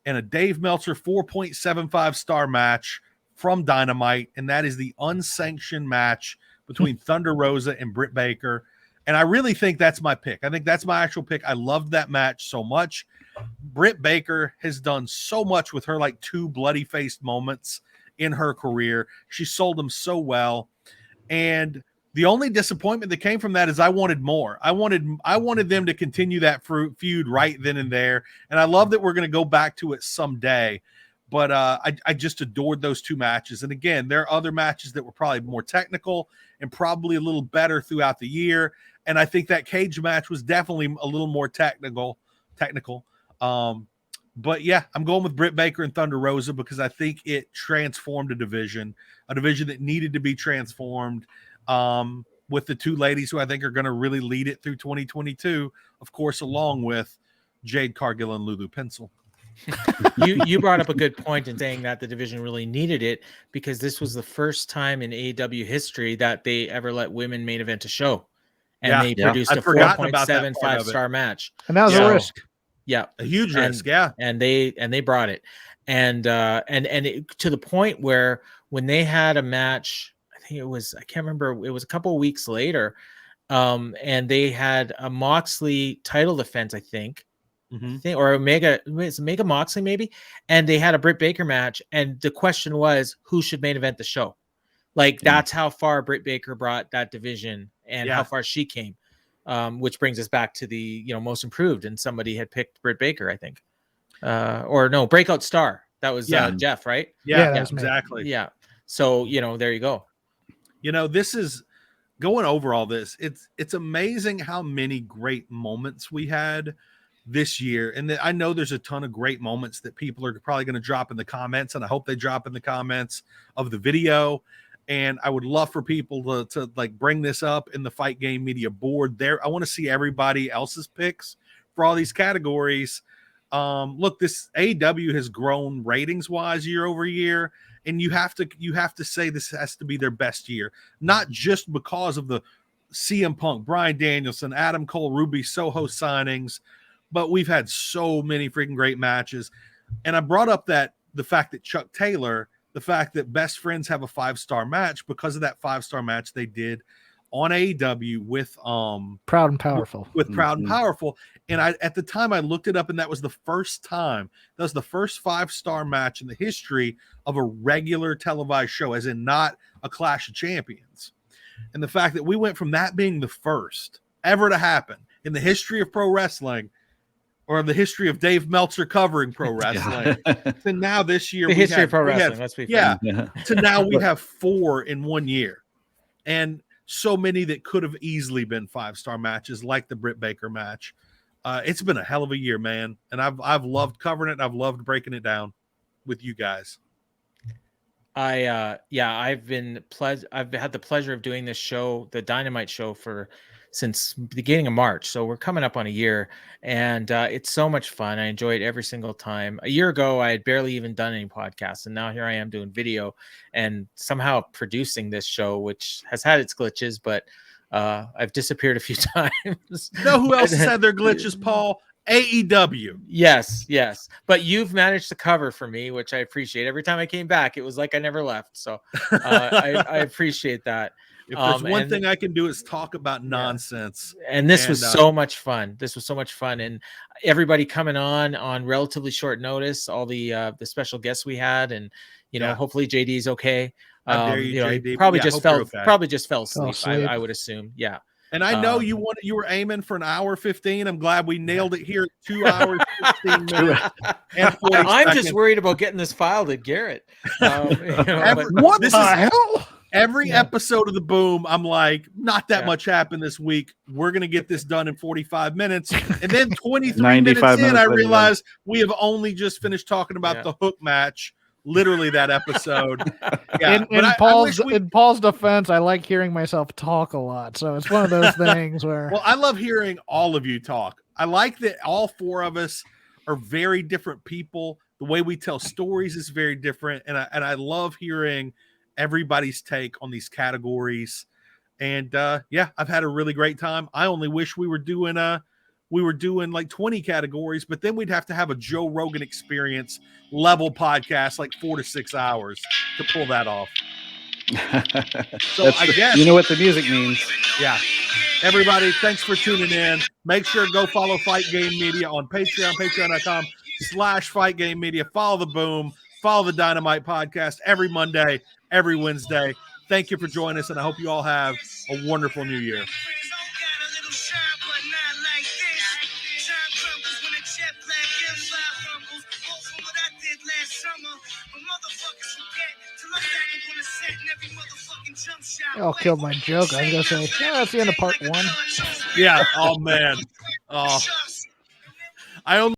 and a Dave Meltzer 4.75 star match from Dynamite, and that is the unsanctioned match between Thunder Rosa and Britt Baker. And I really think that's my pick. I think that's my actual pick. I loved that match so much. Britt Baker has done so much with her, like, 2 bloody-faced moments in her career. She sold them so well. And the only disappointment that came from that is I wanted more. I wanted them to continue that feud right then and there. And I love that we're going to go back to it someday. But I just adored those 2 matches. And again, there are other matches that were probably more technical and probably a little better throughout the year. And I think that cage match was definitely a little more technical. But yeah, I'm going with Britt Baker and Thunder Rosa because I think it transformed a division that needed to be transformed. With the 2 ladies who I think are going to really lead it through 2022, of course, along with Jade Cargill and Lulu Pencil. You brought up a good point in saying that the division really needed it, because this was the first time in AEW history that they ever let women main event a show, and they produced a 4.75 star match. And that was a risk. Yeah, A huge And- risk. Yeah. and they brought it, and to the point where when they had a match, I think I can't remember, it was a couple of weeks later, and they had a Moxley title defense, I think, or it's Omega Moxley maybe, and they had a Britt Baker match, and the question was who should main event the show. Like that's how far Britt Baker brought that division and how far she came. Which brings us back to the most improved, and somebody had picked Britt Baker, I think, or no, Breakout Star. That was Jeff, right? Yeah, that was me. exactly. Yeah. So there you go. This is going over all this. It's amazing how many great moments we had this year, and I know there's a ton of great moments that people are probably going to drop in the comments, and I hope they drop in the comments of the video. And I would love for people to like bring this up in the Fight Game Media board there. I want to see everybody else's picks for all these categories. Look, this AEW has grown ratings wise year over year, and you have to say this has to be their best year, not just because of the CM Punk, Bryan Danielson, Adam Cole, Ruby Soho signings, but we've had so many freaking great matches. And I brought up the fact that Chuck Taylor, the fact that Best Friends have a 5-star match because of that 5-star match they did on AEW with Proud and Powerful. With Proud and Powerful. And at the time I looked it up, and that was the first 5-star match in the history of a regular televised show, as in not a Clash of Champions. And the fact that we went from that being the first ever to happen in the history of pro wrestling, or the history of Dave Meltzer covering pro wrestling, to now this year, The history of pro wrestling. Let's be fair. To now we have 4 in 1 year, and so many that could have easily been 5-star matches, like the Britt Baker match. It's been a hell of a year, man, and I've loved covering it. And I've loved breaking it down with you guys. I've had the pleasure of doing this show, the Dynamite show, since the beginning of March. So we're coming up on a year, and it's so much fun. I enjoy it every single time. A year ago, I had barely even done any podcasts, and now here I am doing video and somehow producing this show, which has had its glitches, but I've disappeared a few times. You know who else has had their glitches, Paul? AEW. Yes. But you've managed to cover for me, which I appreciate. Every time I came back, it was like I never left. So I appreciate that. If there's one thing I can do is talk about nonsense. And this was so much fun. And everybody coming on relatively short notice, all the special guests we had, and hopefully JD's okay. How dare you, JD? He probably just fell asleep. I would assume. Yeah. And I know you were aiming for an hour 15. I'm glad we nailed it here. 2 hours 15 minutes. And 40 I'm seconds. just worried about getting this filed at Garrett. What the hell? Every episode of the Boom, I'm like, not that much happened this week. We're going to get this done in 45 minutes. And then 23 minutes in, I realized we have only just finished talking about the Hook match. Literally that episode. In Paul's defense, I like hearing myself talk a lot. So it's one of those things where... Well, I love hearing all of you talk. I like that all 4 of us are very different people. The way we tell stories is very different. And I love hearing everybody's take on these categories. And I've had a really great time. I only wish we were doing like 20 categories, but then we'd have to have a Joe Rogan Experience level podcast, like 4 to 6 hours to pull that off. So I guess you know what the music means. Yeah. Everybody, thanks for tuning in. Make sure to go follow Fight Game Media on Patreon, patreon.com/Fight Game Media. Follow the Boom, follow the Dynamite podcast every Monday, every Wednesday. Thank you for joining us, and I hope you all have a wonderful new year. I'll kill my joke. I was going to say, that's the end of part 1. Yeah. Oh, man. Oh. I only